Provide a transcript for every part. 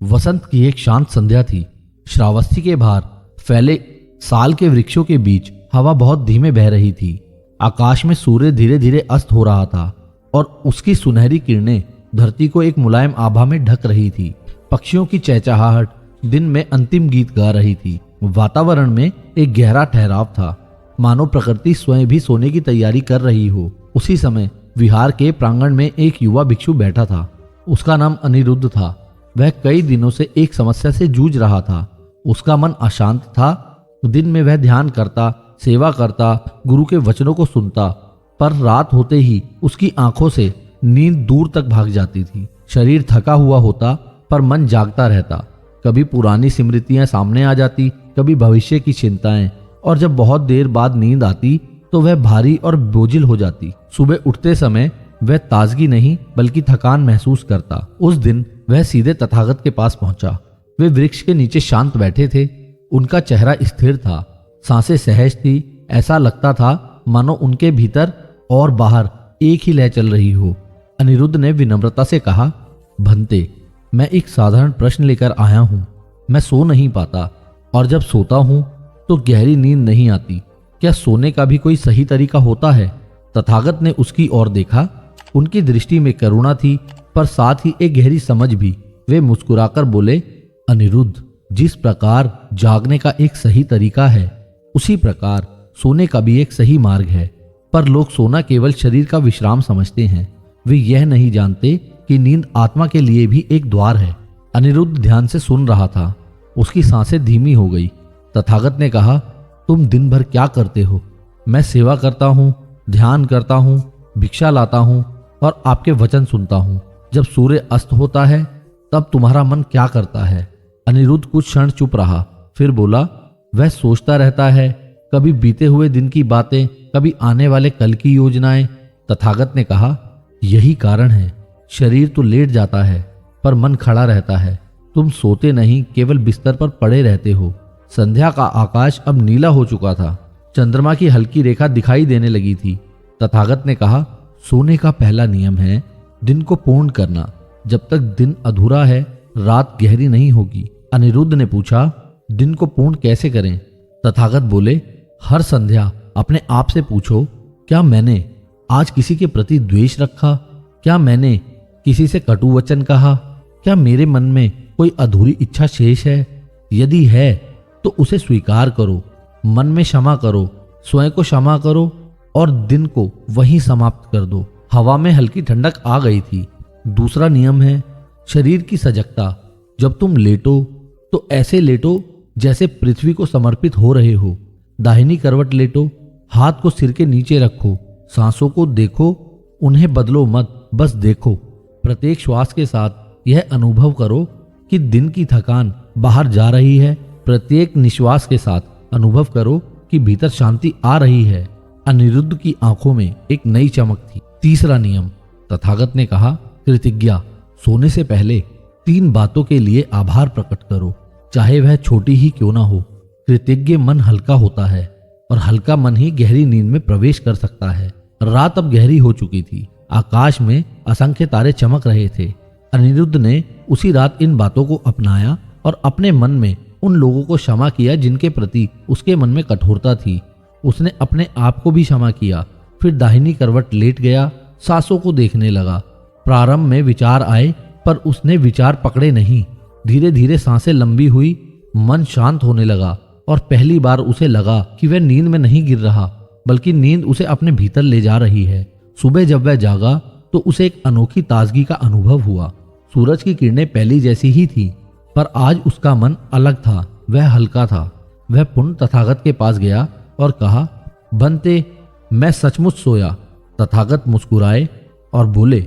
वसंत की एक शांत संध्या थी। श्रावस्ती के बाहर फैले साल के वृक्षों के बीच हवा बहुत धीमे बह रही थी। आकाश में सूर्य धीरे धीरे अस्त हो रहा था और उसकी सुनहरी किरणें धरती को एक मुलायम आभा में ढक रही थी। पक्षियों की चहचहाहट दिन में अंतिम गीत गा रही थी। वातावरण में एक गहरा ठहराव था, मानो प्रकृति स्वयं भी सोने की तैयारी कर रही हो। उसी समय विहार के प्रांगण में एक युवा भिक्षु बैठा था। उसका नाम अनिरुद्ध था। वह कई दिनों से एक समस्या से जूझ रहा था। उसका मन अशांत था। दिन में वह ध्यान करता, सेवा करता, गुरु के वचनों को सुनता, पर रात होते ही उसकी आंखों से नींद दूर तक भाग जाती थी। शरीर थका हुआ होता पर मन जागता रहता। कभी पुरानी स्मृतियां सामने आ जाती, कभी भविष्य की चिंताएं, और जब बहुत देर बाद नींद आती तो वह भारी और बोझिल हो जाती। सुबह उठते समय वह ताजगी नहीं बल्कि थकान महसूस करता। उस दिन वह सीधे तथागत के पास पहुंचा। वे वृक्ष के नीचे शांत बैठे थे। उनका चेहरा स्थिर था, सांसें सहज थी। ऐसा लगता था मानो उनके भीतर और बाहर एक ही लय चल रही हो। अनिरुद्ध ने विनम्रता से कहा, भंते, मैं एक साधारण प्रश्न लेकर आया हूं। मैं सो नहीं पाता और जब सोता हूं तो गहरी नींद नहीं आती। क्या सोने का भी कोई सही तरीका होता है? तथागत ने उसकी ओर देखा। उनकी दृष्टि में करुणा थी पर साथ ही एक गहरी समझ भी। वे मुस्कुराकर बोले, अनिरुद्ध, जिस प्रकार जागने का एक सही तरीका है, उसी प्रकार सोने का भी एक सही मार्ग है। पर लोग सोना केवल शरीर का विश्राम समझते हैं। वे यह नहीं जानते कि नींद आत्मा के लिए भी एक द्वार है। अनिरुद्ध ध्यान से सुन रहा था। उसकी सांसें धीमी हो गई। तथागत ने कहा, तुम दिन भर क्या करते हो? मैं सेवा करता हूँ, ध्यान करता हूँ, भिक्षा लाता हूँ और आपके वचन सुनता हूँ। जब सूर्य अस्त होता है तब तुम्हारा मन क्या करता है? अनिरुद्ध कुछ क्षण चुप रहा, फिर बोला, वह सोचता रहता है, कभी बीते हुए दिन की बातें, कभी आने वाले कल की योजनाएं। तथागत ने कहा, यही कारण है, शरीर तो लेट जाता है पर मन खड़ा रहता है। तुम सोते नहीं, केवल बिस्तर पर पड़े रहते हो। संध्या का आकाश अब नीला हो चुका था। चंद्रमा की हल्की रेखा दिखाई देने लगी थी। तथागत ने कहा, सोने का पहला नियम है दिन को पूर्ण करना। जब तक दिन अधूरा है, रात गहरी नहीं होगी। अनिरुद्ध ने पूछा, दिन को पूर्ण कैसे करें? तथागत बोले, हर संध्या अपने आप से पूछो, क्या मैंने आज किसी के प्रति द्वेष रखा? क्या मैंने किसी से कटु वचन कहा? क्या मेरे मन में कोई अधूरी इच्छा शेष है? यदि है तो उसे स्वीकार करो। मन में क्षमा करो, स्वयं को क्षमा करो और दिन को वहीं समाप्त कर दो। हवा में हल्की ठंडक आ गई थी। दूसरा नियम है शरीर की सजगता। जब तुम लेटो तो ऐसे लेटो जैसे पृथ्वी को समर्पित हो रहे हो। दाहिनी करवट लेटो, हाथ को सिर के नीचे रखो, सांसों को देखो, उन्हें बदलो मत, बस देखो। प्रत्येक श्वास के साथ यह अनुभव करो कि दिन की थकान बाहर जा रही है। प्रत्येक निश्वास के साथ अनुभव करो कि भीतर शांति आ रही है। अनिरुद्ध की आंखों में एक नई चमक थी। तीसरा नियम, तथागत ने कहा, कृतज्ञता। सोने से पहले 3 बातों के लिए आभार प्रकट करो, चाहे वह छोटी ही क्यों ना हो। कृतज्ञ मन हल्का होता है और हल्का मन ही गहरी नींद में प्रवेश कर सकता है। रात अब गहरी हो चुकी थी। आकाश में असंख्य तारे चमक रहे थे। अनिरुद्ध ने उसी रात इन बातों को अपनाया और अपने मन में उन लोगों को क्षमा किया जिनके प्रति उसके मन में कठोरता थी। उसने अपने आप को भी क्षमा किया। फिर दाहिनी करवट लेट गया, सांसों को देखने लगा। प्रारंभ में विचार आए पर उसने विचार पकड़े नहीं। धीरे धीरे सांसें लंबी हुई, मन शांत होने लगा और पहली बार उसे लगा कि वह नींद में नहीं गिर रहा बल्कि नींद उसे अपने भीतर ले जा रही है। सुबह जब वह जागा तो उसे एक अनोखी ताजगी का अनुभव हुआ। सूरज की किरणें पहली जैसी ही थी पर आज उसका मन अलग था। वह हल्का था। वह पुनः तथागत के पास गया और कहा, बनते, मैं सचमुच सोया। तथागत मुस्कुराए और बोले,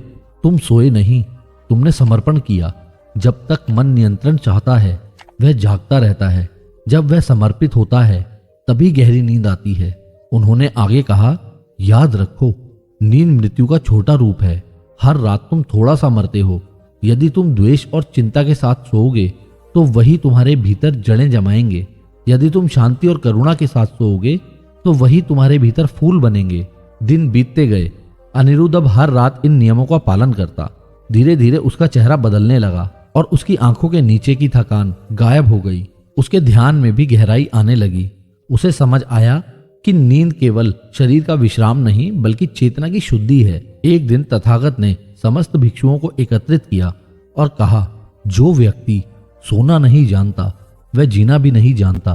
तुम सोए नहीं, तुमने समर्पण किया। जब तक मन नियंत्रण चाहता है वह जागता रहता है। जब वह समर्पित होता है तभी गहरी नींद आती है। उन्होंने आगे कहा, याद रखो, नींद मृत्यु का छोटा रूप है। हर रात तुम थोड़ा सा मरते हो। यदि तुम द्वेष और चिंता के साथ सोओगे तो वही तुम्हारे भीतर जड़ें जमाएंगे। यदि तुम शांति और करुणा के साथ सोओगे तो वही तुम्हारे भीतर फूल बनेंगे। दिन बीतते गए। अनिरुद्ध अब हर रात इन नियमों का पालन करता। धीरे धीरे उसका चेहरा बदलने लगा और उसकी आंखों के नीचे की थकान गायब हो गई। उसके ध्यान में भी गहराई आने लगी। उसे समझ आया कि नींद केवल शरीर का विश्राम नहीं बल्कि चेतना की शुद्धि है। एक दिन तथागत ने समस्त भिक्षुओं को एकत्रित किया और कहा, जो व्यक्ति सोना नहीं जानता वह जीना भी नहीं जानता,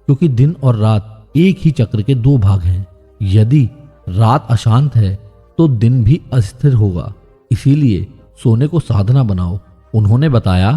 क्योंकि दिन और रात एक ही चक्र के दो भाग हैं। यदि रात अशांत है तो दिन भी अस्थिर होगा, इसीलिए सोने को साधना बनाओ। उन्होंने बताया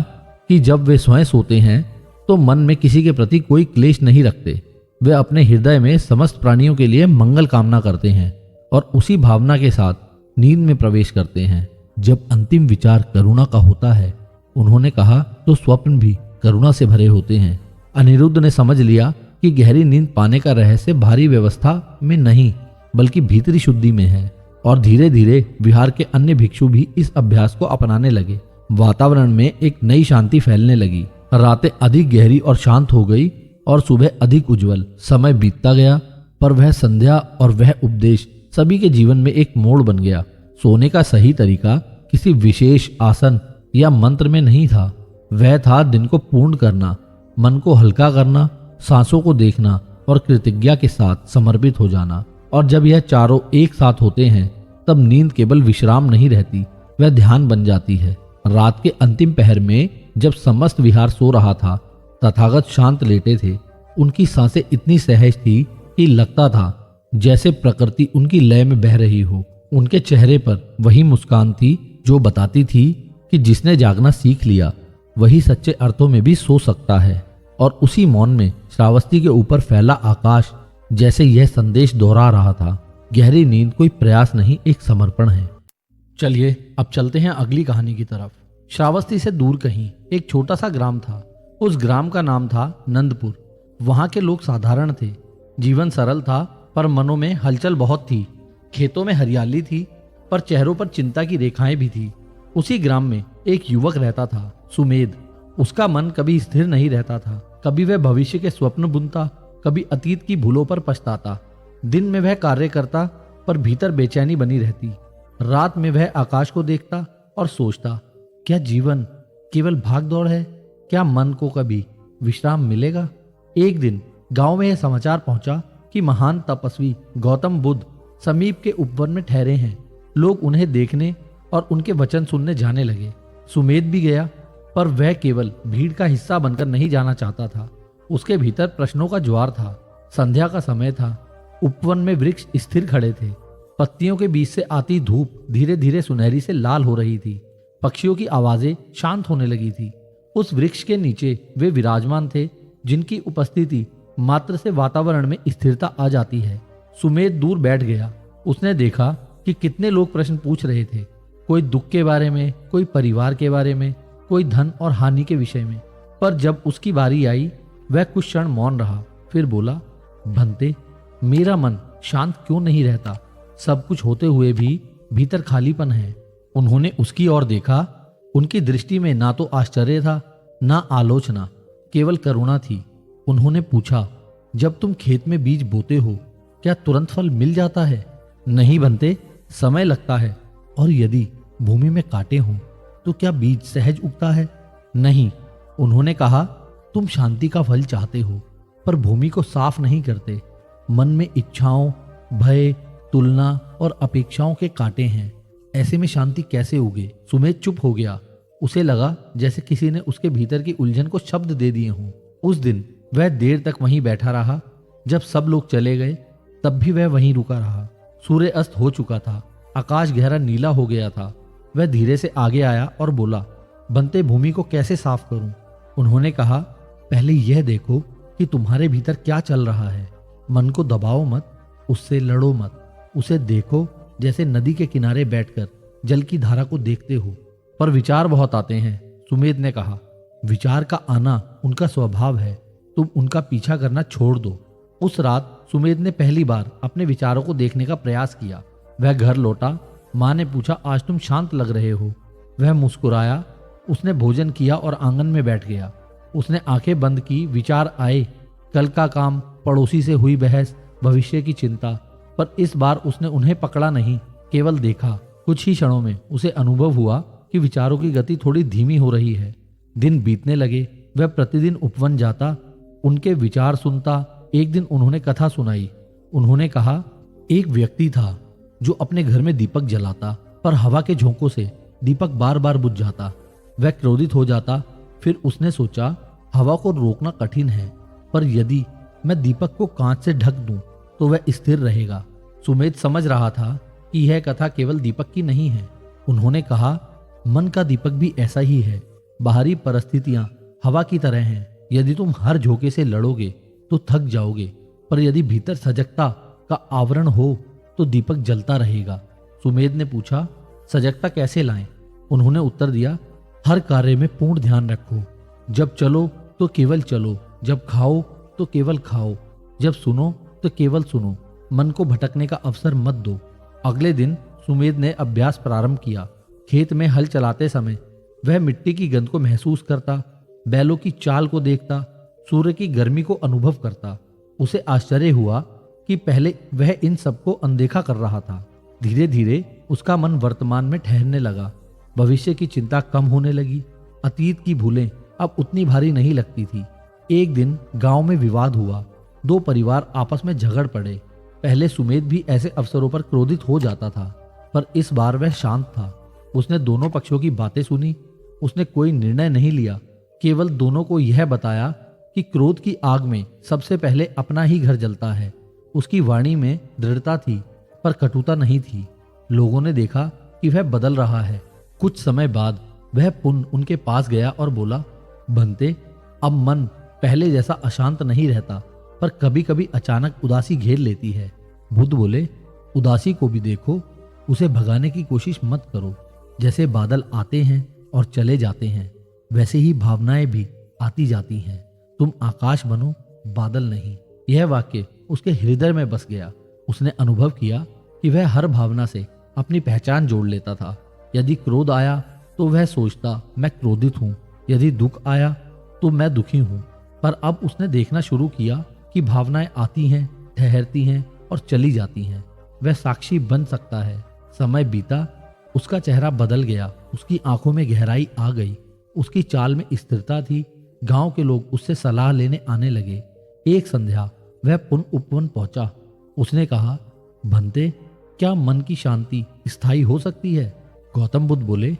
कि जब वे स्वयं सोते हैं तो मन में किसी के प्रति कोई क्लेश नहीं रखते। वे अपने हृदय में समस्त प्राणियों के लिए मंगल कामना करते हैं और उसी भावना के साथ नींद में प्रवेश करते हैं। जब अंतिम विचार करुणा का होता है, उन्होंने कहा, तो स्वप्न भी करुणा से भरे होते हैं। अनिरुद्ध ने समझ लिया कि गहरी नींद पाने का रहस्य भारी व्यवस्था में नहीं बल्कि भीतरी शुद्धि में है, और धीरे धीरे विहार के अन्य भिक्षु भी इस अभ्यास को अपनाने लगे। वातावरण में एक नई शांति फैलने लगी। रातें अधिक गहरी और शांत हो गई और सुबह अधिक उज्जवल। समय बीतता गया, पर वह संध्या और वह उपदेश सभी के जीवन में एक मोड़ बन गया। सोने का सही तरीका किसी विशेष आसन या मंत्र में नहीं था, वह था दिन को पूर्ण करना, मन को हल्का करना, सांसों को देखना और कृतज्ञता के साथ समर्पित हो जाना। और जब यह चारों एक साथ होते हैं तब नींद केवल विश्राम नहीं रहती, वह ध्यान बन जाती है। रात के अंतिम पहर में जब समस्त विहार सो रहा था, तथागत शांत लेटे थे। उनकी सांसें इतनी सहज थी कि लगता था जैसे प्रकृति उनकी लय में बह रही हो। उनके चेहरे पर वही मुस्कान थी जो बताती थी कि जिसने जागना सीख लिया वही सच्चे अर्थों में भी सो सकता है। और उसी मौन में श्रावस्ती के ऊपर फैला आकाश जैसे यह संदेश दोहरा रहा था, गहरी नींद कोई प्रयास नहीं, एक समर्पण है। चलिए अब चलते हैं अगली कहानी की तरफ। श्रावस्ती से दूर कहीं एक छोटा सा ग्राम था। उस ग्राम का नाम था नंदपुर। वहां के लोग साधारण थे, जीवन सरल था, पर मनों में हलचल बहुत थी। खेतों में हरियाली थी, पर चेहरों पर चिंता की रेखाएं भी थी। उसी ग्राम में एक युवक रहता था, सुमेध। उसका मन कभी स्थिर नहीं रहता था। कभी वह भविष्य के स्वप्न बुनता, कभी अतीत की भूलों पर पछताता। दिन में वह कार्य करता, पर भीतर बेचैनी बनी रहती। रात में वह आकाश को देखता और सोचता, क्या जीवन केवल भाग दौड़ है? क्या मन को कभी विश्राम मिलेगा? एक दिन गांव में यह समाचार पहुंचा कि महान तपस्वी गौतम बुद्ध समीप के उपवन में ठहरे हैं। लोग उन्हें देखने और उनके वचन सुनने जाने लगे। सुमेध भी गया, पर वह केवल भीड़ का हिस्सा बनकर नहीं जाना चाहता था। उसके भीतर प्रश्नों का ज्वार था। संध्या का समय था। उपवन में वृक्ष स्थिर खड़े थे। पत्तियों के बीच से आती धूप धीरे धीरे सुनहरी से लाल हो रही थी। पक्षियों की आवाजें शांत होने लगी थी। उस वृक्ष के नीचे वे विराजमान थे जिनकी उपस्थिति मात्र से वातावरण में स्थिरता आ जाती है। सुमेध दूर बैठ गया। उसने देखा कि कितने लोग प्रश्न पूछ रहे थे, कोई दुख के बारे में, कोई परिवार के बारे में, कोई धन और हानि के विषय में। पर जब उसकी बारी आई, वह कुछ क्षण मौन रहा, फिर बोला, भंते, मेरा मन शांत क्यों नहीं रहता? सब कुछ होते हुए भी भीतर खालीपन है। उन्होंने उसकी ओर देखा। उनकी दृष्टि में ना तो आश्चर्य था, ना आलोचना, केवल करुणा थी। उन्होंने पूछा, जब तुम खेत में बीज बोते हो क्या तुरंत फल मिल जाता है? नहीं बनते, समय लगता है। और यदि भूमि में कांटे हों तो क्या बीज सहज उगता है? नहीं। उन्होंने कहा, तुम शांति का फल चाहते हो, पर भूमि को साफ नहीं करते। मन में इच्छाओं, भय, तुलना और अपेक्षाओं के कांटे हैं। ऐसे में शांति कैसे उगे? सुमेध चुप हो गया। उसे लगा जैसे किसी ने उसके भीतर की उलझन को शब्द दे दिए हों। उस दिन वह देर तक वहीं बैठा रहा। जब सब लोग चले गए तब भी वह वहीं रुका रहा। सूर्य अस्त हो चुका था। आकाश गहरा नीला हो गया था। वह धीरे से आगे आया और बोला, बनते, भूमि को कैसे साफ करूं? उन्होंने कहा, पहले यह देखो कि तुम्हारे भीतर क्या चल रहा है। मन को दबाओ मत, उससे लड़ो मत। उसे देखो जैसे नदी के किनारे बैठकर जल की धारा को देखते हो। पर विचार बहुत आते हैं, सुमेध ने कहा। विचार का आना उनका स्वभाव है, तुम उनका पीछा करना छोड़ दो। उस रात सुमेध ने पहली बार अपने विचारों को देखने का प्रयास किया। वह घर लौटा। माँ ने पूछा, आज तुम शांत लग रहे हो। वह मुस्कुराया। उसने भोजन किया और आंगन में बैठ गया। उसने आंखें बंद की। विचार आए, कल का काम, पड़ोसी से हुई बहस, भविष्य की चिंता। पर इस बार उसने उन्हें पकड़ा नहीं, केवल देखा। कुछ ही क्षणों में उसे अनुभव हुआ कि विचारों की गति थोड़ी धीमी हो रही है। दिन बीतने लगे। वह प्रतिदिन उपवन जाता, उनके विचार सुनता। एक दिन उन्होंने कथा सुनाई। उन्होंने कहा, एक व्यक्ति था जो अपने घर में दीपक जलाता, पर हवा के झोंकों से दीपक बार बार बुझ जाता। वह क्रोधित हो जाता। फिर उसने सोचा, हवा को रोकना कठिन है, पर यदि मैं दीपक को कांच से ढक दूं तो वह स्थिर रहेगा। सुमेध समझ रहा था कि यह कथा केवल दीपक की नहीं है। उन्होंने कहा, मन का दीपक भी ऐसा ही है। बाहरी परिस्थितियां हवा की तरह हैं। यदि तुम हर झोंके से लड़ोगे तो थक जाओगे, पर यदि भीतर सजगता का आवरण हो तो दीपक जलता रहेगा। सुमेध ने पूछा, सजगता कैसे लाएं? उन्होंने उत्तर दिया, हर कार्य में पूर्ण ध्यान रखो। जब चलो तो केवल चलो, जब खाओ तो केवल खाओ, जब सुनो तो केवल सुनो। मन को भटकने का अवसर मत दो। अगले दिन सुमेध ने अभ्यास प्रारंभ किया। खेत में हल चलाते समय वह मिट्टी की गंध को महसूस करता, बैलों की चाल को देखता, सूर्य की गर्मी को अनुभव करता। उसे आश्चर्य हुआ कि पहले वह इन सबको अनदेखा कर रहा था। धीरे धीरे उसका मन वर्तमान में ठहरने लगा। भविष्य की चिंता कम होने लगी। अतीत की भूलें अब उतनी भारी नहीं लगती थी। एक दिन गांव में विवाद हुआ। दो परिवार आपस में झगड़ पड़े। पहले सुमेध भी ऐसे अवसरों पर क्रोधित हो जाता था, पर इस बार वह शांत था। उसने दोनों पक्षों की बातें सुनी। उसने कोई निर्णय नहीं लिया, केवल दोनों को यह बताया कि क्रोध की आग में सबसे पहले अपना ही घर जलता है। उसकी वाणी में दृढ़ता थी, पर कटुता नहीं थी। लोगों ने देखा कि वह बदल रहा है। कुछ समय बाद वह पुनः उनके पास गया और बोला, बनते, अब मन पहले जैसा अशांत नहीं रहता, पर कभी कभी अचानक उदासी घेर लेती है। बुद्ध बोले, उदासी को भी देखो, उसे भगाने की कोशिश मत करो। जैसे बादल आते हैं और चले जाते हैं, वैसे ही भावनाएं भी आती जाती हैं। तुम आकाश बनो, बादल नहीं। यह वाक्य उसके हृदय में बस गया। उसने अनुभव किया कि वह हर भावना से अपनी पहचान जोड़ लेता था। यदि क्रोध आया तो वह सोचता, मैं क्रोधित हूं। यदि दुख आया तो मैं दुखी हूं। पर अब उसने देखना शुरू किया कि भावनाएं आती हैं, ठहरती हैं और चली जाती हैं। वह साक्षी बन सकता है। समय बीता, उसका चेहरा बदल गया। उसकी आंखों में गहराई आ गई। उसकी चाल में स्थिरता थी। गांव के लोग उससे सलाह लेने आने लगे। एक संध्या वह पुनः उपवन पहुंचा। उसने कहा, भंते, क्या मन की शांति स्थायी हो सकती है? गौतम बुद्ध बोले,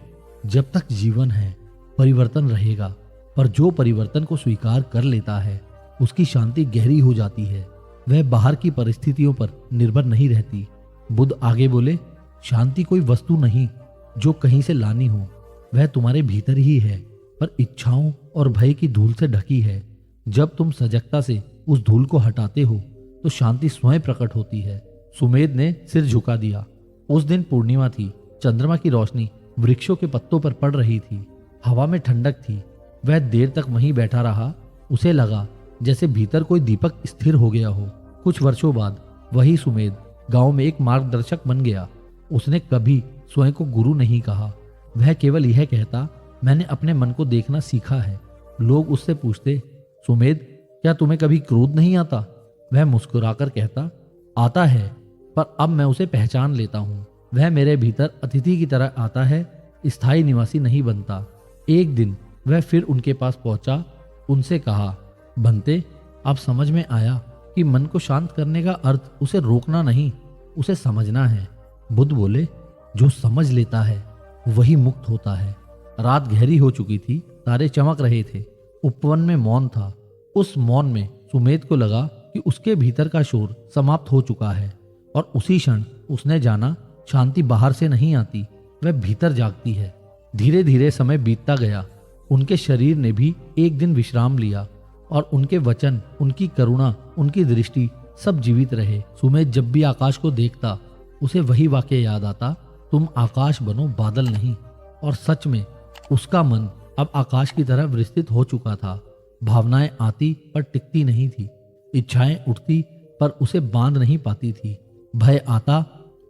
जब तक जीवन है परिवर्तन रहेगा, पर जो परिवर्तन को स्वीकार कर लेता है उसकी शांति गहरी हो जाती है। वह बाहर की परिस्थितियों पर निर्भर नहीं रहती। बुद्ध आगे बोले, शांति कोई वस्तु नहीं जो कहीं से लानी हो, वह तुम्हारे भीतर ही है, पर इच्छाओं और भय की धूल से ढकी है। जब तुम सजगता से उस धूल को हटाते हो तो शांति स्वयं प्रकट होती है। सुमेध ने सिर झुका दिया। उस दिन पूर्णिमा थी। चंद्रमा की रोशनी वृक्षों के पत्तों पर पड़ रही थी। हवा में ठंडक थी। वह देर तक वहीं बैठा रहा। उसे लगा जैसे भीतर कोई दीपक स्थिर हो गया हो। कुछ वर्षों बाद वही सुमेध गांव में एक मार्गदर्शक बन गया। उसने कभी स्वयं को गुरु नहीं कहा। वह केवल यह कहता, मैंने अपने मन को देखना सीखा है। लोग उससे पूछते, सुमेध, क्या तुम्हें कभी क्रोध नहीं आता? वह मुस्कुराकर कहता, आता है, पर अब मैं उसे पहचान लेता हूँ। वह मेरे भीतर अतिथि की तरह आता है, स्थायी निवासी नहीं बनता। एक दिन वह फिर उनके पास पहुंचा। उनसे कहा, बनते, अब समझ में आया कि मन को शांत करने का अर्थ उसे रोकना नहीं, उसे समझना है। बुद्ध बोले, जो समझ लेता है वही मुक्त होता है। रात गहरी हो चुकी थी। तारे चमक रहे थे। उपवन में मौन था। उस मौन में सुमेध को लगा कि उसके भीतर का शोर समाप्त हो चुका है, और उसी क्षण उसने जाना, शांति बाहर से नहीं आती, वह भीतर जागती है। धीरे धीरे समय बीतता गया। उनके शरीर ने भी एक दिन विश्राम लिया, और उनके वचन, उनकी करुणा, उनकी दृष्टि सब जीवित रहे। सुमेध जब भी आकाश को देखता उसे वही वाक्य याद आता, तुम आकाश बनो, बादल नहीं। और सच में उसका मन अब आकाश की तरह विस्तृत हो चुका था। भावनाएं आती पर टिकती नहीं थी। इच्छाएं उठती पर उसे बांध नहीं पाती थी। भय आता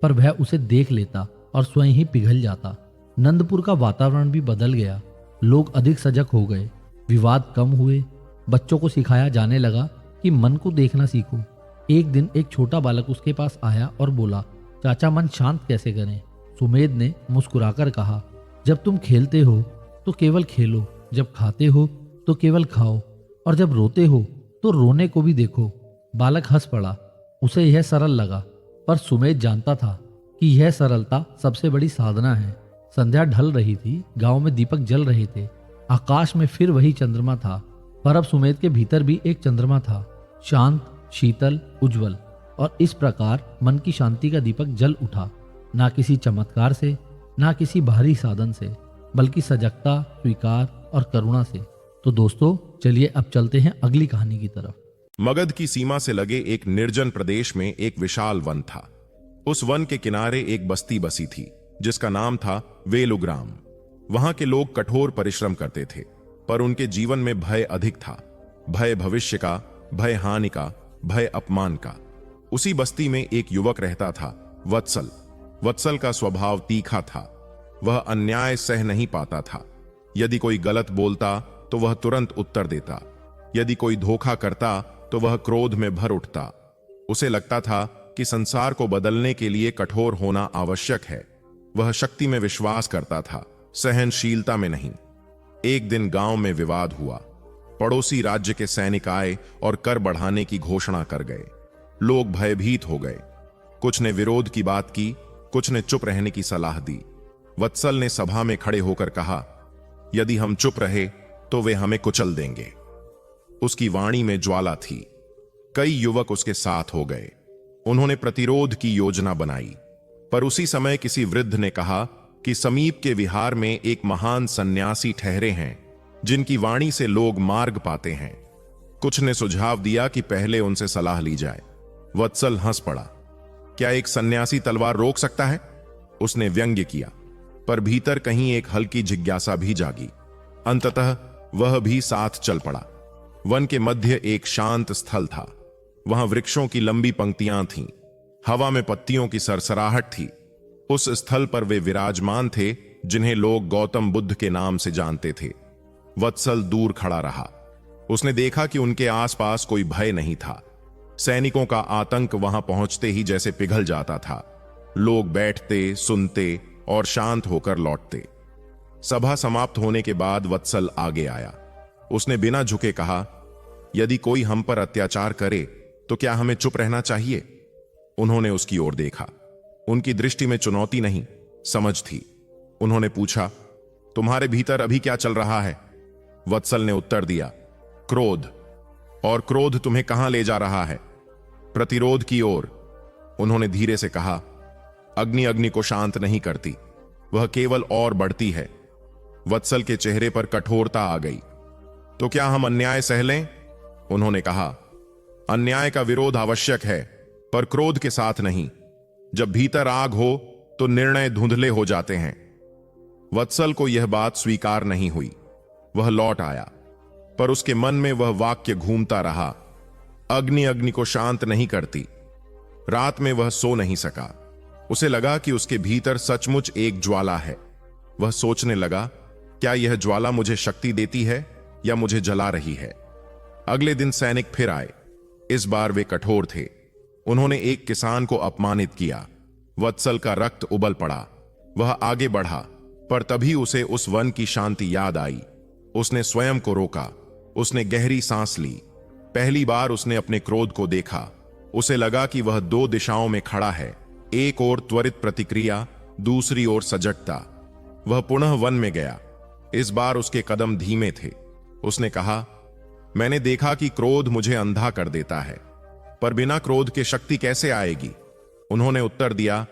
पर वह उसे देख लेता और स्वयं ही पिघल जाता। नंदपुर का वातावरण भी बदल गया। लोग अधिक सजग हो गए। विवाद कम हुए। बच्चों को सिखाया जाने लगा कि मन को देखना सीखो। एक दिन एक छोटा बालक उसके पास आया और बोला, चाचा, मन शांत कैसे करें? सुमेध ने मुस्कुराकर कहा, जब तुम खेलते हो तो केवल खेलो, जब खाते हो तो केवल खाओ, और जब रोते हो तो रोने को भी देखो। बालक हंस पड़ा। उसे यह सरल लगा, पर सुमेध जानता था कि यह सरलता सबसे बड़ी साधना है। संध्या ढल रही थी, गांव में दीपक जल रहे थे, आकाश में फिर वही चंद्रमा था, पर अब सुमेध के भीतर भी एक चंद्रमा था, शांत, शीतल, उज्जवल। और इस प्रकार मन की शांति का दीपक जल उठा, ना किसी चमत्कार से, ना किसी बाहरी साधन से, बल्कि सजगता, स्वीकार और करुणा से। तो दोस्तों, चलिए अब चलते हैं अगली कहानी की तरफ। मगध की सीमा से लगे एक निर्जन प्रदेश में एक विशाल वन था। उस वन के किनारे एक बस्ती बसी थी जिसका नाम था वेलुग्राम। वहां के लोग कठोर परिश्रम करते थे, पर उनके जीवन में भय अधिक था। भय भविष्य का, भय हानि का, भय अपमान का। उसी बस्ती में एक युवक रहता था, वत्सल। वत्सल का स्वभाव तीखा था। वह अन्याय सह नहीं पाता था। यदि कोई गलत बोलता तो वह तुरंत उत्तर देता। यदि कोई धोखा करता तो वह क्रोध में भर उठता। उसे लगता था कि संसार को बदलने के लिए कठोर होना आवश्यक है। वह शक्ति में विश्वास करता था, सहनशीलता में नहीं। एक दिन गांव में विवाद हुआ। पड़ोसी राज्य के सैनिक आए और कर बढ़ाने की घोषणा कर गए। लोग भयभीत हो गए। कुछ ने विरोध की बात की, कुछ ने चुप रहने की सलाह दी। वत्सल ने सभा में खड़े होकर कहा, यदि हम चुप रहे तो वे हमें कुचल देंगे। उसकी वाणी में ज्वाला थी। कई युवक उसके साथ हो गए। उन्होंने प्रतिरोध की योजना बनाई, पर उसी समय किसी वृद्ध ने कहा कि समीप के विहार में एक महान सन्यासी ठहरे हैं जिनकी वाणी से लोग मार्ग पाते हैं। कुछ ने सुझाव दिया कि पहले उनसे सलाह ली जाए। वत्सल हंस पड़ा। क्या एक सन्यासी तलवार रोक सकता है? उसने व्यंग्य किया, पर भीतर कहीं एक हल्की जिज्ञासा भी जागी। अंततः वह भी साथ चल पड़ा। वन के मध्य एक शांत स्थल था। वहां वृक्षों की लंबी पंक्तियां थीं। हवा में पत्तियों की सरसराहट थी। उस स्थल पर वे विराजमान थे जिन्हें लोग गौतम बुद्ध के नाम से जानते थे। वत्सल दूर खड़ा रहा। उसने देखा कि उनके आसपास कोई भय नहीं था। सैनिकों का आतंक वहां पहुंचते ही जैसे पिघल जाता था। लोग बैठते, सुनते और शांत होकर लौटते। सभा समाप्त होने के बाद वत्सल आगे आया। उसने बिना झुके कहा, यदि कोई हम पर अत्याचार करे तो क्या हमें चुप रहना चाहिए? उन्होंने उसकी ओर देखा। उनकी दृष्टि में चुनौती नहीं, समझ थी। उन्होंने पूछा, तुम्हारे भीतर अभी क्या चल रहा है? वत्सल ने उत्तर दिया, क्रोध। और क्रोध तुम्हें कहां ले जा रहा है? प्रतिरोध की ओर। उन्होंने धीरे से कहा, अग्नि अग्नि को शांत नहीं करती, वह केवल और बढ़ती है। वत्सल के चेहरे पर कठोरता आ गई। तो क्या हम अन्याय सह लें? उन्होंने कहा, अन्याय का विरोध आवश्यक है, पर क्रोध के साथ नहीं। जब भीतर आग हो तो निर्णय धुंधले हो जाते हैं। वत्सल को यह बात स्वीकार नहीं हुई। वह लौट आया, पर उसके मन में वह वाक्य घूमता रहा, अग्नि अग्नि को शांत नहीं करती। रात में वह सो नहीं सका। उसे लगा कि उसके भीतर सचमुच एक ज्वाला है। वह सोचने लगा, क्या यह ज्वाला मुझे शक्ति देती है या मुझे जला रही है? अगले दिन सैनिक फिर आए। इस बार वे कठोर थे। उन्होंने एक किसान को अपमानित किया। वत्सल का रक्त उबल पड़ा। वह आगे बढ़ा, पर तभी उसे उस वन की शांति याद आई। उसने स्वयं को रोका। उसने गहरी सांस ली। पहली बार उसने अपने क्रोध को देखा। उसे लगा कि वह दो दिशाओं में खड़ा है, एक ओर त्वरित प्रतिक्रिया, दूसरी ओर सजगता। वह पुनः वन में गया। इस बार उसके कदम धीमे थे। उसने कहा, मैंने देखा कि क्रोध मुझे अंधा कर देता है, पर बिना क्रोध के शक्ति कैसे आएगी? उन्होंने उत्तर दिया,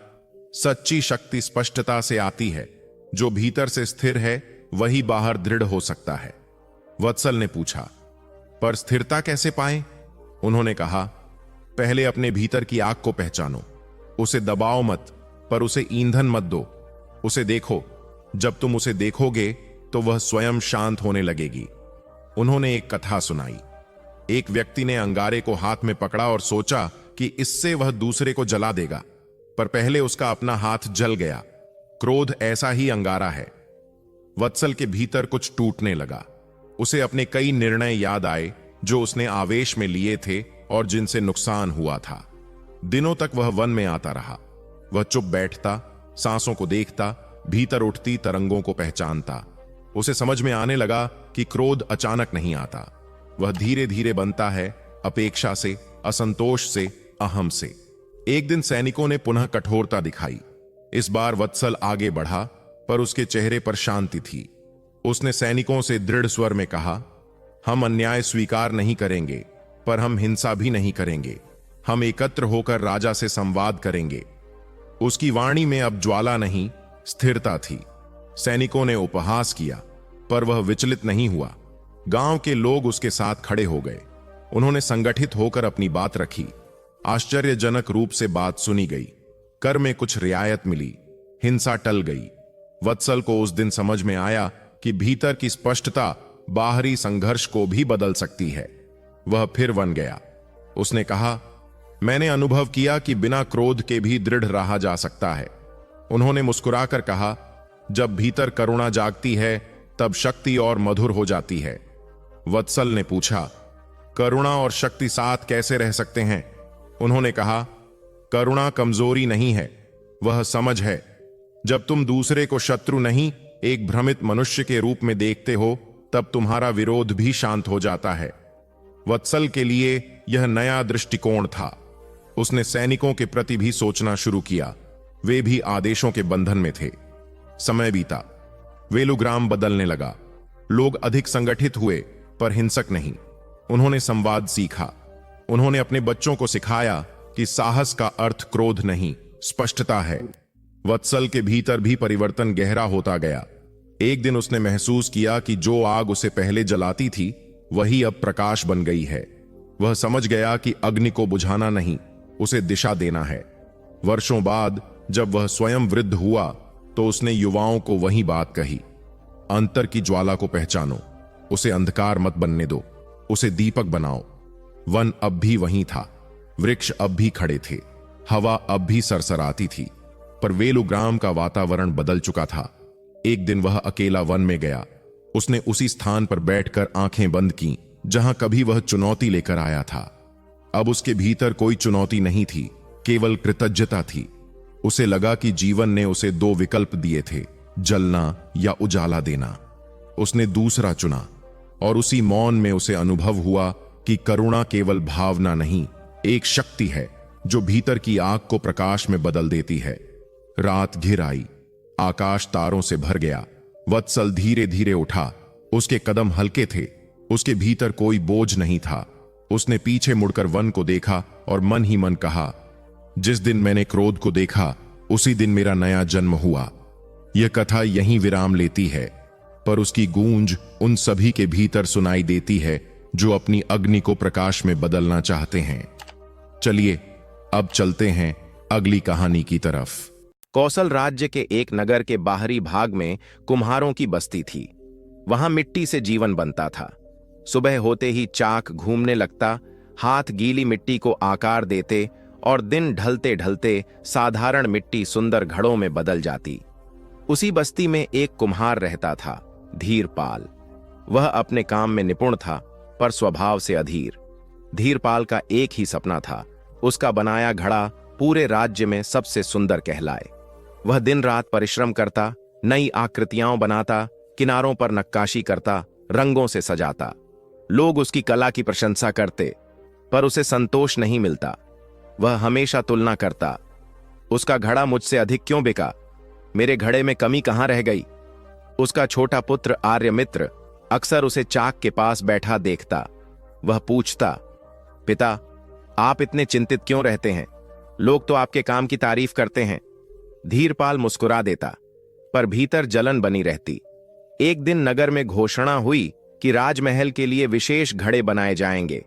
सच्ची शक्ति स्पष्टता से आती है। जो भीतर से स्थिर है वही बाहर दृढ़ हो सकता है। वत्सल ने पूछा, पर स्थिरता कैसे पाएं? उन्होंने कहा, पहले अपने भीतर की आग को पहचानो। उसे दबाओ मत, पर उसे ईंधन मत दो। उसे देखो। जब तुम उसे देखोगे तो वह स्वयं शांत होने लगेगी। उन्होंने एक कथा सुनाई। एक व्यक्ति ने अंगारे को हाथ में पकड़ा और सोचा कि इससे वह दूसरे को जला देगा, पर पहले उसका अपना हाथ जल गया। क्रोध ऐसा ही अंगारा है। वत्सल के भीतर कुछ टूटने लगा। उसे अपने कई निर्णय याद आए जो उसने आवेश में लिए थे और जिनसे नुकसान हुआ था। दिनों तक वह वन में आता रहा। वह चुप बैठता, सांसों को देखता, भीतर उठती तरंगों को पहचानता। उसे समझ में आने लगा कि क्रोध अचानक नहीं आता, वह धीरे धीरे बनता है, अपेक्षा से, असंतोष से, अहम से। एक दिन सैनिकों ने पुनः कठोरता दिखाई। इस बार वत्सल आगे बढ़ा, पर उसके चेहरे पर शांति थी। उसने सैनिकों से दृढ़ स्वर में कहा, हम अन्याय स्वीकार नहीं करेंगे, पर हम हिंसा भी नहीं करेंगे। हम एकत्र होकर राजा से संवाद करेंगे। उसकी वाणी में अब ज्वाला नहीं, स्थिरता थी। सैनिकों ने उपहास किया, पर वह विचलित नहीं हुआ। गांव के लोग उसके साथ खड़े हो गए। उन्होंने संगठित होकर अपनी बात रखी। आश्चर्यजनक रूप से बात सुनी गई। कर में कुछ रियायत मिली, हिंसा टल गई। वत्सल को उस दिन समझ में आया कि भीतर की स्पष्टता बाहरी संघर्ष को भी बदल सकती है। वह फिर वन गया। उसने कहा, मैंने अनुभव किया कि बिना क्रोध के भी दृढ़ रहा जा सकता है। उन्होंने मुस्कुराकर कहा, जब भीतर करुणा जागती है तब शक्ति और मधुर हो जाती है। वत्सल ने पूछा, करुणा और शक्ति साथ कैसे रह सकते हैं? उन्होंने कहा, करुणा कमजोरी नहीं है, वह समझ है। जब तुम दूसरे को शत्रु नहीं, एक भ्रमित मनुष्य के रूप में देखते हो, तब तुम्हारा विरोध भी शांत हो जाता है। वत्सल के लिए यह नया दृष्टिकोण था। उसने सैनिकों के प्रति भी सोचना शुरू किया। वे भी आदेशों के बंधन में थे। समय बीता, वेलुग्राम बदलने लगा। लोग अधिक संगठित हुए, पर हिंसक नहीं। उन्होंने संवाद सीखा। उन्होंने अपने बच्चों को सिखाया कि साहस का अर्थ क्रोध नहीं, स्पष्टता है। वत्सल के भीतर भी परिवर्तन गहरा होता गया। एक दिन उसने महसूस किया कि जो आग उसे पहले जलाती थी, वही अब प्रकाश बन गई है। वह समझ गया कि अग्नि को बुझाना नहीं, उसे दिशा देना है। वर्षों बाद जब वह स्वयं वृद्ध हुआ, तो उसने युवाओं को वही बात कही, अंतर की ज्वाला को पहचानो, उसे अंधकार मत बनने दो, उसे दीपक बनाओ। वन अब भी वहीं था, वृक्ष अब भी खड़े थे, हवा अब भी सरसराती थी, पर वेलुग्राम का वातावरण बदल चुका था। एक दिन वह अकेला वन में गया। उसने उसी स्थान पर बैठकर आंखें बंद की जहां कभी वह चुनौती लेकर आया था। अब उसके भीतर कोई चुनौती नहीं थी, केवल कृतज्ञता थी। उसे लगा कि जीवन ने उसे दो विकल्प दिए थे, जलना या उजाला देना। उसने दूसरा चुना, और उसी मौन में उसे अनुभव हुआ कि करुणा केवल भावना नहीं, एक शक्ति है जो भीतर की आग को प्रकाश में बदल देती है। रात घिर आई, आकाश तारों से भर गया। वत्सल धीरे धीरे उठा। उसके कदम हल्के थे, उसके भीतर कोई बोझ नहीं था। उसने पीछे मुड़कर वन को देखा और मन ही मन कहा, जिस दिन मैंने क्रोध को देखा, उसी दिन मेरा नया जन्म हुआ। यह कथा यहीं विराम लेती है, पर उसकी गूंज उन सभी के भीतर सुनाई देती है जो अपनी अग्नि को प्रकाश में बदलना चाहते हैं। चलिए अब चलते हैं अगली कहानी की तरफ। कौशल राज्य के एक नगर के बाहरी भाग में कुम्हारों की बस्ती थी। वहां मिट्टी से जीवन बनता था। सुबह होते ही चाक घूमने लगता, हाथ गीली मिट्टी को आकार देते और दिन ढलते ढलते साधारण मिट्टी सुंदर घड़ों में बदल जाती। उसी बस्ती में एक कुम्हार रहता था, धीरपाल। वह अपने काम में निपुण था, पर स्वभाव से अधीर। धीरपाल का एक ही सपना था, उसका बनाया घड़ा पूरे राज्य में सबसे सुंदर कहलाए। वह दिन रात परिश्रम करता, नई आकृतियां बनाता, किनारों पर नक्काशी करता, रंगों से सजाता। लोग उसकी कला की प्रशंसा करते, पर उसे संतोष नहीं मिलता। वह हमेशा तुलना करता, उसका घड़ा मुझसे अधिक क्यों बिका? मेरे घड़े में कमी कहां रह गई? उसका छोटा पुत्र आर्यमित्र अक्सर उसे चाक के पास बैठा देखता। वह पूछता, पिता, आप इतने चिंतित क्यों रहते हैं? लोग तो आपके काम की तारीफ करते हैं। धीरपाल मुस्कुरा देता, पर भीतर जलन बनी रहती। एक दिन नगर में घोषणा हुई कि राजमहल के लिए विशेष घड़े बनाए जाएंगे।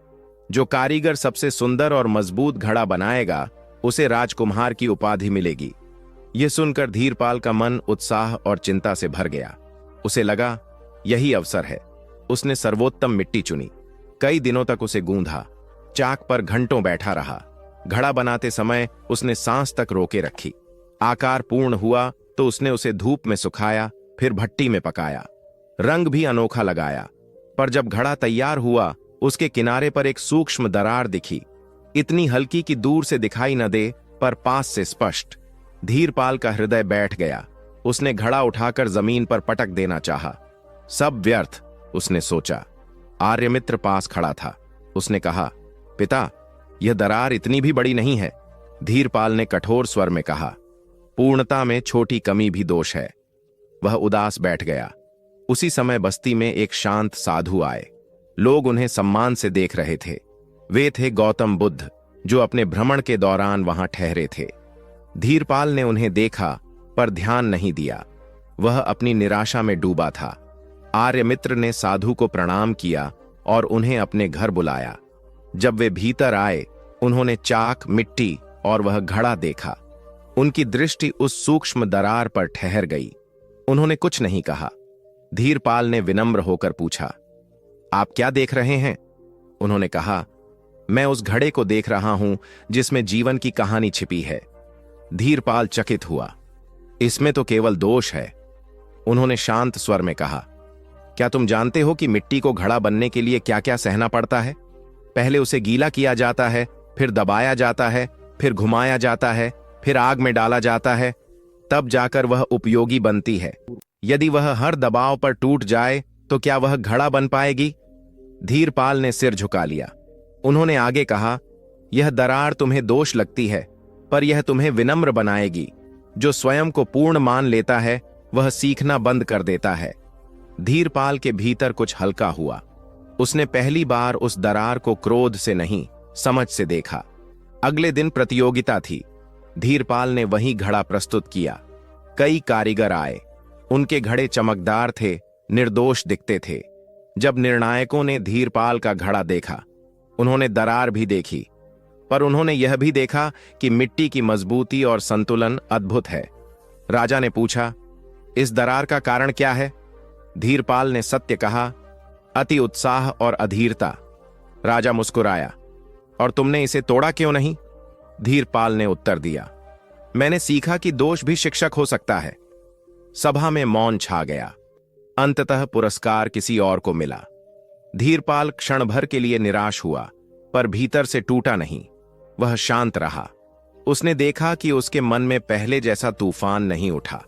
जो कारीगर सबसे सुंदर और मजबूत घड़ा बनाएगा, उसे राजकुमार की उपाधि मिलेगी। यह सुनकर धीरपाल का मन उत्साह और चिंता से भर गया। उसे लगा, यही अवसर है। उसने सर्वोत्तम मिट्टी चुनी। कई दिनों तक उसे गूंधा, चाक पर घंटों बैठा रहा। घड़ा बनाते समय उसने सांस तक रोके रखी। आकार पूर्ण हुआ तो उसने उसे धूप में सुखाया, फिर भट्टी में पकाया। रंग भी अनोखा लगाया, पर जब घड़ा तैयार हुआ, उसके किनारे पर एक सूक्ष्म दरार दिखी। इतनी हल्की कि दूर से दिखाई न दे, पर पास से स्पष्ट। धीरपाल का हृदय बैठ गया। उसने घड़ा उठाकर जमीन पर पटक देना चाहा, सब व्यर्थ, उसने सोचा। आर्यमित्र पास खड़ा था। उसने कहा, पिता, यह दरार इतनी भी बड़ी नहीं है। धीरपाल ने कठोर स्वर में कहा, पूर्णता में छोटी कमी भी दोष है। वह उदास बैठ गया। उसी समय बस्ती में एक शांत साधु आए। लोग उन्हें सम्मान से देख रहे थे। वे थे गौतम बुद्ध, जो अपने भ्रमण के दौरान वहां ठहरे थे। धीरपाल ने उन्हें देखा पर ध्यान नहीं दिया। वह अपनी निराशा में डूबा था। आर्यमित्र ने साधु को प्रणाम किया और उन्हें अपने घर बुलाया। जब वे भीतर आए, उन्होंने चाक, मिट्टी और वह घड़ा देखा। उनकी दृष्टि उस सूक्ष्म दरार पर ठहर गई। उन्होंने कुछ नहीं कहा। धीरपाल ने विनम्र होकर पूछा, आप क्या देख रहे हैं? उन्होंने कहा, मैं उस घड़े को देख रहा हूं जिसमें जीवन की कहानी छिपी है। धीरपाल चकित हुआ। इसमें तो केवल दोष है। उन्होंने शांत स्वर में कहा, क्या तुम जानते हो कि मिट्टी को घड़ा बनने के लिए क्या क्या सहना पड़ता है? पहले उसे गीला किया जाता है, फिर दबाया जाता है, फिर घुमाया जाता है, फिर आग में डाला जाता है, तब जाकर वह उपयोगी बनती है। यदि वह हर दबाव पर टूट जाए तो क्या वह घड़ा बन पाएगी? धीरपाल ने सिर झुका लिया। उन्होंने आगे कहा, यह दरार तुम्हें दोष लगती है, पर यह तुम्हें विनम्र बनाएगी। जो स्वयं को पूर्ण मान लेता है, वह सीखना बंद कर देता है। धीरपाल के भीतर कुछ हल्का हुआ। उसने पहली बार उस दरार को क्रोध से नहीं, समझ से देखा। अगले दिन प्रतियोगिता थी। धीरपाल ने वही घड़ा प्रस्तुत किया। कई कारीगर आए। उनके घड़े चमकदार थे, निर्दोष दिखते थे। जब निर्णायकों ने धीरपाल का घड़ा देखा, उन्होंने दरार भी देखी, पर उन्होंने यह भी देखा कि मिट्टी की मजबूती और संतुलन अद्भुत है। राजा ने पूछा, इस दरार का कारण क्या है? धीरपाल ने सत्य कहा, अति उत्साह और अधीरता। राजा मुस्कुराया, और तुमने इसे तोड़ा क्यों नहीं? धीरपाल ने उत्तर दिया, मैंने सीखा कि दोष भी शिक्षक हो सकता है। सभा में मौन छा गया। अंततः पुरस्कार किसी और को मिला। धीरपाल क्षण भर के लिए निराश हुआ, पर भीतर से टूटा नहीं। वह शांत रहा। उसने देखा कि उसके मन में पहले जैसा तूफान नहीं उठा।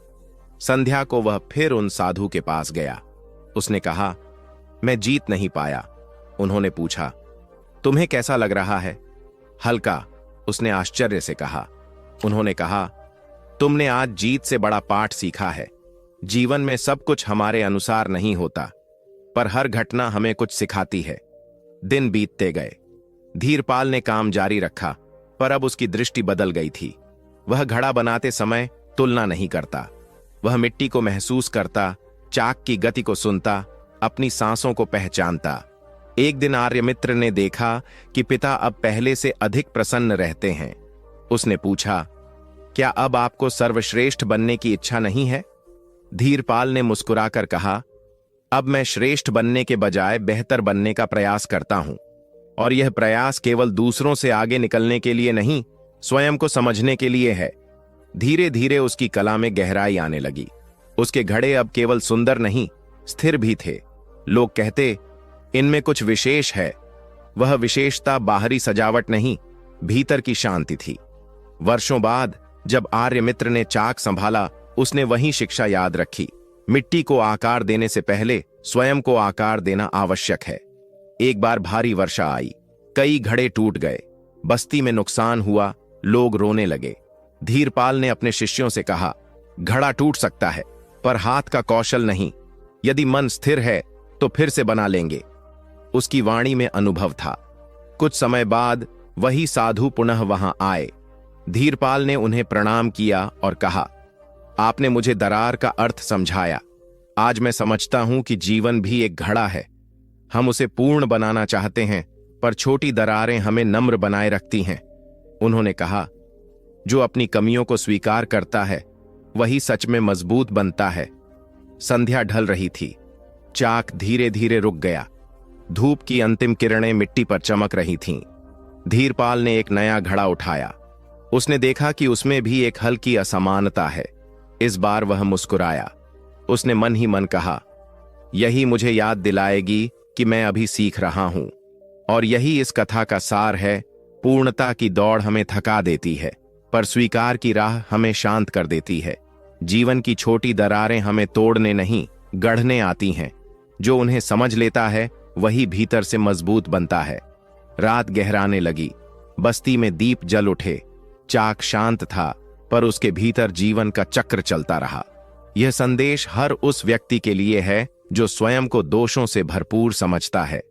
संध्या को वह फिर उन साधु के पास गया। उसने कहा, मैं जीत नहीं पाया। उन्होंने पूछा, तुम्हें कैसा लग रहा है? हल्का, उसने आश्चर्य से कहा। उन्होंने कहा, तुमने आज जीत से बड़ा पाठ सीखा है। जीवन में सब कुछ हमारे अनुसार नहीं होता, पर हर घटना हमें कुछ सिखाती है। दिन बीतते गए। धीरपाल ने काम जारी रखा, पर अब उसकी दृष्टि बदल गई थी। वह घड़ा बनाते समय तुलना नहीं करता। वह मिट्टी को महसूस करता, चाक की गति को सुनता, अपनी सांसों को पहचानता। एक दिन आर्यमित्र ने देखा कि पिता अब पहले से अधिक प्रसन्न रहते हैं। उसने पूछा, क्या अब आपको सर्वश्रेष्ठ बनने की इच्छा नहीं है? धीरपाल ने मुस्कुराकर कहा, अब मैं श्रेष्ठ बनने के बजाय बेहतर बनने का प्रयास करता हूं, और यह प्रयास केवल दूसरों से आगे निकलने के लिए नहीं, स्वयं को समझने के लिए है। धीरे धीरे उसकी कला में गहराई आने लगी। उसके घड़े अब केवल सुंदर नहीं, स्थिर भी थे। लोग कहते, इनमें कुछ विशेष है। वह विशेषता बाहरी सजावट नहीं, भीतर की शांति थी। वर्षों बाद जब आर्यमित्र ने चाक संभाला, उसने वही शिक्षा याद रखी। मिट्टी को आकार देने से पहले स्वयं को आकार देना आवश्यक है। एक बार भारी वर्षा आई। कई घड़े टूट गए। बस्ती में नुकसान हुआ। लोग रोने लगे। धीरपाल ने अपने शिष्यों से कहा, घड़ा टूट सकता है, पर हाथ का कौशल नहीं। यदि मन स्थिर है तो फिर से बना लेंगे। उसकी वाणी में अनुभव था। कुछ समय बाद वही साधु पुनः वहां आए। धीरपाल ने उन्हें प्रणाम किया और कहा, आपने मुझे दरार का अर्थ समझाया। आज मैं समझता हूं कि जीवन भी एक घड़ा है। हम उसे पूर्ण बनाना चाहते हैं, पर छोटी दरारें हमें नम्र बनाए रखती हैं। उन्होंने कहा, जो अपनी कमियों को स्वीकार करता है, वही सच में मजबूत बनता है। संध्या ढल रही थी। चाक धीरे धीरे रुक गया। धूप की अंतिम किरणें मिट्टी पर चमक रही थीं। धीरपाल ने एक नया घड़ा उठाया। उसने देखा कि उसमें भी एक हल्की असमानता है। इस बार वह मुस्कुराया। उसने मन ही मन कहा, यही मुझे याद दिलाएगी कि मैं अभी सीख रहा हूं। और यही इस कथा का सार है। पूर्णता की दौड़ हमें थका देती है, पर स्वीकार की राह हमें शांत कर देती है। जीवन की छोटी दरारें हमें तोड़ने नहीं, गढ़ने आती हैं। जो उन्हें समझ लेता है वही भीतर से मजबूत बनता है। रात गहराने लगी। बस्ती में दीप जल उठे। चाक शांत था, पर उसके भीतर जीवन का चक्र चलता रहा। यह संदेश हर उस व्यक्ति के लिए है जो स्वयं को दोषों से भरपूर समझता है।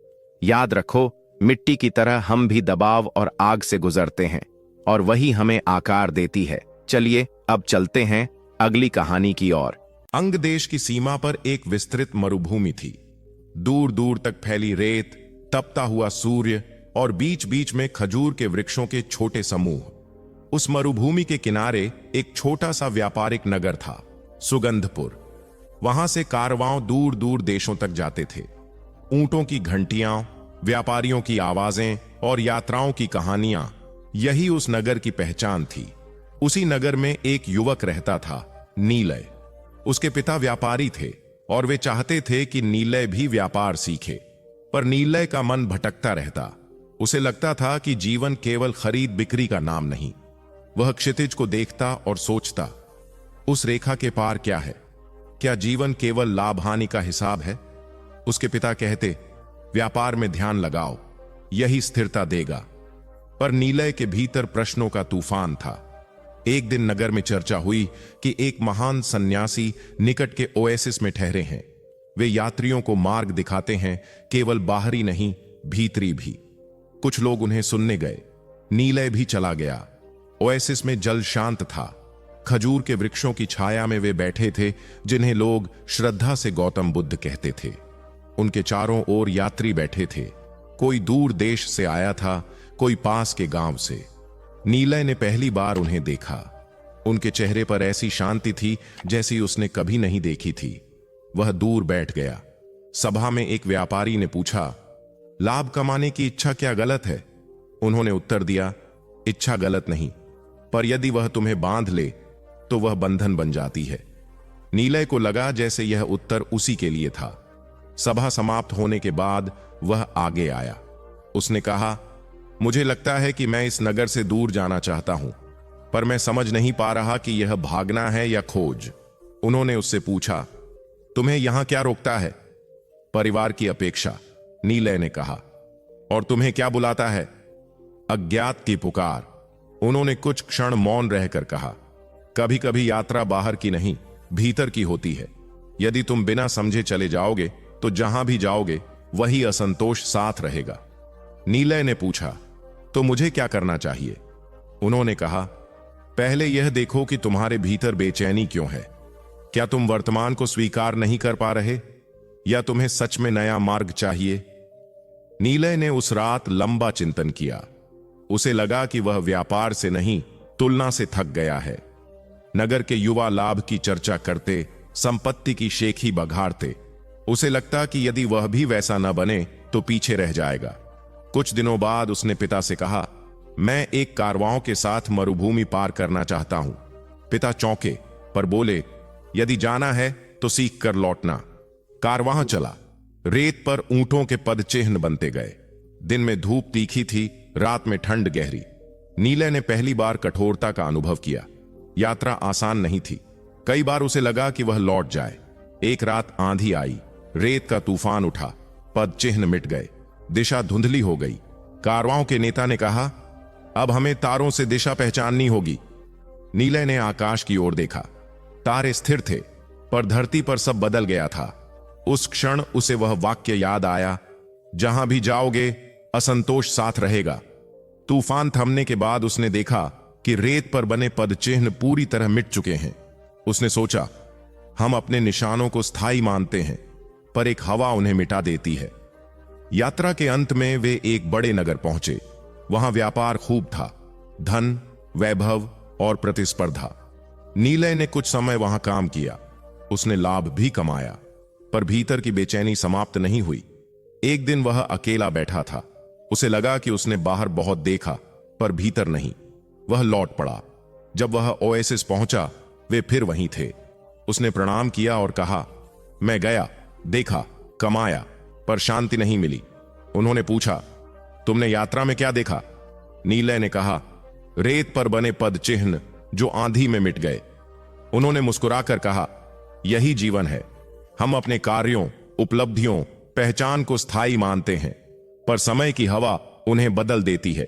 याद रखो, मिट्टी की तरह हम भी दबाव और आग से गुजरते हैं और वही हमें आकार देती है। चलिए अब चलते हैं अगली कहानी की ओर। अंग देश की सीमा पर एक विस्तृत मरुभूमि थी। दूर दूर तक फैली रेत, तपता हुआ सूर्य और बीच बीच में खजूर के वृक्षों के छोटे समूह। उस मरुभूमि के किनारे एक छोटा सा व्यापारिक नगर था, सुगंधपुर। वहां से कारवां दूर दूर देशों तक जाते थे। ऊंटों की घंटियां, व्यापारियों की आवाजें और यात्राओं की कहानियां, यही उस नगर की पहचान थी। उसी नगर में एक युवक रहता था, नीलय। उसके पिता व्यापारी थे और वे चाहते थे कि नीलय भी व्यापार सीखे, पर नीलय का मन भटकता रहता। उसे लगता था कि जीवन केवल खरीद बिक्री का नाम नहीं। वह क्षितिज को देखता और सोचता, उस रेखा के पार क्या है? क्या जीवन केवल लाभ हानि का हिसाब है? उसके पिता कहते, व्यापार में ध्यान लगाओ, यही स्थिरता देगा। पर नीलय के भीतर प्रश्नों का तूफान था। एक दिन नगर में चर्चा हुई कि एक महान सन्यासी निकट के ओएसिस में ठहरे हैं। वे यात्रियों को मार्ग दिखाते हैं, केवल बाहरी नहीं, भीतरी भी। कुछ लोग उन्हें सुनने गए। नीलय भी चला गया। ओएसिस में जल शांत था। खजूर के वृक्षों की छाया में वे बैठे थे, जिन्हें लोग श्रद्धा से गौतम बुद्ध कहते थे। उनके चारों ओर यात्री बैठे थे। कोई दूर देश से आया था, कोई पास के गांव से। नीलय ने पहली बार उन्हें देखा। उनके चेहरे पर ऐसी शांति थी जैसी उसने कभी नहीं देखी थी। वह दूर बैठ गया। सभा में एक व्यापारी ने पूछा, लाभ कमाने की इच्छा क्या गलत है? उन्होंने उत्तर दिया, इच्छा गलत नहीं, पर यदि वह तुम्हें बांध ले तो वह बंधन बन जाती है। नीलय को लगा जैसे यह उत्तर उसी के लिए था। सभा समाप्त होने के बाद वह आगे आया। उसने कहा, मुझे लगता है कि मैं इस नगर से दूर जाना चाहता हूं, पर मैं समझ नहीं पा रहा कि यह भागना है या खोज। उन्होंने उससे पूछा, तुम्हें यहां क्या रोकता है? परिवार की अपेक्षा, नीलय ने कहा। और तुम्हें क्या बुलाता है? अज्ञात की पुकार। उन्होंने कुछ क्षण मौन रहकर कहा, कभी कभी यात्रा बाहर की नहीं, भीतर की होती है। यदि तुम बिना समझे चले जाओगे तो जहां भी जाओगे वही असंतोष साथ रहेगा। नीलय ने पूछा, तो मुझे क्या करना चाहिए? उन्होंने कहा, पहले यह देखो कि तुम्हारे भीतर बेचैनी क्यों है। क्या तुम वर्तमान को स्वीकार नहीं कर पा रहे, या तुम्हें सच में नया मार्ग चाहिए? नीलय ने उस रात लंबा चिंतन किया। उसे लगा कि वह व्यापार से नहीं, तुलना से थक गया है। नगर के युवा लाभ की चर्चा करते, संपत्ति की शेखी बघाड़ते। उसे लगता कि यदि वह भी वैसा न बने तो पीछे रह जाएगा। कुछ दिनों बाद उसने पिता से कहा, मैं एक कारवां के साथ मरुभूमि पार करना चाहता हूं। पिता चौंके, पर बोले, यदि जाना है तो सीख कर लौटना। कारवां चला। रेत पर ऊंटों के पद चिन्ह बनते गए। दिन में धूप तीखी थी, रात में ठंड गहरी। नीलय ने पहली बार कठोरता का अनुभव किया। यात्रा आसान नहीं थी। कई बार उसे लगा कि वह लौट जाए। एक रात आंधी आई, रेत का तूफान उठा, पद चिन्ह मिट गए, दिशा धुंधली हो गई। कारवां के नेता ने कहा, अब हमें तारों से दिशा पहचाननी होगी। नीलय ने आकाश की ओर देखा। तारे स्थिर थे, पर धरती पर सब बदल गया था। उस क्षण उसे वह वाक्य याद आया, जहां भी जाओगे असंतोष साथ रहेगा। तूफान थमने के बाद उसने देखा कि रेत पर बने पद चिन्ह पूरी तरह मिट चुके हैं। उसने सोचा, हम अपने निशानों को स्थायी मानते हैं, पर एक हवा उन्हें मिटा देती है। यात्रा के अंत में वे एक बड़े नगर पहुंचे। वहां व्यापार खूब था, धन, वैभव और प्रतिस्पर्धा। नीलय ने कुछ समय वहां काम किया। उसने लाभ भी कमाया, पर भीतर की बेचैनी समाप्त नहीं हुई। एक दिन वह अकेला बैठा था। उसे लगा कि उसने बाहर बहुत देखा, पर भीतर नहीं। वह लौट पड़ा। जब वह ओएसिस पहुंचा, वे फिर वहीं थे। उसने प्रणाम किया और कहा, मैं गया, देखा, कमाया, पर शांति नहीं मिली। उन्होंने पूछा, तुमने यात्रा में क्या देखा? नीलय ने कहा, रेत पर बने पद चिन्ह जो आंधी में मिट गए। उन्होंने मुस्कुराकर कहा, यही जीवन है। हम अपने कार्यों उपलब्धियों, पहचान को स्थायी मानते हैं, पर समय की हवा उन्हें बदल देती है।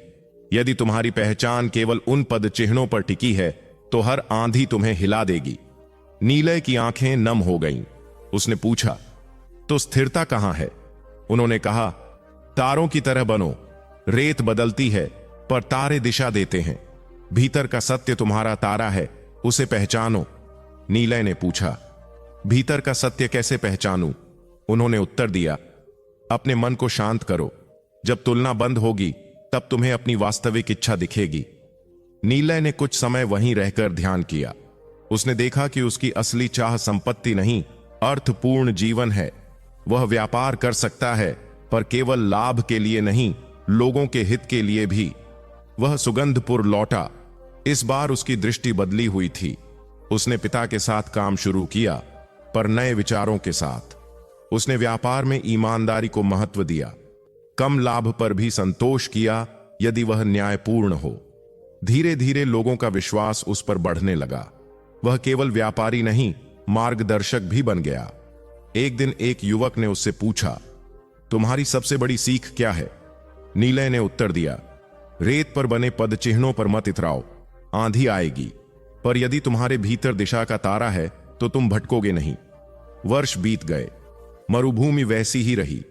यदि तुम्हारी पहचान केवल उन पद चिन्हों पर टिकी है तो हर आंधी तुम्हें हिला देगी। नीलय की आंखें नम हो गईं। उसने पूछा, तो स्थिरता कहां है? उन्होंने कहा, तारों की तरह बनो। रेत बदलती है पर तारे दिशा देते हैं। भीतर का सत्य तुम्हारा तारा है, उसे पहचानो। नीलय ने पूछा, भीतर का सत्य कैसे पहचानूं? उन्होंने उत्तर दिया, अपने मन को शांत करो। जब तुलना बंद होगी तब तुम्हें अपनी वास्तविक इच्छा दिखेगी। नीलय ने कुछ समय वहीं रहकर ध्यान किया। उसने देखा कि उसकी असली चाह संपत्ति नहीं, अर्थपूर्ण जीवन है। वह व्यापार कर सकता है, पर केवल लाभ के लिए नहीं, लोगों के हित के लिए भी। वह सुगंधपुर लौटा। इस बार उसकी दृष्टि बदली हुई थी। उसने पिता के साथ काम शुरू किया, पर नए विचारों के साथ। उसने व्यापार में ईमानदारी को महत्व दिया, कम लाभ पर भी संतोष किया यदि वह न्यायपूर्ण हो। धीरे धीरे लोगों का विश्वास उस पर बढ़ने लगा। वह केवल व्यापारी नहीं, मार्गदर्शक भी बन गया। एक दिन एक युवक ने उससे पूछा, तुम्हारी सबसे बड़ी सीख क्या है? नीलय ने उत्तर दिया, रेत पर बने पद चिन्हों पर मत इतराओ, आंधी आएगी, पर यदि तुम्हारे भीतर दिशा का तारा है तो तुम भटकोगे नहीं। वर्ष बीत गए, मरुभूमि वैसी ही रही,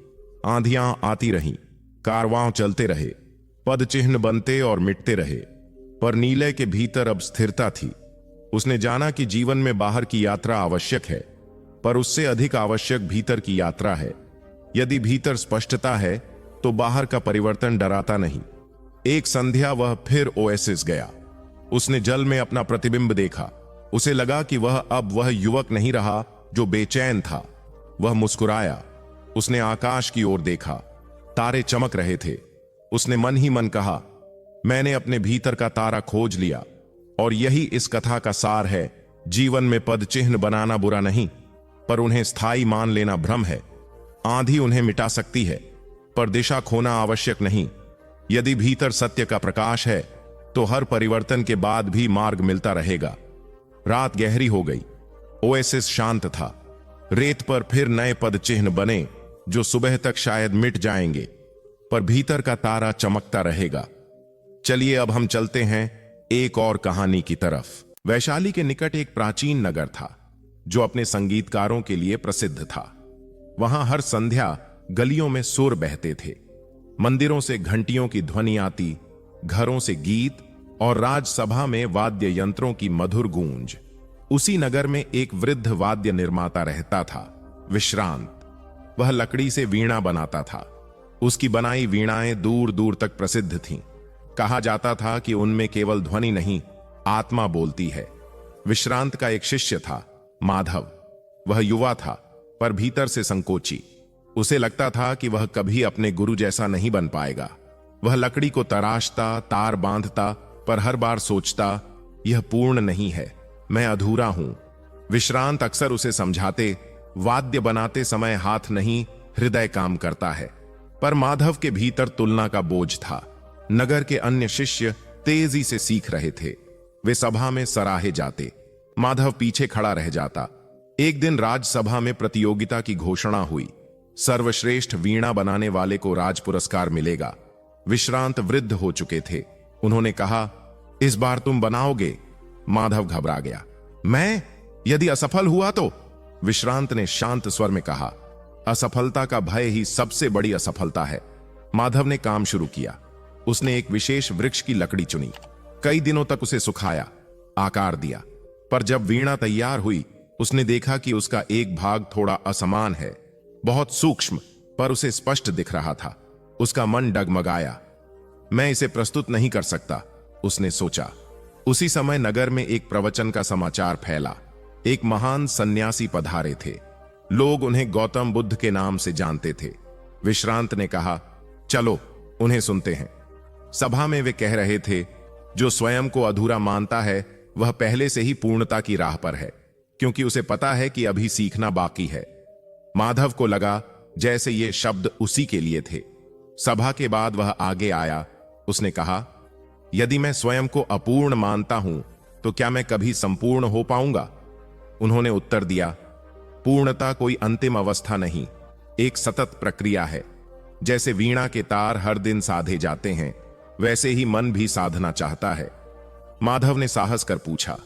आंधियां आती रहीं, कारवां चलते रहे, पद चिन्ह बनते और मिटते रहे, पर नीलय के भीतर अब स्थिरता थी। उसने जाना कि जीवन में बाहर की यात्रा आवश्यक है, पर उससे अधिक आवश्यक भीतर की यात्रा है। यदि भीतर स्पष्टता है तो बाहर का परिवर्तन डराता नहीं। एक संध्या वह फिर ओएसिस गया। उसने जल में अपना प्रतिबिंब देखा। उसे लगा कि वह युवक नहीं रहा जो बेचैन था। वह मुस्कुराया। उसने आकाश की ओर देखा, तारे चमक रहे थे। उसने मन ही मन कहा, मैंने अपने भीतर का तारा खोज लिया। और यही इस कथा का सार है। जीवन में पद चिन्ह बनाना बुरा नहीं, पर उन्हें स्थायी मान लेना भ्रम है। आंधी उन्हें मिटा सकती है, पर दिशा खोना आवश्यक नहीं। यदि भीतर सत्य का प्रकाश है तो हर परिवर्तन के बाद भी मार्ग मिलता रहेगा। रात गहरी हो गई। ओएसिस शांत था। रेत पर फिर नए पद चिन्ह बने जो सुबह तक शायद मिट जाएंगे, पर भीतर का तारा चमकता रहेगा। चलिए अब हम चलते हैं एक और कहानी की तरफ। वैशाली के निकट एक प्राचीन नगर था जो अपने संगीतकारों के लिए प्रसिद्ध था। वहां हर संध्या गलियों में सुर बहते थे, मंदिरों से घंटियों की ध्वनि आती, घरों से गीत और राजसभा में वाद्य यंत्रों की मधुर गूंज। उसी नगर में एक वृद्ध वाद्य निर्माता रहता था, विश्रांत। वह लकड़ी से वीणा बनाता था। उसकी बनाई वीणाएं दूर दूर तक प्रसिद्ध थीं। कहा जाता था कि उनमें केवल ध्वनि नहीं, आत्मा बोलती है। विश्रांत का एक शिष्य था, माधव। वह युवा था, पर भीतर से संकोची। उसे लगता था कि वह कभी अपने गुरु जैसा नहीं बन पाएगा। वह लकड़ी को तराशता, तार बांधता, पर हर बार सोचता, यह पूर्ण नहीं है, मैं अधूरा हूं। विश्रांत अक्सर उसे समझाते, वाद्य बनाते समय हाथ नहीं, हृदय काम करता है। पर माधव के भीतर तुलना का बोझ था। नगर के अन्य शिष्य तेजी से सीख रहे थे। वे सभा में सराहे जाते, माधव पीछे खड़ा रह जाता। एक दिन राजसभा में प्रतियोगिता की घोषणा हुई। सर्वश्रेष्ठ वीणा बनाने वाले को राज पुरस्कार मिलेगा। विश्रांत वृद्ध हो चुके थे। उन्होंने कहा, इस बार तुम बनाओगे? माधव घबरा गया। मैं? यदि असफल हुआ तो? विश्रांत ने शांत स्वर में कहा, असफलता का भय ही सबसे बड़ी असफलता है। माधव ने काम शुरू किया। उसने एक विशेष वृक्ष की लकड़ी चुनी। कई दिनों तक उसे सुखाया, आकार दिया। पर जब वीणा तैयार हुई, उसने देखा कि उसका एक भाग थोड़ा असमान है, बहुत सूक्ष्म, पर उसे स्पष्ट दिख रहा था। उसका मन डगमगाया। मैं इसे प्रस्तुत नहीं कर सकता, उसने सोचा। उसी समय नगर में एक प्रवचन का समाचार फैला। एक महान सन्यासी पधारे थे। लोग उन्हें गौतम बुद्ध के नाम से जानते थे। विश्रांत ने कहा, चलो उन्हें सुनते हैं। सभा में वे कह रहे थे, जो स्वयं को अधूरा मानता है वह पहले से ही पूर्णता की राह पर है, क्योंकि उसे पता है कि अभी सीखना बाकी है। माधव को लगा जैसे ये शब्द उसी के लिए थे। सभा के बाद वह आगे आया। उसने कहा, यदि मैं स्वयं को अपूर्ण मानता हूं तो क्या मैं कभी संपूर्ण हो पाऊंगा? उन्होंने उत्तर दिया, पूर्णता कोई अंतिम अवस्था नहीं, एक सतत प्रक्रिया है। जैसे वीणा के तार हर दिन साधे जाते हैं, वैसे ही मन भी साधना चाहता है। माधव ने साहस कर पूछा,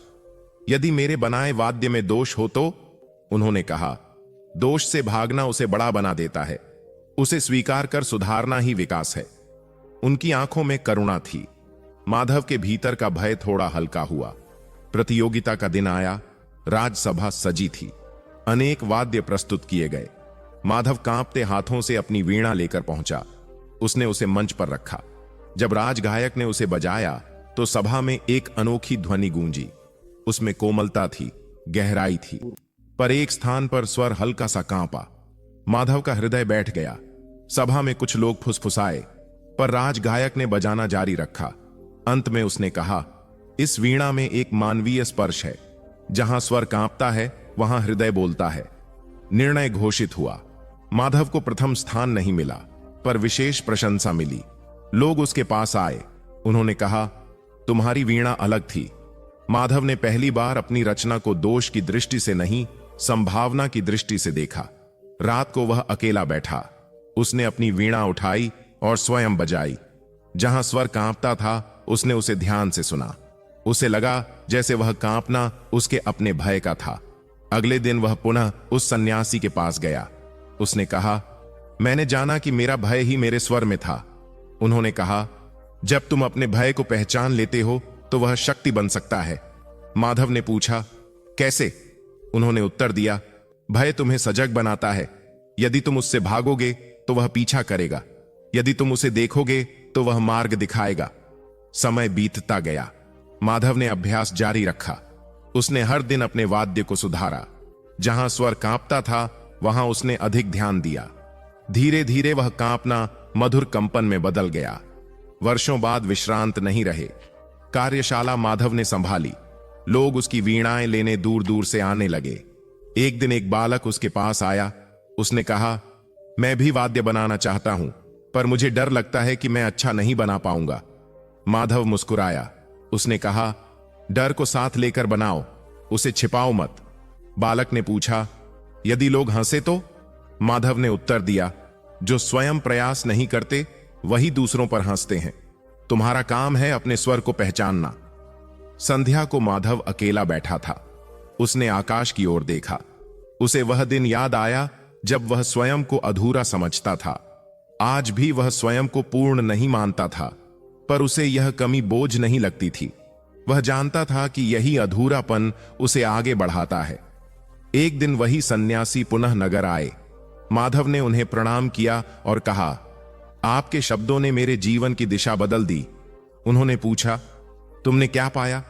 यदि मेरे बनाए वाद्य में दोष हो तो? उन्होंने कहा, दोष से भागना उसे बड़ा बना देता है, उसे स्वीकार कर सुधारना ही विकास है। उनकी आंखों में करुणा थी। माधव के भीतर का भय थोड़ा हल्का हुआ। प्रतियोगिता का दिन आया। राजसभा सजी थी। अनेक वाद्य प्रस्तुत किए गए। माधव कांपते हाथों से अपनी वीणा लेकर पहुंचा। उसने उसे मंच पर रखा। जब राजगायक ने उसे बजाया तो सभा में एक अनोखी ध्वनि गूंजी। उसमें कोमलता थी, गहराई थी, पर एक स्थान पर स्वर हल्का सा कांपा। माधव का हृदय बैठ गया। सभा में कुछ लोग फुसफुसाए, पर राजगायक ने बजाना जारी रखा। अंत में उसने कहा, इस वीणा में एक मानवीय स्पर्श है। जहां स्वर कांपता है वहां हृदय बोलता है। निर्णय घोषित हुआ। माधव को प्रथम स्थान नहीं मिला, पर विशेष प्रशंसा मिली। लोग उसके पास आए। उन्होंने कहा, तुम्हारी वीणा अलग थी। माधव ने पहली बार अपनी रचना को दोष की दृष्टि से नहीं, संभावना की दृष्टि से देखा। रात को वह अकेला बैठा। उसने अपनी वीणा उठाई और स्वयं बजाई। जहां स्वर कांपता था उसने उसे ध्यान से सुना। उसे लगा जैसे वह कांपना उसके अपने भय का था। अगले दिन वह पुनः उस सन्यासी के पास गया। उसने कहा, मैंने जाना कि मेरा भय ही मेरे स्वर में था। उन्होंने कहा, जब तुम अपने भय को पहचान लेते हो तो वह शक्ति बन सकता है। माधव ने पूछा, कैसे? उन्होंने उत्तर दिया, भय तुम्हें सजग बनाता है। यदि तुम उससे भागोगे तो वह पीछा करेगा। यदि तुम उसे देखोगे तो वह मार्ग दिखाएगा। समय बीतता गया। माधव ने अभ्यास जारी रखा। उसने हर दिन अपने वाद्य को सुधारा। जहां स्वर कांपता था वहां उसने अधिक ध्यान दिया। धीरे धीरे वह कांपना मधुर कंपन में बदल गया। वर्षों बाद विश्रांत नहीं रहे। कार्यशाला माधव ने संभाली। लोग उसकी वीणाएं लेने दूर दूर से आने लगे। एक दिन एक बालक उसके पास आया। उसने कहा, मैं भी वाद्य बनाना चाहता हूं, पर मुझे डर लगता है कि मैं अच्छा नहीं बना पाऊंगा। माधव मुस्कुराया। उसने कहा, डर को साथ लेकर बनाओ, उसे छिपाओ मत। बालक ने पूछा, यदि लोग हंसे तो? माधव ने उत्तर दिया, जो स्वयं प्रयास नहीं करते वही दूसरों पर हंसते हैं। तुम्हारा काम है अपने स्वर को पहचानना। संध्या को माधव अकेला बैठा था। उसने आकाश की ओर देखा। उसे वह दिन याद आया जब वह स्वयं को अधूरा समझता था। आज भी वह स्वयं को पूर्ण नहीं मानता था, पर उसे यह कमी बोझ नहीं लगती थी। वह जानता था कि यही अधूरापन उसे आगे बढ़ाता है। एक दिन वही सन्यासी पुनः नगर आए। माधव ने उन्हें प्रणाम किया और कहा, आपके शब्दों ने मेरे जीवन की दिशा बदल दी। उन्होंने पूछा, तुमने क्या पाया?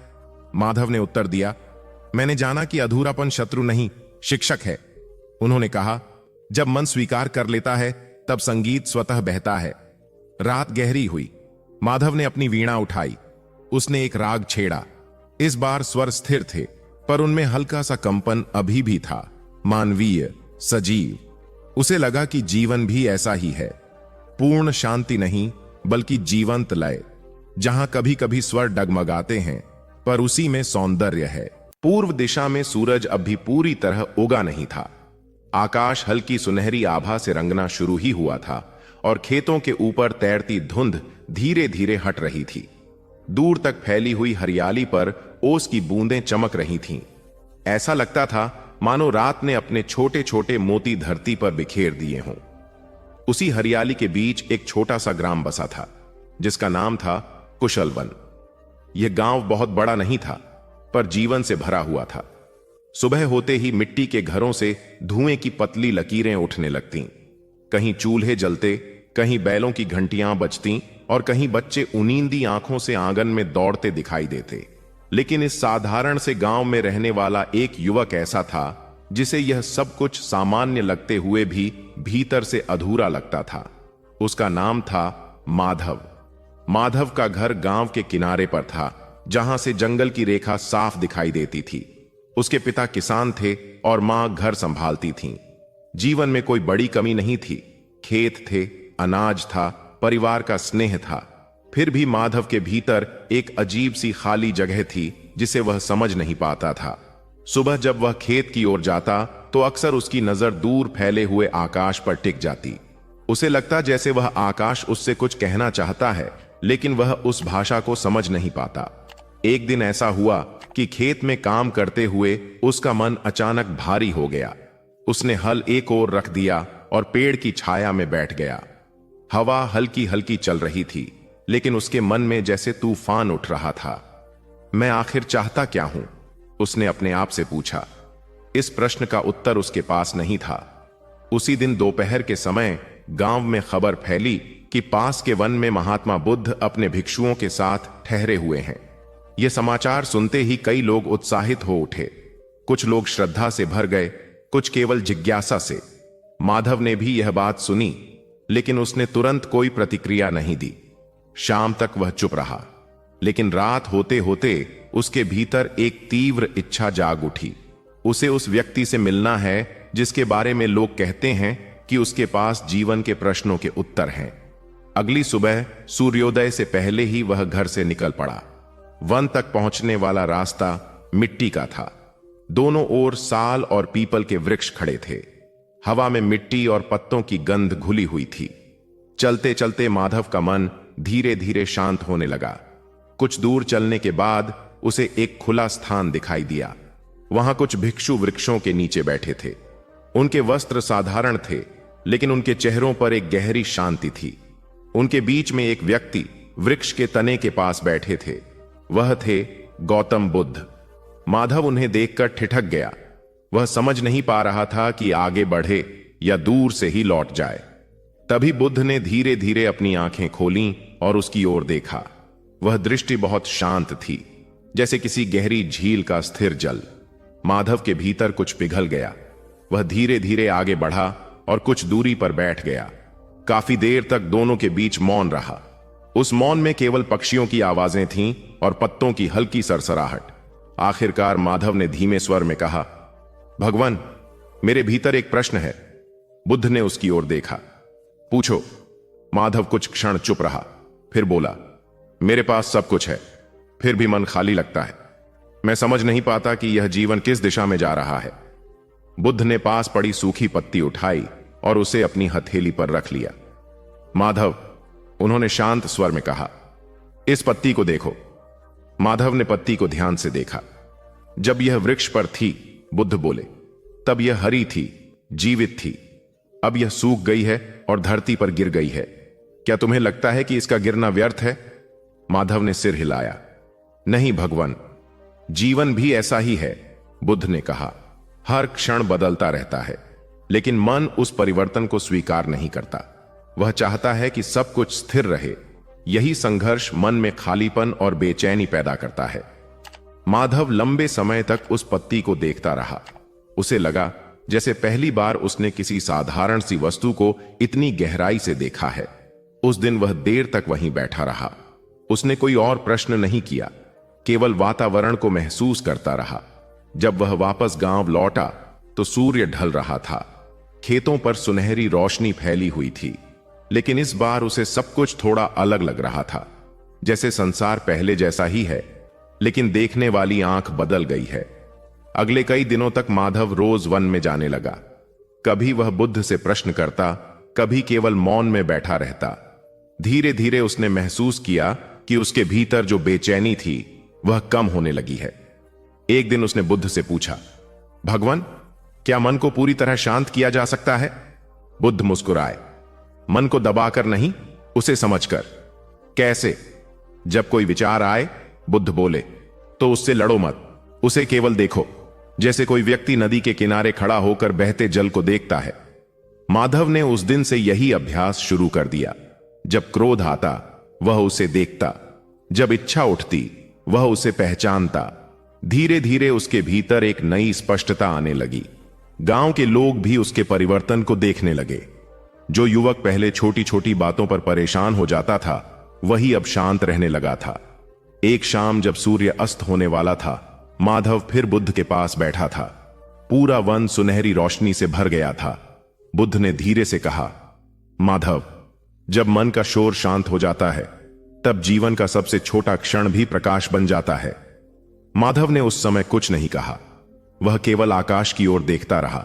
माधव ने उत्तर दिया, मैंने जाना कि अधूरापन शत्रु नहीं, शिक्षक है। उन्होंने कहा, जब मन स्वीकार कर लेता है तब संगीत स्वतः बहता है। रात गहरी हुई। माधव ने अपनी वीणा उठाई। उसने एक राग छेड़ा। इस बार स्वर स्थिर थे, पर उनमें हल्का सा कंपन अभी भी था, मानवीय, सजीव। उसे लगा कि जीवन भी ऐसा ही है, पूर्ण शांति नहीं बल्कि जीवंत लय, जहां कभी कभी स्वर डगमगाते हैं पर उसी में सौंदर्य है। पूर्व दिशा में सूरज अब भी पूरी तरह उगा नहीं था। आकाश हल्की सुनहरी आभा से रंगना शुरू ही हुआ था और खेतों के ऊपर तैरती धुंध धीरे धीरे हट रही थी। दूर तक फैली हुई हरियाली पर ओस की बूंदें चमक रही थीं। ऐसा लगता था मानो रात ने अपने छोटे छोटे मोती धरती पर बिखेर दिए हों। उसी हरियाली के बीच एक छोटा सा ग्राम बसा था, जिसका नाम था कुशलवन। यह गांव बहुत बड़ा नहीं था, पर जीवन से भरा हुआ था। सुबह होते ही मिट्टी के घरों से धुएं की पतली लकीरें उठने लगतीं। कहीं चूल्हे जलते, कहीं बैलों की घंटियां बजतीं और कहीं बच्चे उनींदी आंखों से आंगन में दौड़ते दिखाई देते। लेकिन इस साधारण से गांव में रहने वाला एक युवक ऐसा था जिसे यह सब कुछ सामान्य लगते हुए भी भीतर से अधूरा लगता था। उसका नाम था माधव। माधव का घर गांव के किनारे पर था, जहां से जंगल की रेखा साफ दिखाई देती थी। उसके पिता किसान थे और मां घर संभालती थीं। जीवन में कोई बड़ी कमी नहीं थी। खेत थे, अनाज था, परिवार का स्नेह था। फिर भी माधव के भीतर एक अजीब सी खाली जगह थी जिसे वह समझ नहीं पाता था। सुबह जब वह खेत की ओर जाता तो अक्सर उसकी नजर दूर फैले हुए आकाश पर टिक जाती। उसे लगता जैसे वह आकाश उससे कुछ कहना चाहता है, लेकिन वह उस भाषा को समझ नहीं पाता। एक दिन ऐसा हुआ कि खेत में काम करते हुए उसका मन अचानक भारी हो गया। उसने हल एक ओर रख दिया और पेड़ की छाया में बैठ गया। हवा हल्की हल्की चल रही थी, लेकिन उसके मन में जैसे तूफान उठ रहा था। मैं आखिर चाहता क्या हूं? उसने अपने आप से पूछा। इस प्रश्न का उत्तर उसके पास नहीं था। उसी दिन दोपहर के समय गांव में खबर फैली कि पास के वन में महात्मा बुद्ध अपने भिक्षुओं के साथ ठहरे हुए हैं। यह समाचार सुनते ही कई लोग उत्साहित हो उठे। कुछ लोग श्रद्धा से भर गए, कुछ केवल जिज्ञासा से। माधव ने भी यह बात सुनी, लेकिन उसने तुरंत कोई प्रतिक्रिया नहीं दी। शाम तक वह चुप रहा, लेकिन रात होते होते उसके भीतर एक तीव्र इच्छा जाग उठी। उसे उस व्यक्ति से मिलना है जिसके बारे में लोग कहते हैं कि उसके पास जीवन के प्रश्नों के उत्तर हैं। अगली सुबह सूर्योदय से पहले ही वह घर से निकल पड़ा। वन तक पहुंचने वाला रास्ता मिट्टी का था। दोनों ओर साल और पीपल के वृक्ष खड़े थे। हवा में मिट्टी और पत्तों की गंध घुली हुई थी। चलते चलते माधव का मन धीरे धीरे शांत होने लगा। कुछ दूर चलने के बाद उसे एक खुला स्थान दिखाई दिया। वहां कुछ भिक्षु वृक्षों के नीचे बैठे थे। उनके वस्त्र साधारण थे, लेकिन उनके चेहरों पर एक गहरी शांति थी। उनके बीच में एक व्यक्ति वृक्ष के तने के पास बैठे थे। वह थे गौतम बुद्ध। माधव उन्हें देखकर ठिठक गया। वह समझ नहीं पा रहा था कि आगे बढ़े या दूर से ही लौट जाए। तभी बुद्ध ने धीरे धीरे अपनी आंखें खोलीं और उसकी ओर देखा। वह दृष्टि बहुत शांत थी, जैसे किसी गहरी झील का स्थिर जल। माधव के भीतर कुछ पिघल गया। वह धीरे धीरे आगे बढ़ा और कुछ दूरी पर बैठ गया। काफी देर तक दोनों के बीच मौन रहा। उस मौन में केवल पक्षियों की आवाजें थीं और पत्तों की हल्की सरसराहट। आखिरकार माधव ने धीमे स्वर में कहा, भगवान, मेरे भीतर एक प्रश्न है। बुद्ध ने उसकी ओर देखा। पूछो। माधव कुछ क्षण चुप रहा, फिर बोला, मेरे पास सब कुछ है, फिर भी मन खाली लगता है। मैं समझ नहीं पाता कि यह जीवन किस दिशा में जा रहा है। बुद्ध ने पास पड़ी सूखी पत्ती उठाई और उसे अपनी हथेली पर रख लिया। माधव, उन्होंने शांत स्वर में कहा, इस पत्ती को देखो। माधव ने पत्ती को ध्यान से देखा। जब यह वृक्ष पर थी, बुद्ध बोले, तब यह हरी थी, जीवित थी। अब यह सूख गई है और धरती पर गिर गई है। क्या तुम्हें लगता है कि इसका गिरना व्यर्थ है? माधव ने सिर हिलाया। नहीं भगवान, जीवन भी ऐसा ही है, बुद्ध ने कहा। हर क्षण बदलता रहता है, लेकिन मन उस परिवर्तन को स्वीकार नहीं करता। वह चाहता है कि सब कुछ स्थिर रहे। यही संघर्ष मन में खालीपन और बेचैनी पैदा करता है। माधव लंबे समय तक उस पत्ती को देखता रहा। उसे लगा जैसे पहली बार उसने किसी साधारण सी वस्तु को इतनी गहराई से देखा है। उस दिन वह देर तक वहीं बैठा रहा। उसने कोई और प्रश्न नहीं किया, केवल वातावरण को महसूस करता रहा। जब वह वापस गांव लौटा तो सूर्य ढल रहा था। खेतों पर सुनहरी रोशनी फैली हुई थी, लेकिन इस बार उसे सब कुछ थोड़ा अलग लग रहा था। जैसे संसार पहले जैसा ही है, लेकिन देखने वाली आंख बदल गई है। अगले कई दिनों तक माधव रोज वन में जाने लगा। कभी वह बुद्ध से प्रश्न करता, कभी केवल मौन में बैठा रहता। धीरे धीरे उसने महसूस किया कि उसके भीतर जो बेचैनी थी वह कम होने लगी है। एक दिन उसने बुद्ध से पूछा, भगवान, क्या मन को पूरी तरह शांत किया जा सकता है? बुद्ध मुस्कुराए। मन को दबाकर नहीं, उसे समझकर। कैसे? जब कोई विचार आए, बुद्ध बोले, तो उससे लड़ो मत, उसे केवल देखो, जैसे कोई व्यक्ति नदी के किनारे खड़ा होकर बहते जल को देखता है। माधव ने उस दिन से यही अभ्यास शुरू कर दिया। जब क्रोध आता, वह उसे देखता। जब इच्छा उठती, वह उसे पहचानता। धीरे धीरे उसके भीतर एक नई स्पष्टता आने लगी। गांव के लोग भी उसके परिवर्तन को देखने लगे। जो युवक पहले छोटी छोटी बातों पर परेशान हो जाता था, वही अब शांत रहने लगा था। एक शाम जब सूर्य अस्त होने वाला था, माधव फिर बुद्ध के पास बैठा था। पूरा वन सुनहरी रोशनी से भर गया था। बुद्ध ने धीरे से कहा, माधव, जब मन का शोर शांत हो जाता है, तब जीवन का सबसे छोटा क्षण भी प्रकाश बन जाता है। माधव ने उस समय कुछ नहीं कहा। वह केवल आकाश की ओर देखता रहा।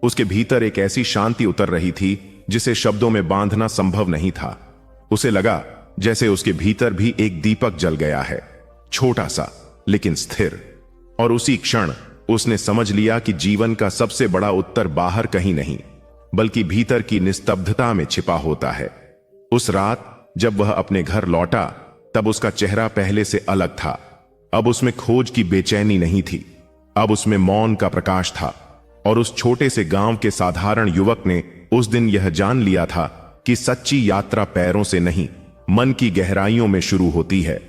उसके भीतर एक ऐसी शांति उतर रही थी जिसे शब्दों में बांधना संभव नहीं था। उसे लगा जैसे उसके भीतर भी एक दीपक जल गया है, छोटा सा लेकिन स्थिर। और उसी क्षण उसने समझ लिया कि जीवन का सबसे बड़ा उत्तर बाहर कहीं नहीं बल्कि भीतर की निस्तब्धता में छिपा होता है। उस रात जब वह अपने घर लौटा तब उसका चेहरा पहले से अलग था। अब उसमें खोज की बेचैनी नहीं थी, अब उसमें मौन का प्रकाश था। और उस छोटे से गांव के साधारण युवक ने उस दिन यह जान लिया था कि सच्ची यात्रा पैरों से नहीं, मन की गहराइयों में शुरू होती है।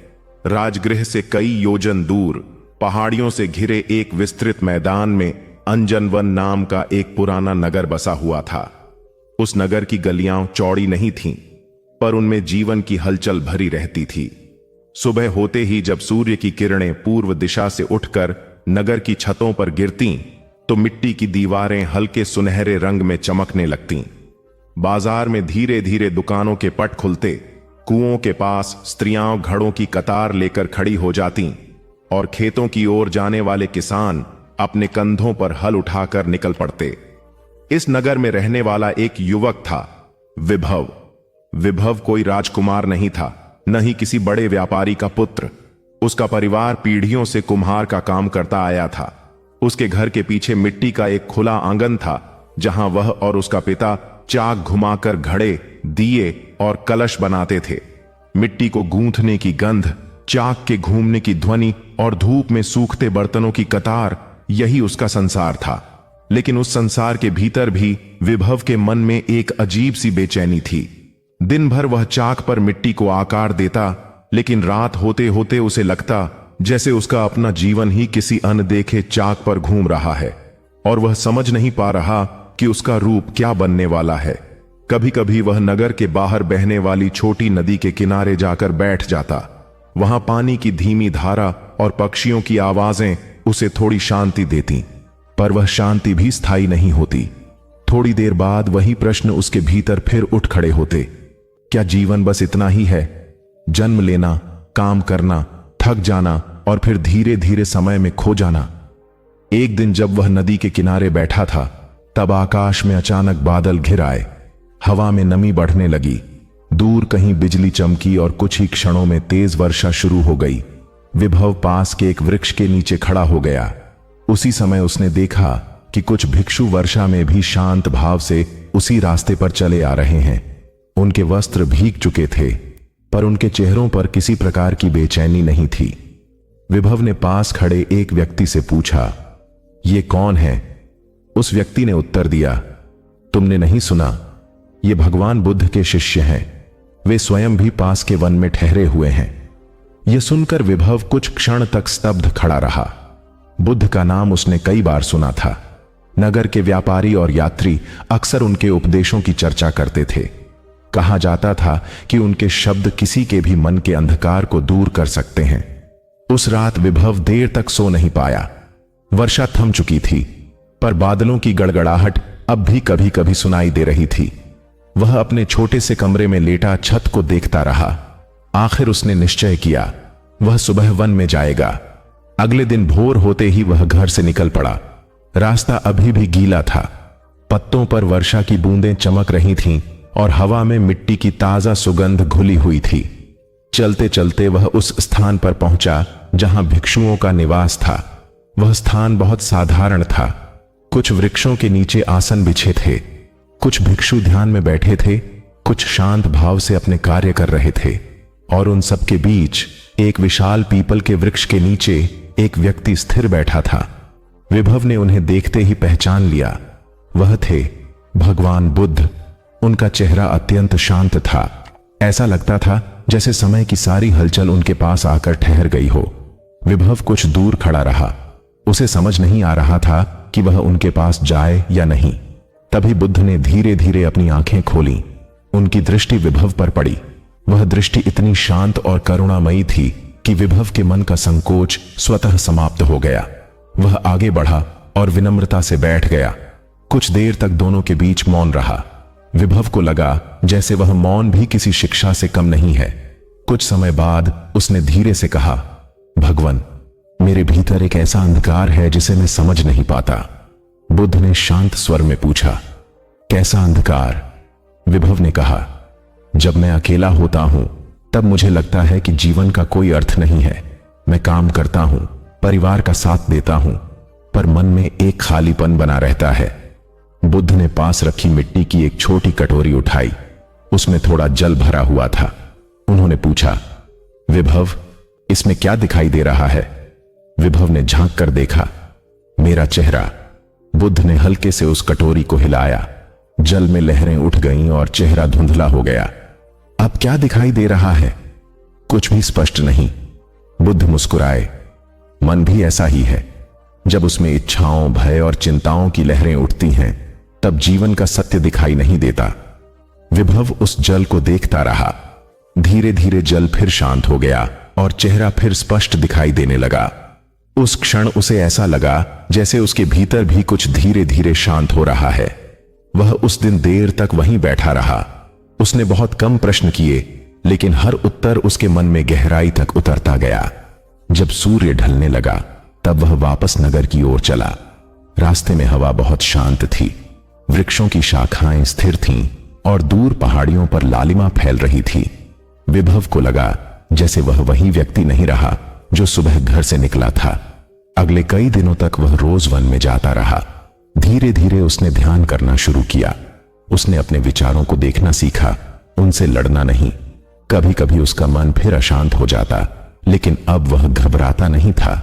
राजगृह से कई योजन दूर पहाड़ियों से घिरे एक विस्तृत मैदान में अंजनवन नाम का एक पुराना नगर बसा हुआ था। उस नगर की गलियां चौड़ी नहीं थीं, पर उनमें जीवन की हलचल भरी रहती थी। सुबह होते ही जब सूर्य की किरणें पूर्व दिशा से उठकर नगर की छतों पर गिरतीं, तो मिट्टी की दीवारें हल्के सुनहरे रंग में चमकने लगतीं। बाजार में धीरे धीरे दुकानों के पट खुलते, कुओं के पास स्त्रियां घड़ों की कतार लेकर खड़ी हो जातीं और खेतों की ओर जाने वाले किसान अपने कंधों पर हल उठाकर निकल पड़ते। इस नगर में रहने वाला एक युवक था, विभव। विभव कोई राजकुमार नहीं था, न ही किसी बड़े व्यापारी का पुत्र। उसका परिवार पीढ़ियों से कुम्हार का काम करता आया था। उसके घर के पीछे मिट्टी का एक खुला आंगन था, जहां वह और उसका पिता चाक घुमाकर घड़े, दिए और कलश बनाते थे। मिट्टी को गूंथने की गंध, चाक के घूमने की ध्वनि और धूप में सूखते बर्तनों की कतार, यही उसका संसार था। लेकिन उस संसार के भीतर भी विभव के मन में एक अजीब सी बेचैनी थी। दिन भर वह चाक पर मिट्टी को आकार देता, लेकिन रात होते होते उसे लगता जैसे उसका अपना जीवन ही किसी अनदेखे चाक पर घूम रहा है और वह समझ नहीं पा रहा कि उसका रूप क्या बनने वाला है। कभी कभी वह नगर के बाहर बहने वाली छोटी नदी के किनारे जाकर बैठ जाता। वहां पानी की धीमी धारा और पक्षियों की आवाजें उसे थोड़ी शांति देती, पर वह शांति भी स्थायी नहीं होती। थोड़ी देर बाद वही प्रश्न उसके भीतर फिर उठ खड़े होते, क्या जीवन बस इतना ही है? जन्म लेना, काम करना, थक जाना और फिर धीरे धीरे समय में खो जाना। एक दिन जब वह नदी के किनारे बैठा था, तब आकाश में अचानक बादल घिर आए। हवा में नमी बढ़ने लगी। दूर कहीं बिजली चमकी और कुछ ही क्षणों में तेज वर्षा शुरू हो गई। विभव पास के एक वृक्ष के नीचे खड़ा हो गया। उसी समय उसने देखा कि कुछ भिक्षु वर्षा में भी शांत भाव से उसी रास्ते पर चले आ रहे हैं। उनके वस्त्र भीग चुके थे, पर उनके चेहरों पर किसी प्रकार की बेचैनी नहीं थी। विभव ने पास खड़े एक व्यक्ति से पूछा, ये कौन है? उस व्यक्ति ने उत्तर दिया, तुमने नहीं सुना? ये भगवान बुद्ध के शिष्य हैं। वे स्वयं भी पास के वन में ठहरे हुए हैं। यह सुनकर विभव कुछ क्षण तक स्तब्ध खड़ा रहा। बुद्ध का नाम उसने कई बार सुना था। नगर के व्यापारी और यात्री अक्सर उनके उपदेशों की चर्चा करते थे। कहा जाता था कि उनके शब्द किसी के भी मन के अंधकार को दूर कर सकते हैं। उस रात विभव देर तक सो नहीं पाया। वर्षा थम चुकी थी, पर बादलों की गड़गड़ाहट अब भी कभी कभी सुनाई दे रही थी। वह अपने छोटे से कमरे में लेटा छत को देखता रहा। आखिर उसने निश्चय किया, वह सुबह वन में जाएगा। अगले दिन भोर होते ही वह घर से निकल पड़ा। रास्ता अभी भी गीला था। पत्तों पर वर्षा की बूंदें चमक रही थीं और हवा में मिट्टी की ताजा सुगंध घुली हुई थी। चलते चलते वह उस स्थान पर पहुंचा जहां भिक्षुओं का निवास था। वह स्थान बहुत साधारण था। कुछ वृक्षों के नीचे आसन बिछे थे। कुछ भिक्षु ध्यान में बैठे थे, कुछ शांत भाव से अपने कार्य कर रहे थे, और उन सबके बीच एक विशाल पीपल के वृक्ष के नीचे एक व्यक्ति स्थिर बैठा था। विभव ने उन्हें देखते ही पहचान लिया। वह थे भगवान बुद्ध। उनका चेहरा अत्यंत शांत था। ऐसा लगता था जैसे समय की सारी हलचल उनके पास आकर ठहर गई हो। विभव कुछ दूर खड़ा रहा। उसे समझ नहीं आ रहा था कि वह उनके पास जाए या नहीं। तभी बुद्ध ने धीरे धीरे अपनी आंखें खोली। उनकी दृष्टि विभव पर पड़ी। वह दृष्टि इतनी शांत और करुणामयी थी कि विभव के मन का संकोच स्वतः समाप्त हो गया। वह आगे बढ़ा और विनम्रता से बैठ गया। कुछ देर तक दोनों के बीच मौन रहा। विभव को लगा जैसे वह मौन भी किसी शिक्षा से कम नहीं है। कुछ समय बाद उसने धीरे से कहा, भगवान, मेरे भीतर एक ऐसा अंधकार है जिसे मैं समझ नहीं पाता। बुद्ध ने शांत स्वर में पूछा, कैसा अंधकार? विभव ने कहा, जब मैं अकेला होता हूं तब मुझे लगता है कि जीवन का कोई अर्थ नहीं है। मैं काम करता हूं, परिवार का साथ देता हूं, पर मन में एक खालीपन बना रहता है। बुद्ध ने पास रखी मिट्टी की एक छोटी कटोरी उठाई। उसमें थोड़ा जल भरा हुआ था। उन्होंने पूछा, विभव, इसमें क्या दिखाई दे रहा है? विभव ने झांक कर देखा, मेरा चेहरा। बुद्ध ने हल्के से उस कटोरी को हिलाया। जल में लहरें उठ गईं और चेहरा धुंधला हो गया। अब क्या दिखाई दे रहा है? कुछ भी स्पष्ट नहीं। बुद्ध मुस्कुराए। मन भी ऐसा ही है। जब उसमें इच्छाओं, भय और चिंताओं की लहरें उठती हैं, तब जीवन का सत्य दिखाई नहीं देता। विभव उस जल को देखता रहा। धीरे धीरे जल फिर शांत हो गया और चेहरा फिर स्पष्ट दिखाई देने लगा। उस क्षण उसे ऐसा लगा जैसे उसके भीतर भी कुछ धीरे धीरे शांत हो रहा है। वह उस दिन देर तक वहीं बैठा रहा। उसने बहुत कम प्रश्न किए, लेकिन हर उत्तर उसके मन में गहराई तक उतरता गया। जब सूर्य ढलने लगा तब वह वापस नगर की ओर चला। रास्ते में हवा बहुत शांत थी। वृक्षों की शाखाएं स्थिर थीं और दूर पहाड़ियों पर लालिमा फैल रही थी। विभव को लगा जैसे वह वही व्यक्ति नहीं रहा जो सुबह घर से निकला था। अगले कई दिनों तक वह रोज वन में जाता रहा। धीरे धीरे उसने ध्यान करना शुरू किया। उसने अपने विचारों को देखना सीखा, उनसे लड़ना नहीं। कभी कभी उसका मन फिर अशांत हो जाता, लेकिन अब वह घबराता नहीं था।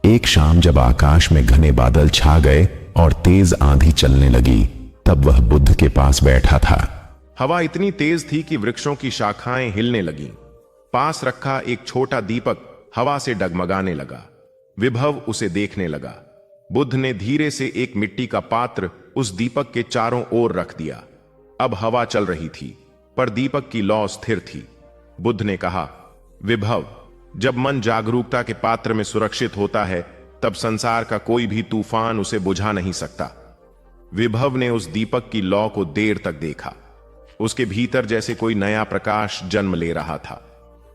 एक शाम जब आकाश में घने बादल छा गए और तेज आंधी चलने लगी, तब वह बुद्ध के पास बैठा था। हवा इतनी तेज थी कि वृक्षों की शाखाएं हिलने लगीं। पास रखा एक छोटा दीपक हवा से डगमगाने लगा। विभव उसे देखने लगा। बुद्ध ने धीरे से एक मिट्टी का पात्र उस दीपक के चारों ओर रख दिया। अब हवा चल रही थी, पर दीपक की लौ स्थिर थी। बुद्ध ने कहा, विभव, जब मन जागरूकता के पात्र में सुरक्षित होता है, तब संसार का कोई भी तूफान उसे बुझा नहीं सकता। विभव ने उस दीपक की लौ को देर तक देखा। उसके भीतर जैसे कोई नया प्रकाश जन्म ले रहा था।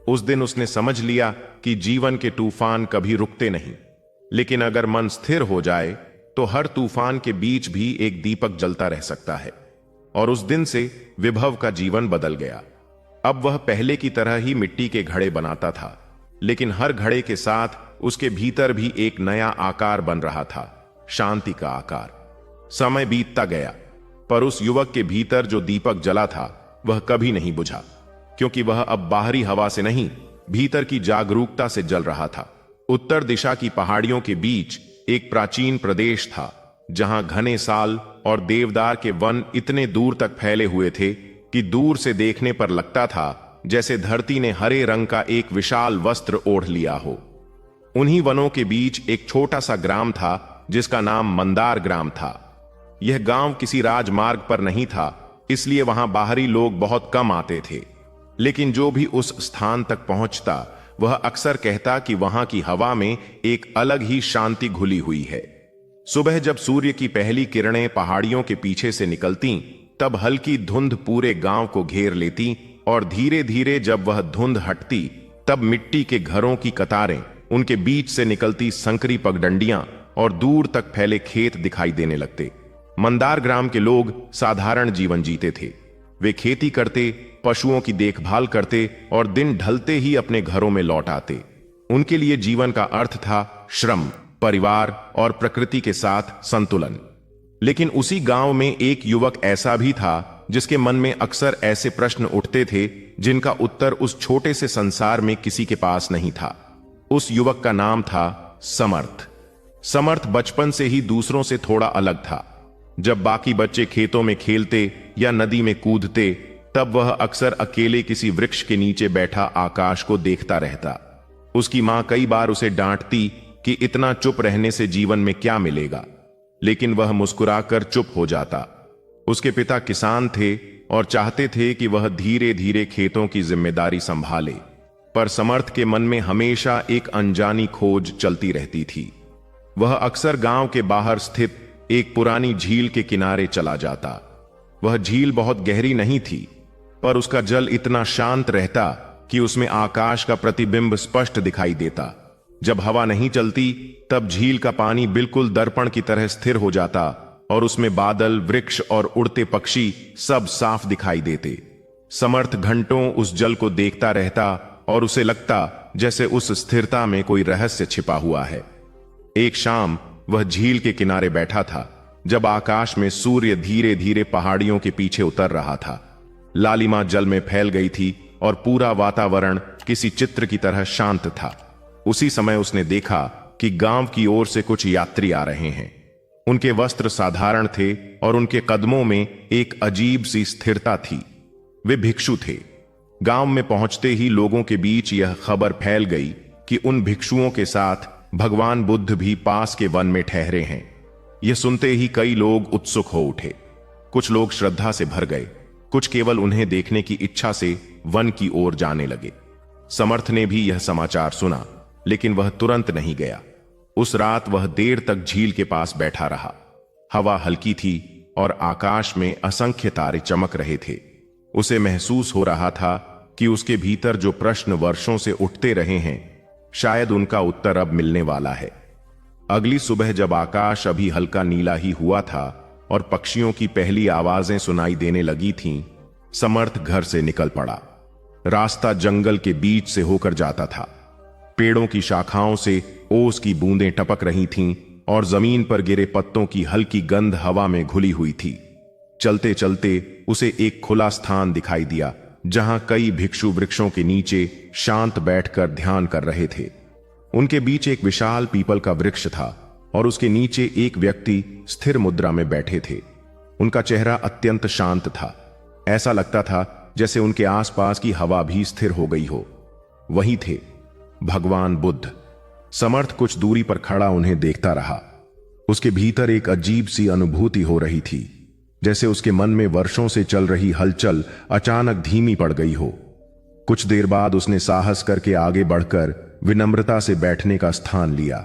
उस दिन उसने समझ लिया कि जीवन के तूफान कभी रुकते नहीं, लेकिन अगर मन स्थिर हो जाए तो हर तूफान के बीच भी एक दीपक जलता रह सकता है। और उस दिन से विभव का जीवन बदल गया। अब वह पहले की तरह ही मिट्टी के घड़े बनाता था, लेकिन हर घड़े के साथ उसके भीतर भी एक नया आकार बन रहा था, शांति का आकार। समय बीतता गया, पर उस युवक के भीतर जो दीपक जला था वह कभी नहीं बुझा, क्योंकि वह अब बाहरी हवा से नहीं, भीतर की जागरूकता से जल रहा था। उत्तर दिशा की पहाड़ियों के बीच एक प्राचीन प्रदेश था, जहां घने साल और देवदार के वन इतने दूर तक फैले हुए थे कि दूर से देखने पर लगता था जैसे धरती ने हरे रंग का एक विशाल वस्त्र ओढ़ लिया हो। उन्हीं वनों के बीच एक छोटा सा ग्राम था जिसका नाम मंदार ग्राम था। यह गांव किसी राजमार्ग पर नहीं था, इसलिए वहां बाहरी लोग बहुत कम आते थे। लेकिन जो भी उस स्थान तक पहुंचता वह अक्सर कहता कि वहां की हवा में एक अलग ही शांति घुली हुई है। सुबह जब सूर्य की पहली किरणें पहाड़ियों के पीछे से निकलतीं, तब हल्की धुंध पूरे गांव को घेर लेती और धीरे धीरे जब वह धुंध हटती, तब मिट्टी के घरों की कतारें, उनके बीच से निकलती संकरी पगडंडियां और दूर तक फैले खेत दिखाई देने लगते। मंदार ग्राम के लोग साधारण जीवन जीते थे। वे खेती करते, पशुओं की देखभाल करते और दिन ढलते ही अपने घरों में लौट आते। उनके लिए जीवन का अर्थ था श्रम, परिवार और प्रकृति के साथ संतुलन। लेकिन उसी गांव में एक युवक ऐसा भी था जिसके मन में अक्सर ऐसे प्रश्न उठते थे जिनका उत्तर उस छोटे से संसार में किसी के पास नहीं था। उस युवक का नाम था समर्थ। समर्थ बचपन से ही दूसरों से थोड़ा अलग था। जब बाकी बच्चे खेतों में खेलते या नदी में कूदते, तब वह अक्सर अकेले किसी वृक्ष के नीचे बैठा आकाश को देखता रहता। उसकी मां कई बार उसे डांटती कि इतना चुप रहने से जीवन में क्या मिलेगा, लेकिन वह मुस्कुराकर चुप हो जाता। उसके पिता किसान थे और चाहते थे कि वह धीरे धीरे खेतों की जिम्मेदारी संभाले, पर समर्थ के मन में हमेशा एक अनजानी खोज चलती रहती थी। वह अक्सर गांव के बाहर स्थित एक पुरानी झील के किनारे चला जाता। वह झील बहुत गहरी नहीं थी, पर उसका जल इतना शांत रहता कि उसमें आकाश का प्रतिबिंब स्पष्ट दिखाई देता। जब हवा नहीं चलती तब झील का पानी बिल्कुल दर्पण की तरह स्थिर हो जाता और उसमें बादल, वृक्ष और उड़ते पक्षी सब साफ दिखाई देते। समर्थ घंटों उस जल को देखता रहता और उसे लगता जैसे उस स्थिरता में कोई रहस्य छिपा हुआ है। एक शाम वह झील के किनारे बैठा था जब आकाश में सूर्य धीरे धीरे पहाड़ियों के पीछे उतर रहा था। लालिमा जल में फैल गई थी और पूरा वातावरण किसी चित्र की तरह शांत था। उसी समय उसने देखा कि गांव की ओर से कुछ यात्री आ रहे हैं। उनके वस्त्र साधारण थे और उनके कदमों में एक अजीब सी स्थिरता थी। वे भिक्षु थे। गांव में पहुंचते ही लोगों के बीच यह खबर फैल गई कि उन भिक्षुओं के साथ भगवान बुद्ध भी पास के वन में ठहरे हैं। यह सुनते ही कई लोग उत्सुक हो उठे। कुछ लोग श्रद्धा से भर गए, कुछ केवल उन्हें देखने की इच्छा से वन की ओर जाने लगे। समर्थ ने भी यह समाचार सुना, लेकिन वह तुरंत नहीं गया। उस रात वह देर तक झील के पास बैठा रहा। हवा हल्की थी और आकाश में असंख्य तारे चमक रहे थे। उसे महसूस हो रहा था कि उसके भीतर जो प्रश्न वर्षों से उठते रहे हैं, शायद उनका उत्तर अब मिलने वाला है। अगली सुबह जब आकाश अभी हल्का नीला ही हुआ था और पक्षियों की पहली आवाजें सुनाई देने लगी थीं, समर्थ घर से निकल पड़ा। रास्ता जंगल के बीच से होकर जाता था। पेड़ों की शाखाओं से ओस की बूंदें टपक रही थीं और जमीन पर गिरे पत्तों की हल्की गंध हवा में घुली हुई थी। चलते चलते उसे एक खुला स्थान दिखाई दिया जहां कई भिक्षु वृक्षों के नीचे शांत बैठकर ध्यान कर रहे थे। उनके बीच एक विशाल पीपल का वृक्ष था और उसके नीचे एक व्यक्ति स्थिर मुद्रा में बैठे थे। उनका चेहरा अत्यंत शांत था। ऐसा लगता था जैसे उनके आसपास की हवा भी स्थिर हो गई हो। वही थे भगवान बुद्ध। समर्थ कुछ दूरी पर खड़ा उन्हें देखता रहा। उसके भीतर एक अजीब सी अनुभूति हो रही थी, जैसे उसके मन में वर्षों से चल रही हलचल अचानक धीमी पड़ गई हो। कुछ देर बाद उसने साहस करके आगे बढ़कर विनम्रता से बैठने का स्थान लिया।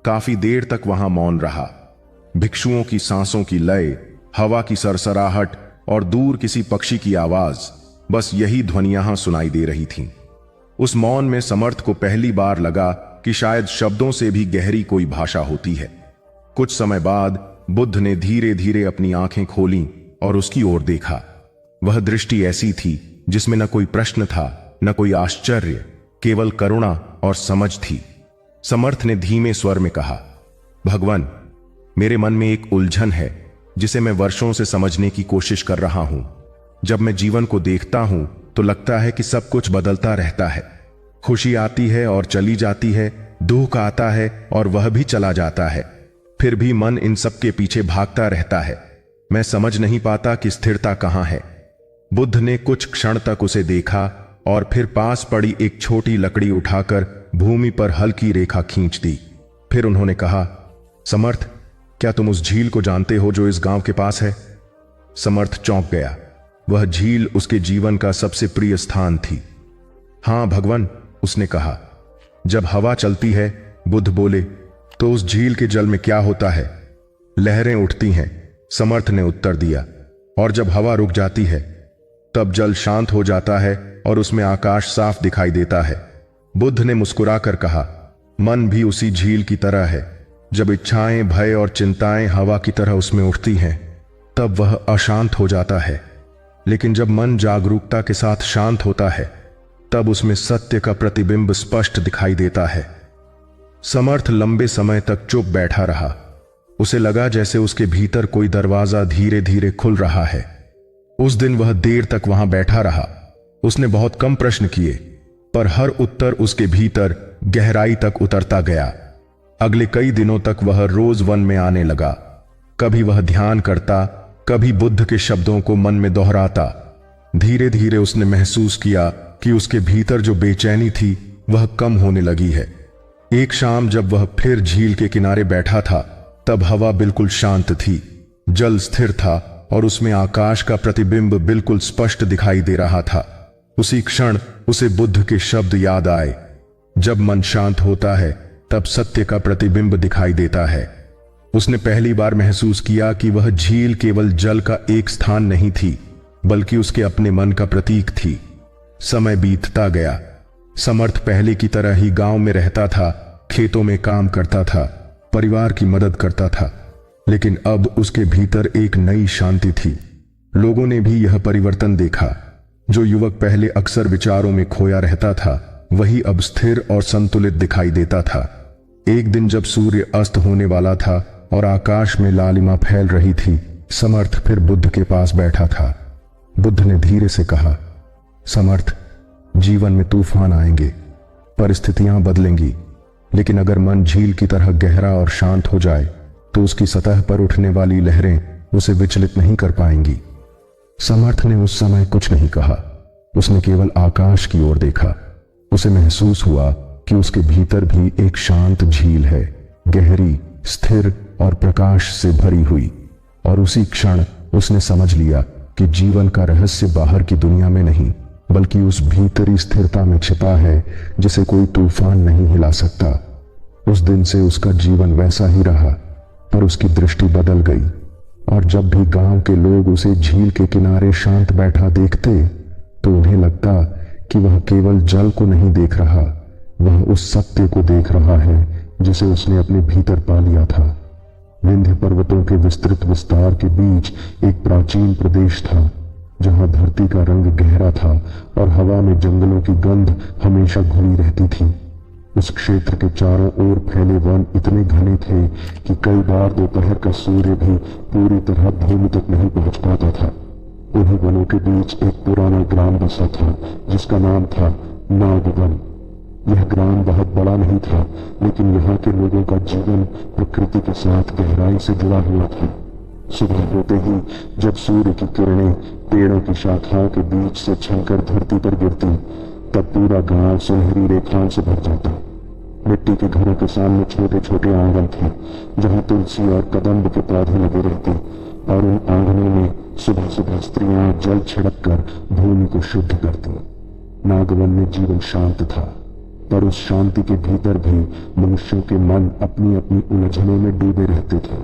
काफी देर तक वहां मौन रहा। भिक्षुओं की सांसों की लय, हवा की सरसराहट और दूर किसी पक्षी की आवाज, बस यही ध्वनियां सुनाई दे रही थीं। उस मौन में समर्थ को पहली बार लगा कि शायद शब्दों से भी गहरी कोई भाषा होती है। कुछ समय बाद बुद्ध ने धीरे धीरे अपनी आंखें खोलीं और उसकी ओर देखा। वह दृष्टि ऐसी थी जिसमें न कोई प्रश्न था, न कोई आश्चर्य, केवल करुणा और समझ थी। समर्थ ने धीमे स्वर में कहा, भगवान, मेरे मन में एक उलझन है जिसे मैं वर्षों से समझने की कोशिश कर रहा हूं। जब मैं जीवन को देखता हूं तो लगता है कि सब कुछ बदलता रहता है। खुशी आती है और चली जाती है, दुख आता है और वह भी चला जाता है। फिर भी मन इन सब के पीछे भागता रहता है। मैं समझ नहीं पाता कि स्थिरता कहां है। बुद्ध ने कुछ क्षण तक उसे देखा और फिर पास पड़ी एक छोटी लकड़ी उठाकर भूमि पर हल्की रेखा खींच दी। फिर उन्होंने कहा, समर्थ, क्या तुम उस झील को जानते हो जो इस गांव के पास है? समर्थ चौंक गया। वह झील उसके जीवन का सबसे प्रिय स्थान थी। हां भगवान, उसने कहा। जब हवा चलती है, बुद्ध बोले, तो उस झील के जल में क्या होता है? लहरें उठती हैं, समर्थ ने उत्तर दिया। और जब हवा रुक जाती है तब जल शांत हो जाता है और उसमें आकाश साफ दिखाई देता है। बुद्ध ने मुस्कुराकर कहा, मन भी उसी झील की तरह है। जब इच्छाएं, भय और चिंताएं हवा की तरह उसमें उठती हैं तब वह अशांत हो जाता है। लेकिन जब मन जागरूकता के साथ शांत होता है तब उसमें सत्य का प्रतिबिंब स्पष्ट दिखाई देता है। समर्थ लंबे समय तक चुप बैठा रहा। उसे लगा जैसे उसके भीतर कोई दरवाजा धीरे धीरे खुल रहा है। उस दिन वह देर तक वहां बैठा रहा। उसने बहुत कम प्रश्न किए, पर हर उत्तर उसके भीतर गहराई तक उतरता गया। अगले कई दिनों तक वह रोज वन में आने लगा। कभी वह ध्यान करता, कभी बुद्ध के शब्दों को मन में दोहराता। धीरे धीरे उसने महसूस किया कि उसके भीतर जो बेचैनी थी वह कम होने लगी है। एक शाम जब वह फिर झील के किनारे बैठा था तब हवा बिल्कुल शांत थी। जल स्थिर था और उसमें आकाश का प्रतिबिंब बिल्कुल स्पष्ट दिखाई दे रहा था। उसी क्षण उसे बुद्ध के शब्द याद आए, जब मन शांत होता है तब सत्य का प्रतिबिंब दिखाई देता है। उसने पहली बार महसूस किया कि वह झील केवल जल का एक स्थान नहीं थी, बल्कि उसके अपने मन का प्रतीक थी। समय बीतता गया। समर्थ पहले की तरह ही गांव में रहता था, खेतों में काम करता था, परिवार की मदद करता था, लेकिन अब उसके भीतर एक नई शांति थी। लोगों ने भी यह परिवर्तन देखा। जो युवक पहले अक्सर विचारों में खोया रहता था, वही अब स्थिर और संतुलित दिखाई देता था। एक दिन जब सूर्य अस्त होने वाला था और आकाश में लालिमा फैल रही थी, समर्थ फिर बुद्ध के पास बैठा था। बुद्ध ने धीरे से कहा, समर्थ, जीवन में तूफान आएंगे, परिस्थितियां बदलेंगी, लेकिन अगर मन झील की तरह गहरा और शांत हो जाए तो उसकी सतह पर उठने वाली लहरें उसे विचलित नहीं कर पाएंगी। समर्थ ने उस समय कुछ नहीं कहा। उसने केवल आकाश की ओर देखा। उसे महसूस हुआ कि उसके भीतर भी एक शांत झील है, गहरी, स्थिर और प्रकाश से भरी हुई। और उसी क्षण उसने समझ लिया कि जीवन का रहस्य बाहर की दुनिया में नहीं, बल्कि उस भीतरी स्थिरता में छिपा है जिसे कोई तूफान नहीं हिला सकता। उस दिन से उसका जीवन वैसा ही रहा, पर उसकी दृष्टि बदल गई। और जब भी गांव के लोग उसे झील के किनारे शांत बैठा देखते तो उन्हें लगता कि वह केवल जल को नहीं देख रहा, वह उस सत्य को देख रहा है जिसे उसने अपने भीतर पा लिया था। विंध्य पर्वतों के विस्तृत विस्तार के बीच एक प्राचीन प्रदेश था, जहां धरती का रंग गहरा था और हवा में जंगलों की गंध हमेशा घुली रहती थी। उस क्षेत्र के चारों ओर फैले वन इतने घने थे कि कई बार दोपहर का सूर्य भी पूरी तरह भूमि तक नहीं पहुंच पाता था। उन्हीं वनों के बीच एक पुराना ग्राम बसा था जिसका नाम था नागवन। यह ग्राम बहुत बड़ा नहीं था, लेकिन यहाँ के लोगों का जीवन प्रकृति के साथ गहराई से जुड़ा हुआ था। सुबह होते ही जब सूर्य की किरणें पेड़ों की शाखाओं के बीच से छलकर धरती पर गिरती, तब पूरा गांव सुनहरी रेखाओं से भर जाता। मिट्टी के घरों के सामने छोटे छोटे आंगन थे, जहां तुलसी और कदम्ब के पौधे लगे रहते, और उन आंगनों में सुबह सुबह स्त्रियां जल छिड़क कर भूमि को शुद्ध करती। नागवन में जीवन शांत था, पर उस शांति के भीतर भी मनुष्यों के मन अपनी अपनी उलझनों में डूबे रहते थे।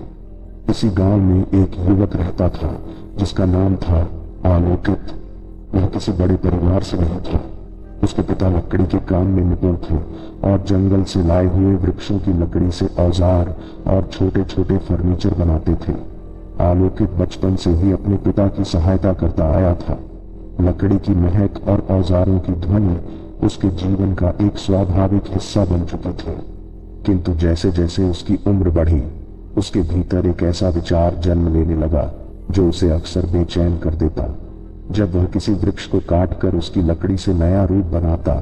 इसी गांव में एक युवक रहता था जिसका नाम था आलोकित। वह किसी बड़े परिवार से नहीं था। उसके पिता लकड़ी के काम में निपुण थे और जंगल से लाए हुए वृक्षों की लकड़ी से औजार और छोटे छोटे फर्नीचर बनाते थे। आलोकित बचपन से ही अपने पिता की सहायता करता आया था। लकड़ी की महक और औजारों की ध्वनि उसके जीवन का एक स्वाभाविक हिस्सा बन चुके थे। किंतु जैसे जैसे उसकी उम्र बढ़ी, उसके भीतर एक ऐसा विचार जन्म लेने लगा जो उसे अक्सर बेचैन कर देता। जब वह किसी वृक्ष को काटकर उसकी लकड़ी से नया रूप बनाता,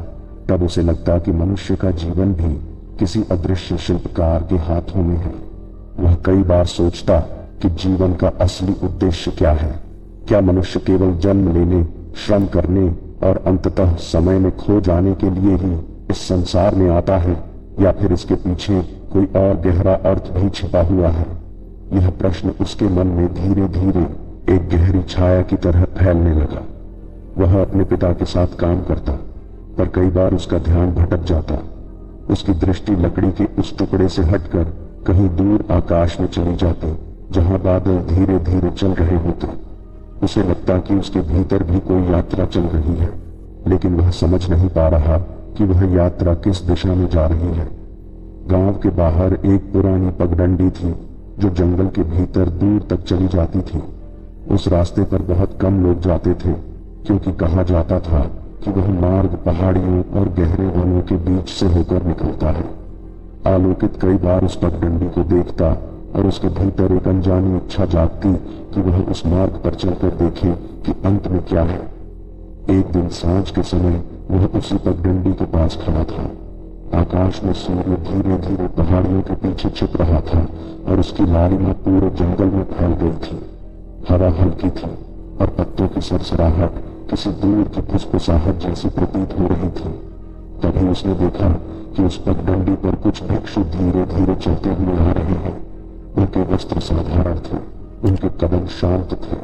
तब उसे लगता कि मनुष्य का जीवन भी किसी अदृश्य शिल्पकार के हाथों में है। वह कई बार सोचता कि जीवन का असली उद्देश्य क्या है। क्या मनुष्य केवल जन्म लेने, श्रम करने और अंततः समय में खो जाने के लिए ही इस संसार में आता है, या फिर इसके पीछे कोई और गहरा अर्थ भी छिपा हुआ है? यह प्रश्न उसके मन में धीरे धीरे एक गहरी छाया की तरह फैलने लगा। वह अपने पिता के साथ काम करता, पर कई बार उसका ध्यान भटक जाता। उसकी दृष्टि लकड़ी के उस टुकड़े से हटकर कहीं दूर आकाश में चली जाती, जहां बादल धीरे धीरे चल रहे होते। उसे लगता कि उसके भीतर भी कोई यात्रा चल रही है, लेकिन वह समझ नहीं पा रहा कि वह यात्रा किस दिशा में जा रही है। गांव के बाहर एक पुरानी पगडंडी थी जो जंगल के भीतर दूर तक चली जाती थी। उस रास्ते पर बहुत कम लोग जाते थे, क्योंकि कहा जाता था कि वह मार्ग पहाड़ियों और गहरे वनों के बीच से होकर निकलता है। आलोकित कई बार उस पगडंडी को देखता और उसके भीतर एक अनजानी इच्छा जागती कि वह उस मार्ग पर चलकर देखे कि अंत में क्या है। एक दिन सांझ के समय वह उसी पगडंडी के पास खड़ा था। आकाश में सूर्य धीरे धीरे पहाड़ियों के पीछे छिप रहा था और उसकी लालिमा पूरे जंगल में फैल गई थी। हवा हल्की थी और पत्तों की सरसराहट किसी दूर की फुसफुसाहट जैसी प्रतीत हो रही थी। तभी उसने देखा कि उस पगडंडी पर कुछ भिक्षु धीरे धीरे चलते हुए आ रहे हैं। उनके वस्त्र साधारण थे, उनके कदम शांत थे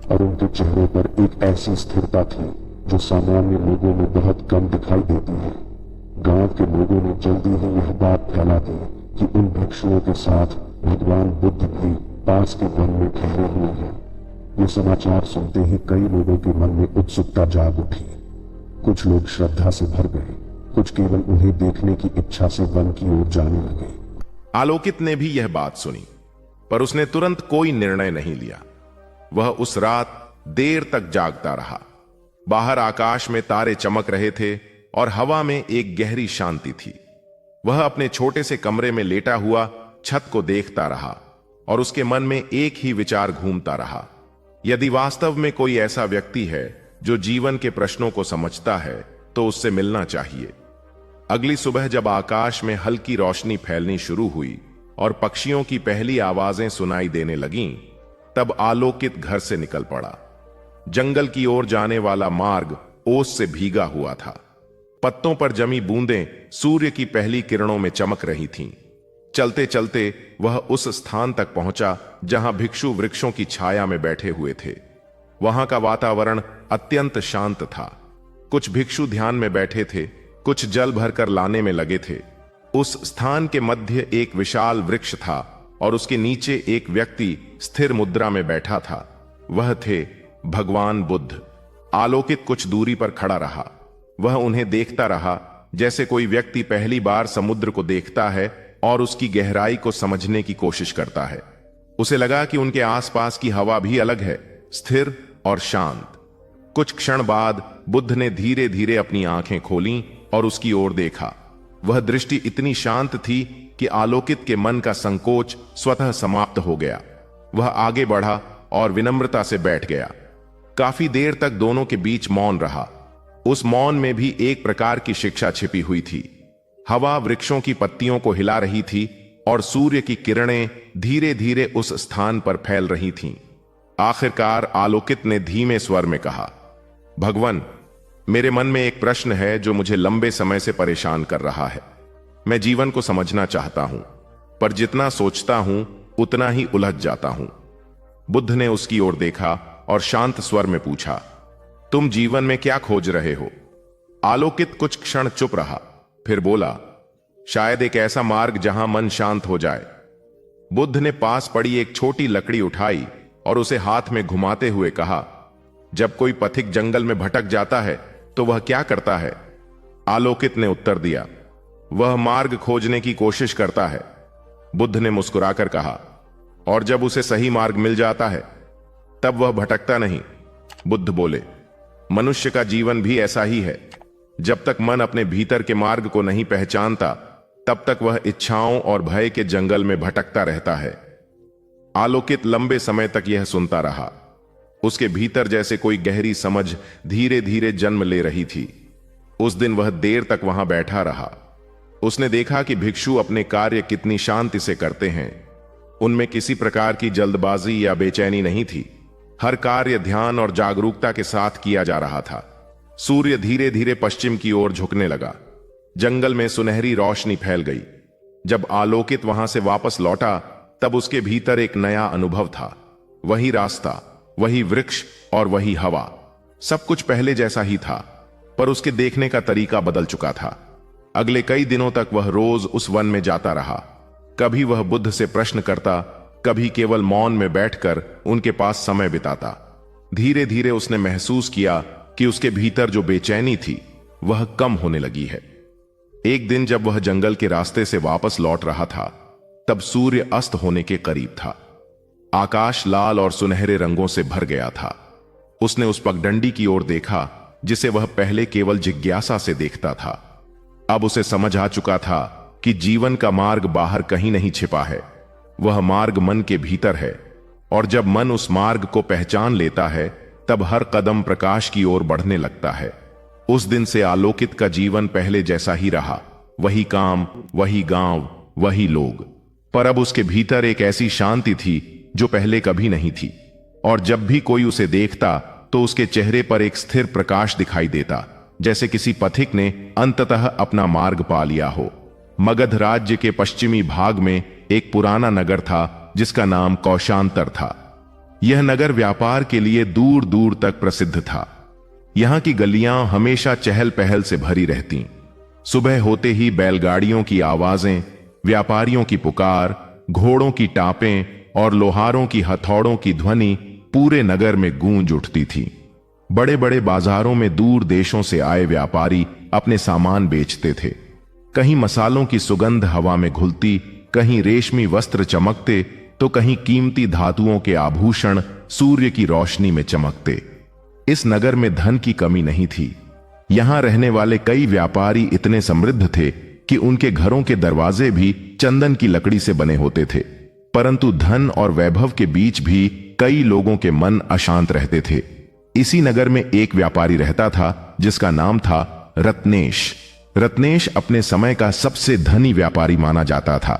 और उनके चेहरों पर एक ऐसी स्थिरता थी जो सामान्य लोगों में बहुत कम दिखाई देती है। गांव के लोगों ने जल्दी ही यह बात फैला दी कि उन भिक्षुओं के साथ भगवान बुद्ध भी पास के वन में ठहरे हुए हैं। ये समाचार सुनते ही कई लोगों के मन में उत्सुकता जाग उठी। कुछ लोग श्रद्धा से भर गए, कुछ केवल उन्हें देखने की इच्छा से वन की ओर जाने लगे। आलोकित ने भी यह बात सुनी, पर उसने तुरंत कोई निर्णय नहीं लिया। वह उस रात देर तक जागता रहा। बाहर आकाश में तारे चमक रहे थे और हवा में एक गहरी शांति थी। वह अपने छोटे से कमरे में लेटा हुआ छत को देखता रहा और उसके मन में एक ही विचार घूमता रहा, यदि वास्तव में कोई ऐसा व्यक्ति है जो जीवन के प्रश्नों को समझता है तो उससे मिलना चाहिए। अगली सुबह जब आकाश में हल्की रोशनी फैलनी शुरू हुई और पक्षियों की पहली आवाजें सुनाई देने लगीं, तब आलोकित घर से निकल पड़ा। जंगल की ओर जाने वाला मार्ग ओस से भीगा हुआ था। पत्तों पर जमी बूंदें सूर्य की पहली किरणों में चमक रही थीं। चलते चलते वह उस स्थान तक पहुंचा जहां भिक्षु वृक्षों की छाया में बैठे हुए थे। वहां का वातावरण अत्यंत शांत था। कुछ भिक्षु ध्यान में बैठे थे, कुछ जल भरकर लाने में लगे थे। उस स्थान के मध्य एक विशाल वृक्ष था और उसके नीचे एक व्यक्ति स्थिर मुद्रा में बैठा था। वह थे भगवान बुद्ध। आलोकित कुछ दूरी पर खड़ा रहा। वह उन्हें देखता रहा जैसे कोई व्यक्ति पहली बार समुद्र को देखता है और उसकी गहराई को समझने की कोशिश करता है। उसे लगा कि उनके आसपास की हवा भी अलग है, स्थिर और शांत। कुछ क्षण बाद बुद्ध ने धीरे धीरे अपनी आंखें खोलीं और उसकी ओर देखा। वह दृष्टि इतनी शांत थी कि आलोकित के मन का संकोच स्वतः समाप्त हो गया। वह आगे बढ़ा और विनम्रता से बैठ गया। काफी देर तक दोनों के बीच मौन रहा। उस मौन में भी एक प्रकार की शिक्षा छिपी हुई थी। हवा वृक्षों की पत्तियों को हिला रही थी और सूर्य की किरणें धीरे धीरे उस स्थान पर फैल रही थीं। आखिरकार आलोकित ने धीमे स्वर में कहा, भगवान, मेरे मन में एक प्रश्न है जो मुझे लंबे समय से परेशान कर रहा है। मैं जीवन को समझना चाहता हूं, पर जितना सोचता हूं उतना ही उलझ जाता हूं। बुद्ध ने उसकी ओर देखा और शांत स्वर में पूछा, तुम जीवन में क्या खोज रहे हो? आलोकित कुछ क्षण चुप रहा, फिर बोला, शायद एक ऐसा मार्ग जहां मन शांत हो जाए। बुद्ध ने पास पड़ी एक छोटी लकड़ी उठाई और उसे हाथ में घुमाते हुए कहा, जब कोई पथिक जंगल में भटक जाता है तो वह क्या करता है? आलोकित ने उत्तर दिया, वह मार्ग खोजने की कोशिश करता है। बुद्ध ने मुस्कुराकर कहा, और जब उसे सही मार्ग मिल जाता है तब वह भटकता नहीं। बुद्ध बोले, मनुष्य का जीवन भी ऐसा ही है। जब तक मन अपने भीतर के मार्ग को नहीं पहचानता तब तक वह इच्छाओं और भय के जंगल में भटकता रहता है। आलोकित लंबे समय तक यह सुनता रहा। उसके भीतर जैसे कोई गहरी समझ धीरे धीरे जन्म ले रही थी। उस दिन वह देर तक वहां बैठा रहा। उसने देखा कि भिक्षु अपने कार्य कितनी शांति से करते हैं। उनमें किसी प्रकार की जल्दबाजी या बेचैनी नहीं थी। हर कार्य ध्यान और जागरूकता के साथ किया जा रहा था। सूर्य धीरे धीरे पश्चिम की ओर झुकने लगा। जंगल में सुनहरी रोशनी फैल गई। जब आलोकित वहां से वापस लौटा तब उसके भीतर एक नया अनुभव था। वही रास्ता, वही वृक्ष और वही हवा, सब कुछ पहले जैसा ही था, पर उसके देखने का तरीका बदल चुका था। अगले कई दिनों तक वह रोज उस वन में जाता रहा। कभी वह बुद्ध से प्रश्न करता, कभी केवल मौन में बैठकर उनके पास समय बिताता। धीरे धीरे उसने महसूस किया कि उसके भीतर जो बेचैनी थी वह कम होने लगी है। एक दिन जब वह जंगल के रास्ते से वापस लौट रहा था तब सूर्य अस्त होने के करीब था। आकाश लाल और सुनहरे रंगों से भर गया था। उसने उस पगडंडी की ओर देखा जिसे वह पहले केवल जिज्ञासा से देखता था। अब उसे समझ आ चुका था कि जीवन का मार्ग बाहर कहीं नहीं छिपा है, वह मार्ग मन के भीतर है। और जब मन उस मार्ग को पहचान लेता है तब हर कदम प्रकाश की ओर बढ़ने लगता है। उस दिन से आलोकित का जीवन पहले जैसा ही रहा। वही काम, वही गांव, वही लोग, पर अब उसके भीतर एक ऐसी शांति थी जो पहले कभी नहीं थी। और जब भी कोई उसे देखता तो उसके चेहरे पर एक स्थिर प्रकाश दिखाई देता, जैसे किसी पथिक ने अंततः अपना मार्ग पा लिया हो। मगध राज्य के पश्चिमी भाग में एक पुराना नगर था जिसका नाम कौशांतर था। यह नगर व्यापार के लिए दूर दूर तक प्रसिद्ध था। यहां की गलियां हमेशा चहल पहल से भरी रहतीं। सुबह होते ही बैलगाड़ियों की आवाजें, व्यापारियों की पुकार, घोड़ों की टापें और लोहारों की हथौड़ों की ध्वनि पूरे नगर में गूंज उठती थी। बड़े बड़े बाजारों में दूर देशों से आए व्यापारी अपने सामान बेचते थे। कहीं मसालों की सुगंध हवा में घुलती, कहीं रेशमी वस्त्र चमकते, तो कहीं कीमती धातुओं के आभूषण सूर्य की रोशनी में चमकते। इस नगर में धन की कमी नहीं थी। यहां रहने वाले कई व्यापारी इतने समृद्ध थे कि उनके घरों के दरवाजे भी चंदन की लकड़ी से बने होते थे। परंतु धन और वैभव के बीच भी कई लोगों के मन अशांत रहते थे। इसी नगर में एक व्यापारी रहता था जिसका नाम था रत्नेश। रत्नेश अपने समय का सबसे धनी व्यापारी माना जाता था।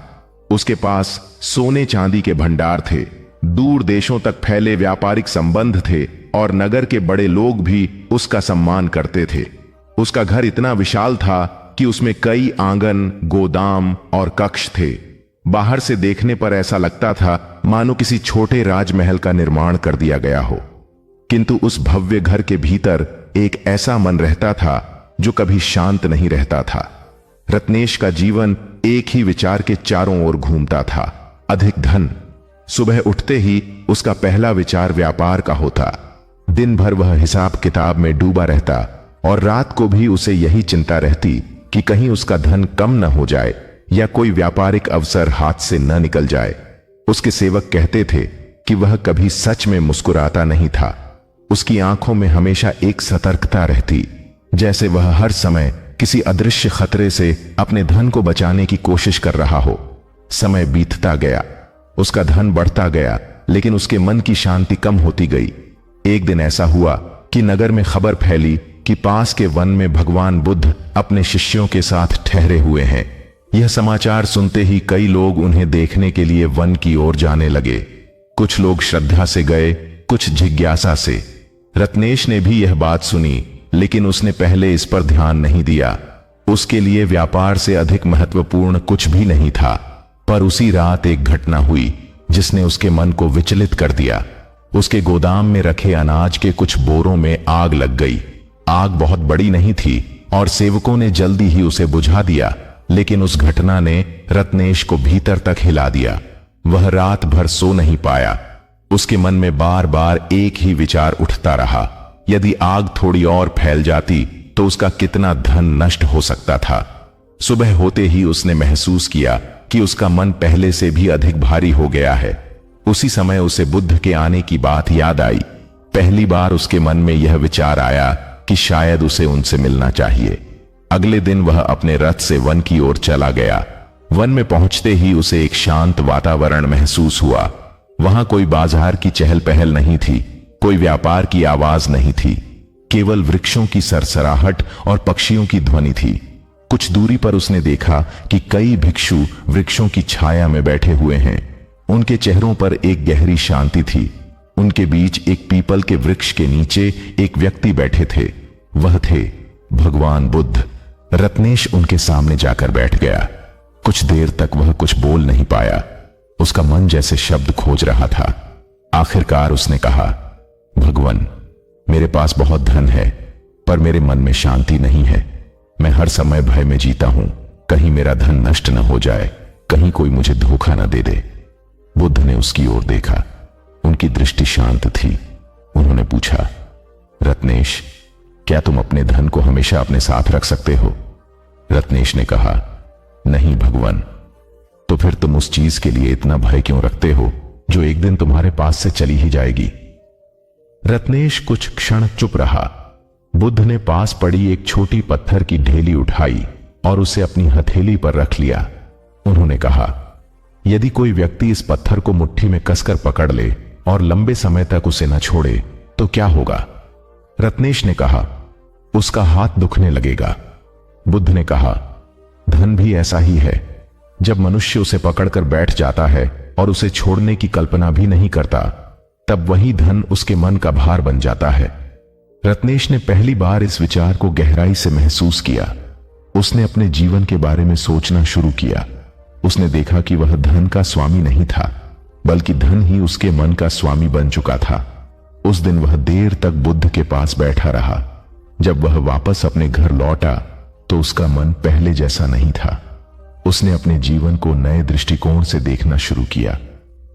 उसके पास सोने चांदी के भंडार थे, दूर देशों तक फैले व्यापारिक संबंध थे और नगर के बड़े लोग भी उसका सम्मान करते थे। उसका घर इतना विशाल था कि उसमें कई आंगन, गोदाम और कक्ष थे। बाहर से देखने पर ऐसा लगता था मानो किसी छोटे राजमहल का निर्माण कर दिया गया हो। किंतु उस भव्य घर के भीतर एक ऐसा मन रहता था जो कभी शांत नहीं रहता था। रत्नेश का जीवन एक ही विचार के चारों ओर घूमता था, अधिक धन। सुबह उठते ही उसका पहला विचार व्यापार का होता। दिन भर वह हिसाब किताब में डूबा रहता और रात को भी उसे यही चिंता रहती कि कहीं उसका धन कम न हो जाए या कोई व्यापारिक अवसर हाथ से न निकल जाए। उसके सेवक कहते थे कि वह कभी सच में मुस्कुराता नहीं था। उसकी आंखों में हमेशा एक सतर्कता रहती, जैसे वह हर समय किसी अदृश्य खतरे से अपने धन को बचाने की कोशिश कर रहा हो। समय बीतता गया, उसका धन बढ़ता गया, लेकिन उसके मन की शांति कम होती गई। एक दिन ऐसा हुआ कि नगर में खबर फैली कि पास के वन में भगवान बुद्ध अपने शिष्यों के साथ ठहरे हुए हैं। यह समाचार सुनते ही कई लोग उन्हें देखने के लिए वन की ओर जाने लगे। कुछ लोग श्रद्धा से गए, कुछ जिज्ञासा से। रत्नेश ने भी यह बात सुनी, लेकिन उसने पहले इस पर ध्यान नहीं दिया। उसके लिए व्यापार से अधिक महत्वपूर्ण कुछ भी नहीं था। पर उसी रात एक घटना हुई जिसने उसके मन को विचलित कर दिया। उसके गोदाम में रखे अनाज के कुछ बोरों में आग लग गई। आग बहुत बड़ी नहीं थी और सेवकों ने जल्दी ही उसे बुझा दिया, लेकिन उस घटना ने रत्नेश को भीतर तक हिला दिया। वह रात भर सो नहीं पाया। उसके मन में बार बार एक ही विचार उठता रहा, यदि आग थोड़ी और फैल जाती तो उसका कितना धन नष्ट हो सकता था। सुबह होते ही उसने महसूस किया कि उसका मन पहले से भी अधिक भारी हो गया है। उसी समय उसे बुद्ध के आने की बात याद आई। पहली बार उसके मन में यह विचार आया कि शायद उसे उनसे मिलना चाहिए। अगले दिन वह अपने रथ से वन की ओर चला गया। वन में पहुंचते ही उसे एक शांत वातावरण महसूस हुआ। वहां कोई बाजार की चहल पहल नहीं थी, कोई व्यापार की आवाज नहीं थी, केवल वृक्षों की सरसराहट और पक्षियों की ध्वनि थी। कुछ दूरी पर उसने देखा कि कई भिक्षु वृक्षों की छाया में बैठे हुए हैं। उनके चेहरों पर एक गहरी शांति थी। उनके बीच एक पीपल के वृक्ष के नीचे एक व्यक्ति बैठे थे। वह थे भगवान बुद्ध। रत्नेश उनके सामने जाकर बैठ गया। कुछ देर तक वह कुछ बोल नहीं पाया। उसका मन जैसे शब्द खोज रहा था। आखिरकार उसने कहा, भगवान, मेरे पास बहुत धन है, पर मेरे मन में शांति नहीं है। मैं हर समय भय में जीता हूं, कहीं मेरा धन नष्ट न हो जाए, कहीं कोई मुझे धोखा न दे दे। बुद्ध ने उसकी ओर देखा। उनकी दृष्टि शांत थी। उन्होंने पूछा, रत्नेश, क्या तुम अपने धन को हमेशा अपने साथ रख सकते हो? रत्नेश ने कहा, नहीं भगवान। तो फिर तुम उस चीज के लिए इतना भय क्यों रखते हो जो एक दिन तुम्हारे पास से चली ही जाएगी? रत्नेश कुछ क्षण चुप रहा। बुद्ध ने पास पड़ी एक छोटी पत्थर की ढेली उठाई और उसे अपनी हथेली पर रख लिया। उन्होंने कहा, यदि कोई व्यक्ति इस पत्थर को मुट्ठी में कसकर पकड़ ले और लंबे समय तक उसे न छोड़े तो क्या होगा? रत्नेश ने कहा, उसका हाथ दुखने लगेगा। बुद्ध ने कहा, धन भी ऐसा ही है। जब मनुष्य उसे पकड़कर बैठ जाता है और उसे छोड़ने की कल्पना भी नहीं करता, तब वही धन उसके मन का भार बन जाता है। रत्नेश ने पहली बार इस विचार को गहराई से महसूस किया। उसने अपने जीवन के बारे में सोचना शुरू किया। उसने देखा कि वह धन का स्वामी नहीं था, बल्कि धन ही उसके मन का स्वामी बन चुका था। उस दिन वह देर तक बुद्ध के पास बैठा रहा। जब वह वापस अपने घर लौटा तो उसका मन पहले जैसा नहीं था। उसने अपने जीवन को नए दृष्टिकोण से देखना शुरू किया।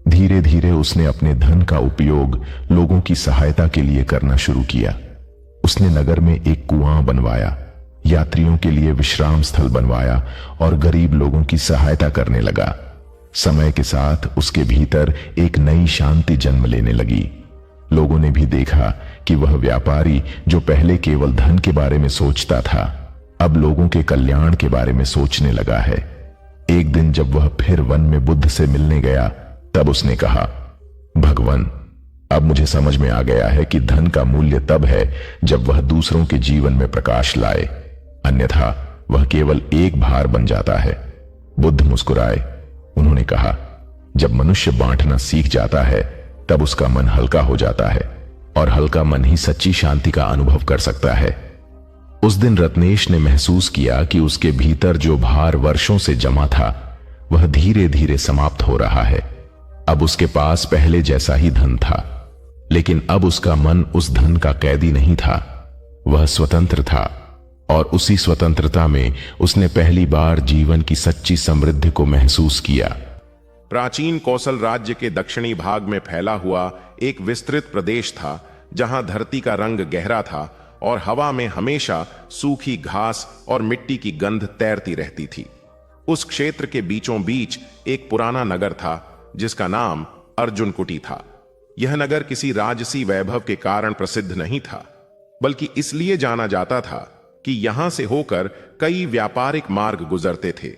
धीरे धीरे उसने अपने धन का उपयोग लोगों की सहायता के लिए करना शुरू किया। उसने नगर में एक कुआं बनवाया, यात्रियों के लिए विश्राम स्थल बनवाया और गरीब लोगों की सहायता करने लगा। समय के साथ उसके भीतर एक नई शांति जन्म लेने लगी। लोगों ने भी देखा कि वह व्यापारी जो पहले केवल धन के बारे में सोचता था, अब लोगों के कल्याण के बारे में सोचने लगा है। एक दिन जब वह फिर वन में बुद्ध से मिलने गया, तब उसने कहा, भगवान, अब मुझे समझ में आ गया है कि धन का मूल्य तब है जब वह दूसरों के जीवन में प्रकाश लाए, अन्यथा वह केवल एक भार बन जाता है। बुद्ध मुस्कुराए। उन्होंने कहा, जब मनुष्य बांटना सीख जाता है तब उसका मन हल्का हो जाता है, और हल्का मन ही सच्ची शांति का अनुभव कर सकता है। उस दिन रत्नेश ने महसूस किया कि उसके भीतर जो भार वर्षों से जमा था वह धीरे धीरे समाप्त हो रहा है। अब उसके पास पहले जैसा ही धन था, लेकिन अब उसका मन उस धन का कैदी नहीं था, वह स्वतंत्र था, और उसी स्वतंत्रता में उसने पहली बार जीवन की सच्ची समृद्धि को महसूस किया। प्राचीन कौशल राज्य के दक्षिणी भाग में फैला हुआ एक विस्तृत प्रदेश था, जहां धरती का रंग गहरा था और हवा में हमेशा सूखी घास और मिट्टी की गंध तैरती रहती थी। उस क्षेत्र के बीचों बीच एक पुराना नगर था जिसका नाम अर्जुन कुटी था। यह नगर किसी राजसी वैभव के कारण प्रसिद्ध नहीं था, बल्कि इसलिए जाना जाता था कि यहां से होकर कई व्यापारिक मार्ग गुजरते थे।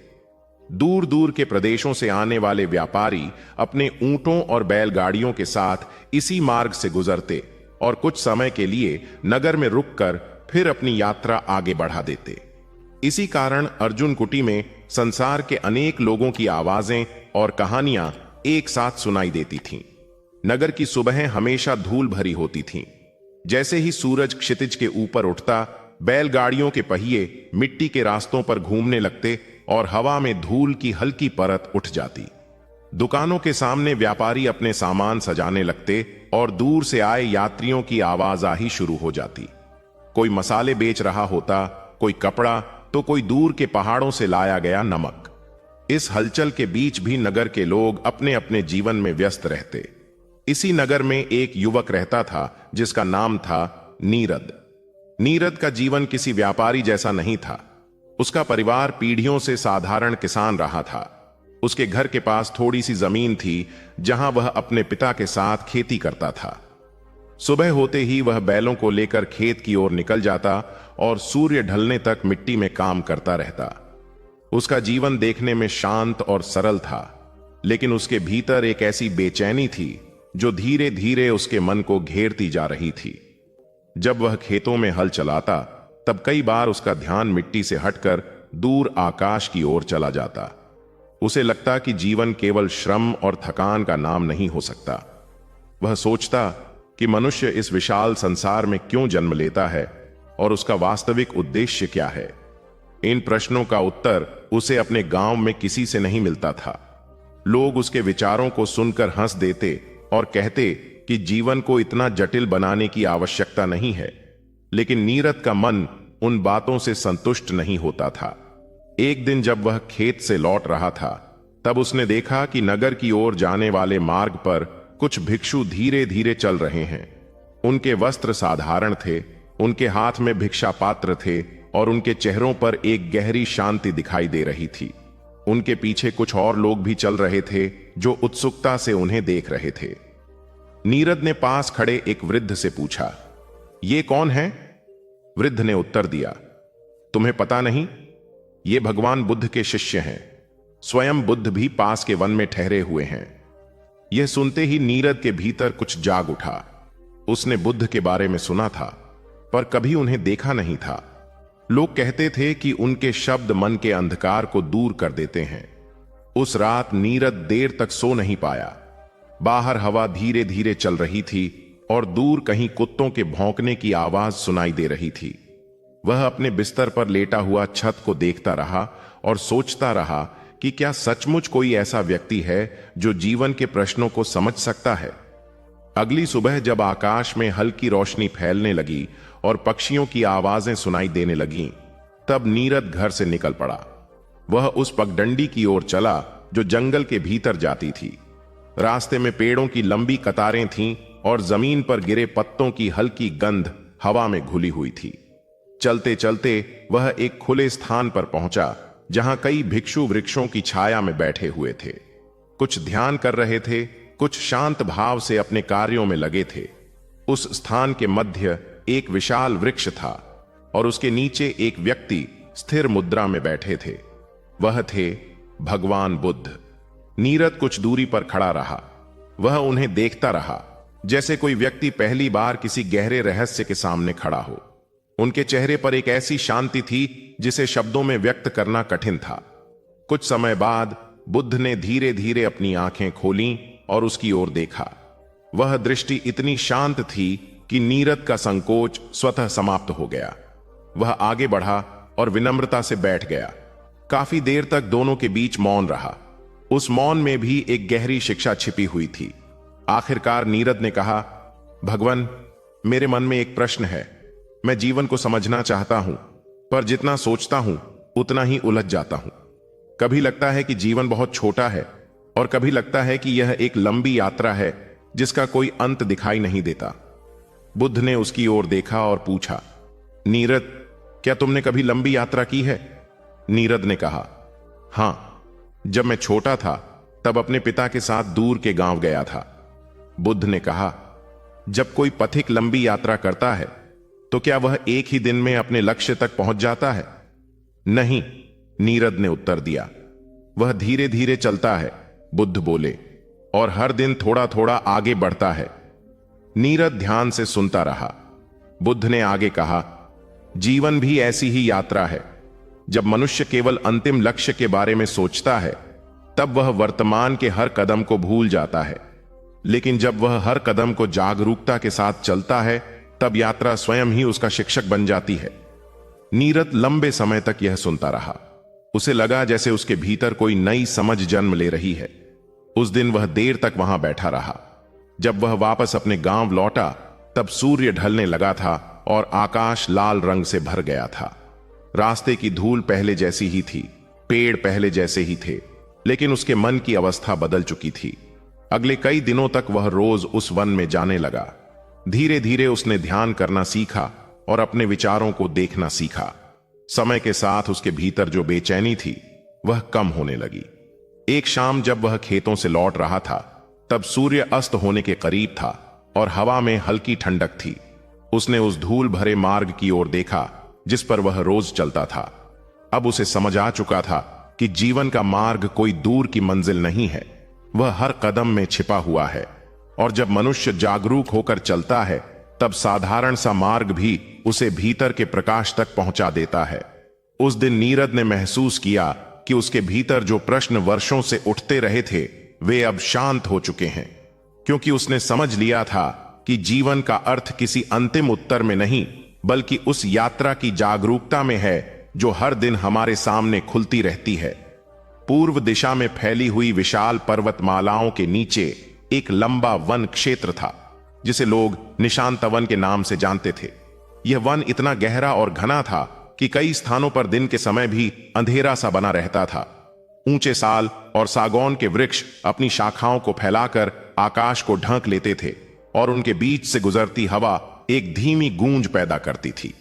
दूर दूर के प्रदेशों से आने वाले व्यापारी अपने ऊंटों और बैलगाड़ियों के साथ इसी मार्ग से गुजरते और कुछ समय के लिए नगर में रुककर फिर अपनी यात्रा आगे बढ़ा देते। इसी कारण अर्जुन कुटी में संसार के अनेक लोगों की आवाजें और कहानियां एक साथ सुनाई देती थीं। नगर की सुबहें हमेशा धूल भरी होती थीं। जैसे ही सूरज क्षितिज के ऊपर उठता, बैलगाड़ियों के पहिए मिट्टी के रास्तों पर घूमने लगते और हवा में धूल की हल्की परत उठ जाती। दुकानों के सामने व्यापारी अपने सामान सजाने लगते और दूर से आए यात्रियों की आवाजाही शुरू हो जाती। कोई मसाले बेच रहा होता, कोई कपड़ा, तो कोई दूर के पहाड़ों से लाया गया नमक। इस हलचल के बीच भी नगर के लोग अपने अपने जीवन में व्यस्त रहते। इसी नगर में एक युवक रहता था जिसका नाम था नीरद। नीरद का जीवन किसी व्यापारी जैसा नहीं था। उसका परिवार पीढ़ियों से साधारण किसान रहा था। उसके घर के पास थोड़ी सी जमीन थी जहां वह अपने पिता के साथ खेती करता था। सुबह होते ही वह बैलों को लेकर खेत की ओर निकल जाता और सूर्य ढलने तक मिट्टी में काम करता रहता। उसका जीवन देखने में शांत और सरल था, लेकिन उसके भीतर एक ऐसी बेचैनी थी जो धीरे धीरे उसके मन को घेरती जा रही थी। जब वह खेतों में हल चलाता, तब कई बार उसका ध्यान मिट्टी से हटकर दूर आकाश की ओर चला जाता। उसे लगता कि जीवन केवल श्रम और थकान का नाम नहीं हो सकता। वह सोचता कि मनुष्य इस विशाल संसार में क्यों जन्म लेता है और उसका वास्तविक उद्देश्य क्या है। इन प्रश्नों का उत्तर उसे अपने गांव में किसी से नहीं मिलता था। लोग उसके विचारों को सुनकर हंस देते और कहते कि जीवन को इतना जटिल बनाने की आवश्यकता नहीं है, लेकिन नीरद का मन उन बातों से संतुष्ट नहीं होता था। एक दिन जब वह खेत से लौट रहा था, तब उसने देखा कि नगर की ओर जाने वाले मार्ग पर कुछ भिक्षु धीरे धीरे चल रहे हैं। उनके वस्त्र साधारण थे, उनके हाथ में भिक्षा पात्र थे और उनके चेहरों पर एक गहरी शांति दिखाई दे रही थी। उनके पीछे कुछ और लोग भी चल रहे थे जो उत्सुकता से उन्हें देख रहे थे। नीरद ने पास खड़े एक वृद्ध से पूछा, ये कौन है? वृद्ध ने उत्तर दिया, तुम्हें पता नहीं? ये भगवान बुद्ध के शिष्य हैं। स्वयं बुद्ध भी पास के वन में ठहरे हुए हैं। यह सुनते ही नीरद के भीतर कुछ जाग उठा। उसने बुद्ध के बारे में सुना था, पर कभी उन्हें देखा नहीं था। लोग कहते थे कि उनके शब्द मन के अंधकार को दूर कर देते हैं। उस रात नीरद देर तक सो नहीं पाया। बाहर हवा धीरे धीरे चल रही थी और दूर कहीं कुत्तों के भौंकने की आवाज सुनाई दे रही थी। वह अपने बिस्तर पर लेटा हुआ छत को देखता रहा और सोचता रहा कि क्या सचमुच कोई ऐसा व्यक्ति है जो जीवन के प्रश्नों को समझ सकता है। अगली सुबह जब आकाश में हल्की रोशनी फैलने लगी और पक्षियों की आवाजें सुनाई देने लगीं, तब नीरद घर से निकल पड़ा। वह उस पगडंडी की ओर चला जो जंगल के भीतर जाती थी। रास्ते में पेड़ों की लंबी कतारें थीं और जमीन पर गिरे पत्तों की हल्की गंध हवा में घुली हुई थी। चलते चलते वह एक खुले स्थान पर पहुंचा जहां कई भिक्षु वृक्षों की छाया में बैठे हुए थे। कुछ ध्यान कर रहे थे, कुछ शांत भाव से अपने कार्यों में लगे थे। उस स्थान के मध्य एक विशाल वृक्ष था और उसके नीचे एक व्यक्ति स्थिर मुद्रा में बैठे थे। वह थे भगवान बुद्ध। नीरद कुछ दूरी पर खड़ा रहा। वह उन्हें देखता रहा जैसे कोई व्यक्ति पहली बार किसी गहरे रहस्य के सामने खड़ा हो। उनके चेहरे पर एक ऐसी शांति थी जिसे शब्दों में व्यक्त करना कठिन था। कुछ समय बाद बुद्ध ने धीरे धीरे अपनी आंखें खोलीं और उसकी ओर देखा। वह दृष्टि इतनी शांत थी कि नीरद का संकोच स्वतः समाप्त हो गया। वह आगे बढ़ा और विनम्रता से बैठ गया। काफी देर तक दोनों के बीच मौन रहा। उस मौन में भी एक गहरी शिक्षा छिपी हुई थी। आखिरकार नीरद ने कहा, भगवान, मेरे मन में एक प्रश्न है। मैं जीवन को समझना चाहता हूं, पर जितना सोचता हूं उतना ही उलझ जाता हूं। कभी लगता है कि जीवन बहुत छोटा है और कभी लगता है कि यह एक लंबी यात्रा है जिसका कोई अंत दिखाई नहीं देता। बुद्ध ने उसकी ओर देखा और पूछा, नीरद, क्या तुमने कभी लंबी यात्रा की है? नीरद ने कहा, हां, जब मैं छोटा था तब अपने पिता के साथ दूर के गांव गया था। बुद्ध ने कहा, जब कोई पथिक लंबी यात्रा करता है तो क्या वह एक ही दिन में अपने लक्ष्य तक पहुंच जाता है? नहीं, नीरद ने उत्तर दिया। वह धीरे धीरे चलता है, बुद्ध बोले, और हर दिन थोड़ा थोड़ा आगे बढ़ता है। नीरद ध्यान से सुनता रहा। बुद्ध ने आगे कहा, जीवन भी ऐसी ही यात्रा है। जब मनुष्य केवल अंतिम लक्ष्य के बारे में सोचता है तब वह वर्तमान के हर कदम को भूल जाता है, लेकिन जब वह हर कदम को जागरूकता के साथ चलता है तब यात्रा स्वयं ही उसका शिक्षक बन जाती है। नीरद लंबे समय तक यह सुनता रहा। उसे लगा जैसे उसके भीतर कोई नई समझ जन्म ले रही है। उस दिन वह देर तक वहां बैठा रहा। जब वह वापस अपने गांव लौटा तब सूर्य ढलने लगा था और आकाश लाल रंग से भर गया था। रास्ते की धूल पहले जैसी ही थी, पेड़ पहले जैसे ही थे, लेकिन उसके मन की अवस्था बदल चुकी थी। अगले कई दिनों तक वह रोज उस वन में जाने लगा। धीरे धीरे उसने ध्यान करना सीखा और अपने विचारों को देखना सीखा। समय के साथ उसके भीतर जो बेचैनी थी वह कम होने लगी। एक शाम जब वह खेतों से लौट रहा था तब सूर्य अस्त होने के करीब था और हवा में हल्की ठंडक थी। उसने उस धूल भरे मार्ग की ओर देखा जिस पर वह रोज चलता था। अब उसे समझ आ चुका था कि जीवन का मार्ग कोई दूर की मंजिल नहीं है, वह हर कदम में छिपा हुआ है। और जब मनुष्य जागरूक होकर चलता है तब साधारण सा मार्ग भी उसे भीतर के प्रकाश तक पहुंचा देता है। उस दिन नीरद ने महसूस किया कि उसके भीतर जो प्रश्न वर्षों से उठते रहे थे वे अब शांत हो चुके हैं, क्योंकि उसने समझ लिया था कि जीवन का अर्थ किसी अंतिम उत्तर में नहीं बल्कि उस यात्रा की जागरूकता में है जो हर दिन हमारे सामने खुलती रहती है। पूर्व दिशा में फैली हुई विशाल पर्वतमालाओं के नीचे एक लंबा वन क्षेत्र था जिसे लोग निशांत वन के नाम से जानते थे। यह वन इतना गहरा और घना था कि कई स्थानों पर दिन के समय भी अंधेरा सा बना रहता था। ऊंचे साल और सागौन के वृक्ष अपनी शाखाओं को फैलाकर आकाश को ढक लेते थे और उनके बीच से गुजरती हवा एक धीमी गूंज पैदा करती थी।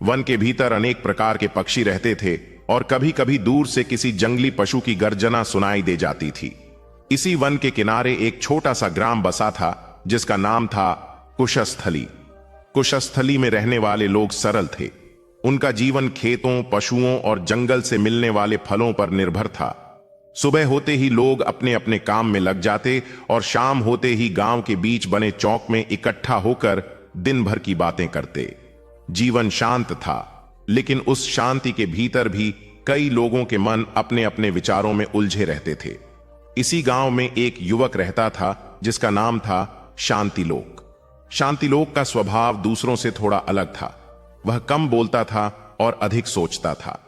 वन के भीतर अनेक प्रकार के पक्षी रहते थे और कभी कभी दूर से किसी जंगली पशु की गर्जना सुनाई दे जाती थी। इसी वन के किनारे एक छोटा सा ग्राम बसा था जिसका नाम था कुशस्थली। कुशस्थली में रहने वाले लोग सरल थे। उनका जीवन खेतों, पशुओं और जंगल से मिलने वाले फलों पर निर्भर था। सुबह होते ही लोग अपने अपने काम में लग जाते और शाम होते ही गांव के बीच बने चौक में इकट्ठा होकर दिन भर की बातें करते। जीवन शांत था, लेकिन उस शांति के भीतर भी कई लोगों के मन अपने अपने विचारों में उलझे रहते थे। इसी गांव में एक युवक रहता था जिसका नाम था शांतिलोक। शांतिलोक का स्वभाव दूसरों से थोड़ा अलग था। वह कम बोलता था और अधिक सोचता था।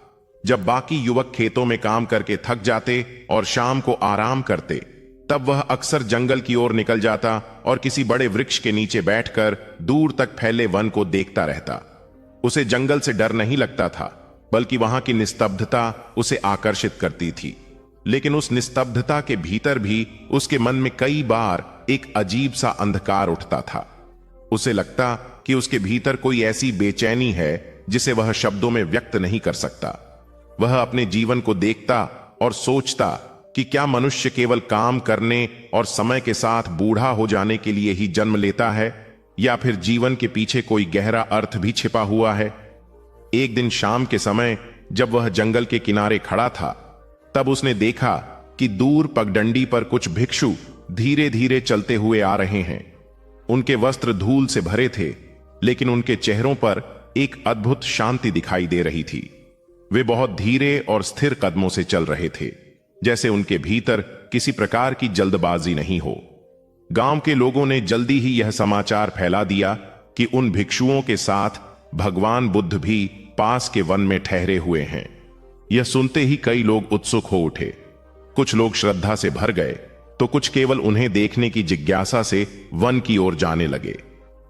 जब बाकी युवक खेतों में काम करके थक जाते और शाम को आराम करते तब वह अक्सर जंगल की ओर निकल जाता और किसी बड़े वृक्ष के नीचे बैठकर दूर तक फैले वन को देखता रहता। उसे जंगल से डर नहीं लगता था, बल्कि वहां की निस्तब्धता उसे आकर्षित करती थी। लेकिन उस निस्तब्धता के भीतर भी उसके मन में कई बार एक अजीब सा अंधकार उठता था। उसे लगता कि उसके भीतर कोई ऐसी बेचैनी है जिसे वह शब्दों में व्यक्त नहीं कर सकता। वह अपने जीवन को देखता और सोचता कि क्या मनुष्य केवल काम करने और समय के साथ बूढ़ा हो जाने के लिए ही जन्म लेता है, या फिर जीवन के पीछे कोई गहरा अर्थ भी छिपा हुआ है। एक दिन शाम के समय जब वह जंगल के किनारे खड़ा था, तब उसने देखा कि दूर पगडंडी पर कुछ भिक्षु धीरे धीरे चलते हुए आ रहे हैं। उनके वस्त्र धूल से भरे थे, लेकिन उनके चेहरों पर एक अद्भुत शांति दिखाई दे रही थी। वे बहुत धीरे और स्थिर कदमों से चल रहे थे, जैसे उनके भीतर किसी प्रकार की जल्दबाजी नहीं हो। गांव के लोगों ने जल्दी ही यह समाचार फैला दिया कि उन भिक्षुओं के साथ भगवान बुद्ध भी पास के वन में ठहरे हुए हैं। यह सुनते ही कई लोग उत्सुक हो उठे। कुछ लोग श्रद्धा से भर गए, तो कुछ केवल उन्हें देखने की जिज्ञासा से वन की ओर जाने लगे।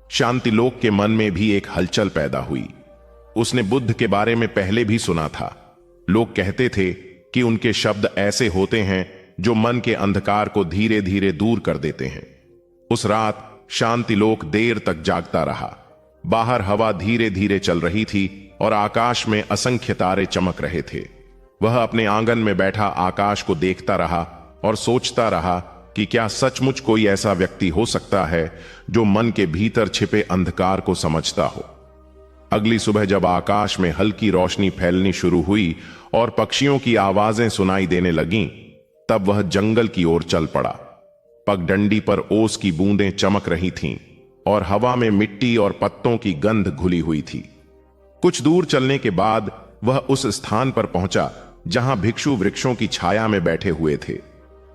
शांतिलोक के मन में भी एक हलचल पैदा हुई। उसने बुद्ध के बारे में पहले भी सुना था। लोग कहते थे कि उनके शब्द ऐसे होते हैं जो मन के अंधकार को धीरे धीरे दूर कर देते हैं। उस रात शांतिलोक देर तक जागता रहा। बाहर हवा धीरे धीरे चल रही थी और आकाश में असंख्य तारे चमक रहे थे। वह अपने आंगन में बैठा आकाश को देखता रहा और सोचता रहा कि क्या सचमुच कोई ऐसा व्यक्ति हो सकता है जो मन के भीतर छिपे अंधकार को समझता हो। अगली सुबह जब आकाश में हल्की रोशनी फैलनी शुरू हुई और पक्षियों की आवाजें सुनाई देने लगीं, तब वह जंगल की ओर चल पड़ा। पगडंडी पर ओस की बूंदें चमक रही थीं और हवा में मिट्टी और पत्तों की गंध घुली हुई थी। कुछ दूर चलने के बाद वह उस स्थान पर पहुंचा जहां भिक्षु वृक्षों की छाया में बैठे हुए थे।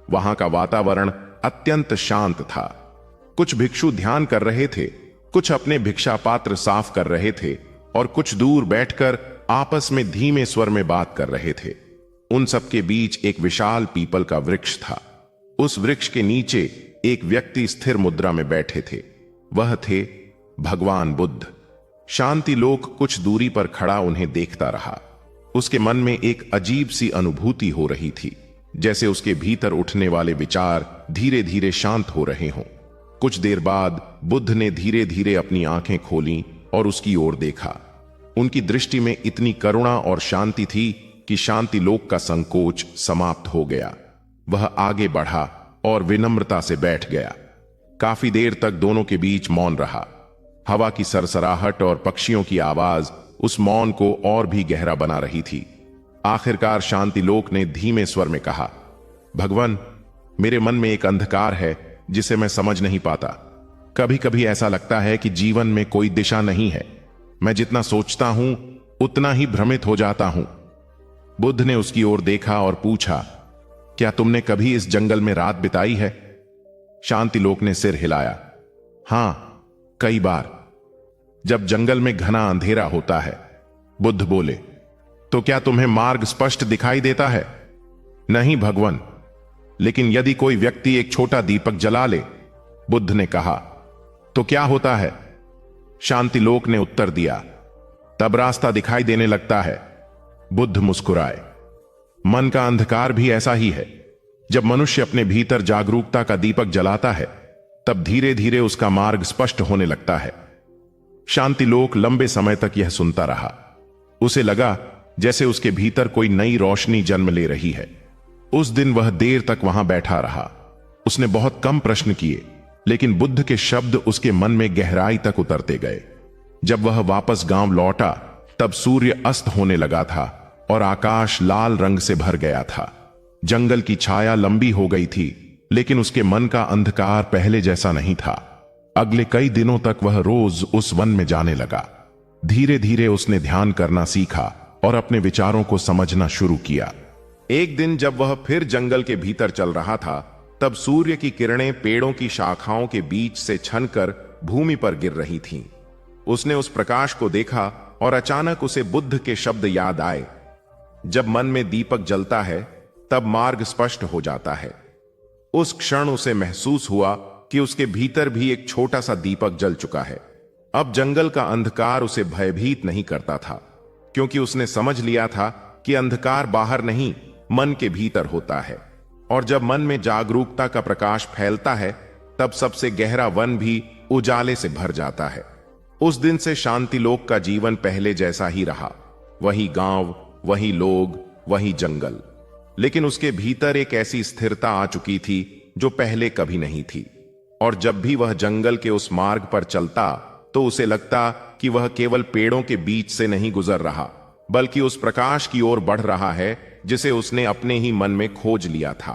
वहां का वातावरण अत्यंत शांत था। कुछ भिक्षु ध्यान कर रहे थे, कुछ अपने भिक्षा पात्र साफ कर रहे थे और कुछ दूर बैठकर आपस में धीमे स्वर में बात कर रहे थे। उन सबके बीच एक विशाल पीपल का वृक्ष था। उस वृक्ष के नीचे एक व्यक्ति स्थिर मुद्रा में बैठे थे। वह थे भगवान बुद्ध। शांतिलोक कुछ दूरी पर खड़ा उन्हें देखता रहा। उसके मन में एक अजीब सी अनुभूति हो रही थी, जैसे उसके भीतर उठने वाले विचार धीरे धीरे शांत हो रहे हों। कुछ देर बाद बुद्ध ने धीरे धीरे अपनी आंखें खोलीं और उसकी ओर देखा। उनकी दृष्टि में इतनी करुणा और शांति थी कि शांतिलोक का संकोच समाप्त हो गया। वह आगे बढ़ा और विनम्रता से बैठ गया। काफी देर तक दोनों के बीच मौन रहा। हवा की सरसराहट और पक्षियों की आवाज उस मौन को और भी गहरा बना रही थी। आखिरकार शांतिलोक ने धीमे स्वर में कहा, भगवान, मेरे मन में एक अंधकार है जिसे मैं समझ नहीं पाता। कभी कभी ऐसा लगता है कि जीवन में कोई दिशा नहीं है। मैं जितना सोचता हूं उतना ही भ्रमित हो जाता हूं। बुद्ध ने उसकी ओर देखा और पूछा, क्या तुमने कभी इस जंगल में रात बिताई है? शांतिलोक ने सिर हिलाया। हां, कई बार, जब जंगल में घना अंधेरा होता है। बुद्ध बोले, तो क्या तुम्हें मार्ग स्पष्ट दिखाई देता है? नहीं भगवान, लेकिन यदि कोई व्यक्ति एक छोटा दीपक जला ले, बुद्ध ने कहा, तो क्या होता है? शांतिलोक ने उत्तर दिया, तब रास्ता दिखाई देने लगता है। बुद्ध मुस्कुराए। मन का अंधकार भी ऐसा ही है। जब मनुष्य अपने भीतर जागरूकता का दीपक जलाता है, तब धीरे धीरे उसका मार्ग स्पष्ट होने लगता है। शांतिलोक लंबे समय तक यह सुनता रहा। उसे लगा जैसे उसके भीतर कोई नई रोशनी जन्म ले रही है। उस दिन वह देर तक वहां बैठा रहा। उसने बहुत कम प्रश्न किए, लेकिन बुद्ध के शब्द उसके मन में गहराई तक उतरते गए। जब वह वापस गांव लौटा, तब सूर्य अस्त होने लगा था और आकाश लाल रंग से भर गया था। जंगल की छाया लंबी हो गई थी, लेकिन उसके मन का अंधकार पहले जैसा नहीं था। अगले कई दिनों तक वह रोज उस वन में जाने लगा। धीरे धीरे उसने ध्यान करना सीखा और अपने विचारों को समझना शुरू किया। एक दिन जब वह फिर जंगल के भीतर चल रहा था, तब सूर्य की किरणें पेड़ों की शाखाओं के बीच से छनकर भूमि पर गिर रही थीं। उसने उस प्रकाश को देखा और अचानक उसे बुद्ध के शब्द याद आए, जब मन में दीपक जलता है तब मार्ग स्पष्ट हो जाता है। उस क्षण उसे महसूस हुआ कि उसके भीतर भी एक छोटा सा दीपक जल चुका है। अब जंगल का अंधकार उसे भयभीत नहीं करता था, क्योंकि उसने समझ लिया था कि अंधकार बाहर नहीं, मन के भीतर होता है। और जब मन में जागरूकता का प्रकाश फैलता है, तब सबसे गहरा वन भी उजाले से भर जाता है। उस दिन से शांतिलोक का जीवन पहले जैसा ही रहा। वही गांव, वही लोग, वही जंगल, लेकिन उसके भीतर एक ऐसी स्थिरता आ चुकी थी जो पहले कभी नहीं थी। और जब भी वह जंगल के उस मार्ग पर चलता तो उसे लगता कि वह केवल पेड़ों के बीच से नहीं गुजर रहा, बल्कि उस प्रकाश की ओर बढ़ रहा है जिसे उसने अपने ही मन में खोज लिया था।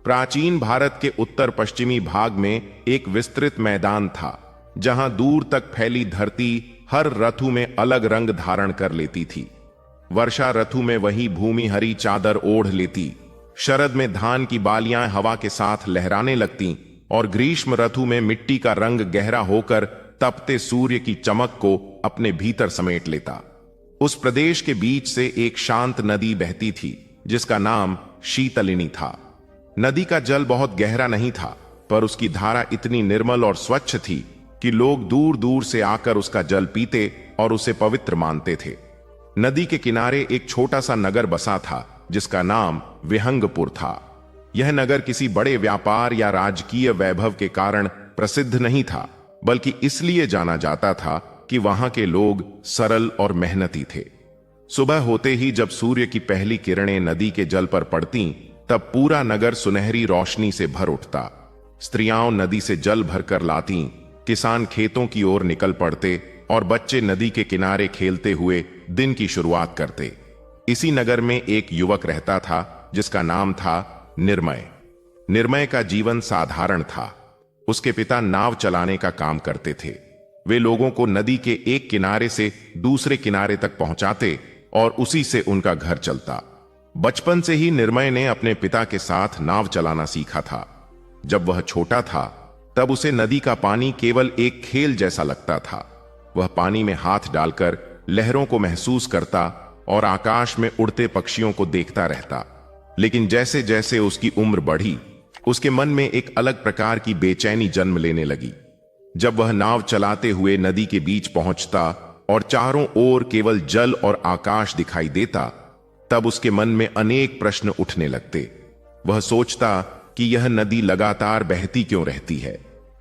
प्राचीन भारत के उत्तर पश्चिमी भाग में एक विस्तृत मैदान था, जहां दूर तक फैली धरती हर ऋतु में अलग रंग धारण कर लेती थी। वर्षा ऋतु में वही भूमि हरी चादर ओढ़ लेती, शरद में धान की बालियां हवा के साथ लहराने लगती, और ग्रीष्म ऋतु में मिट्टी का रंग गहरा होकर तपते सूर्य की चमक को अपने भीतर समेट लेता। उस प्रदेश के बीच से एक शांत नदी बहती थी जिसका नाम शीतलिनी था। नदी का जल बहुत गहरा नहीं था, पर उसकी धारा इतनी निर्मल और स्वच्छ थी कि लोग दूर दूर से आकर उसका जल पीते और उसे पवित्र मानते थे। नदी के किनारे एक छोटा सा नगर बसा था जिसका नाम विहंगपुर था। यह नगर किसी बड़े व्यापार या राजकीय वैभव के कारण प्रसिद्ध नहीं था, बल्कि इसलिए जाना जाता था कि वहां के लोग सरल और मेहनती थे। सुबह होते ही जब सूर्य की पहली किरणें नदी के जल पर पड़ती, तब पूरा नगर सुनहरी रोशनी से भर उठता। स्त्रियां नदी से जल भरकर लाती, किसान खेतों की ओर निकल पड़ते और बच्चे नदी के किनारे खेलते हुए दिन की शुरुआत करते। इसी नगर में एक युवक रहता था जिसका नाम था निर्मय। निर्मय का जीवन साधारण था। उसके पिता नाव चलाने का काम करते थे। वे लोगों को नदी के एक किनारे से दूसरे किनारे तक पहुंचाते और उसी से उनका घर चलता। बचपन से ही निर्मय ने अपने पिता के साथ नाव चलाना सीखा था। जब वह छोटा था तब उसे नदी का पानी केवल एक खेल जैसा लगता था। वह पानी में हाथ डालकर लहरों को महसूस करता और आकाश में उड़ते पक्षियों को देखता रहता। लेकिन जैसे जैसे उसकी उम्र बढ़ी, उसके मन में एक अलग प्रकार की बेचैनी जन्म लेने लगी। जब वह नाव चलाते हुए नदी के बीच पहुंचता और चारों ओर केवल जल और आकाश दिखाई देता, तब उसके मन में अनेक प्रश्न उठने लगते। वह सोचता कि यह नदी लगातार बहती क्यों रहती है,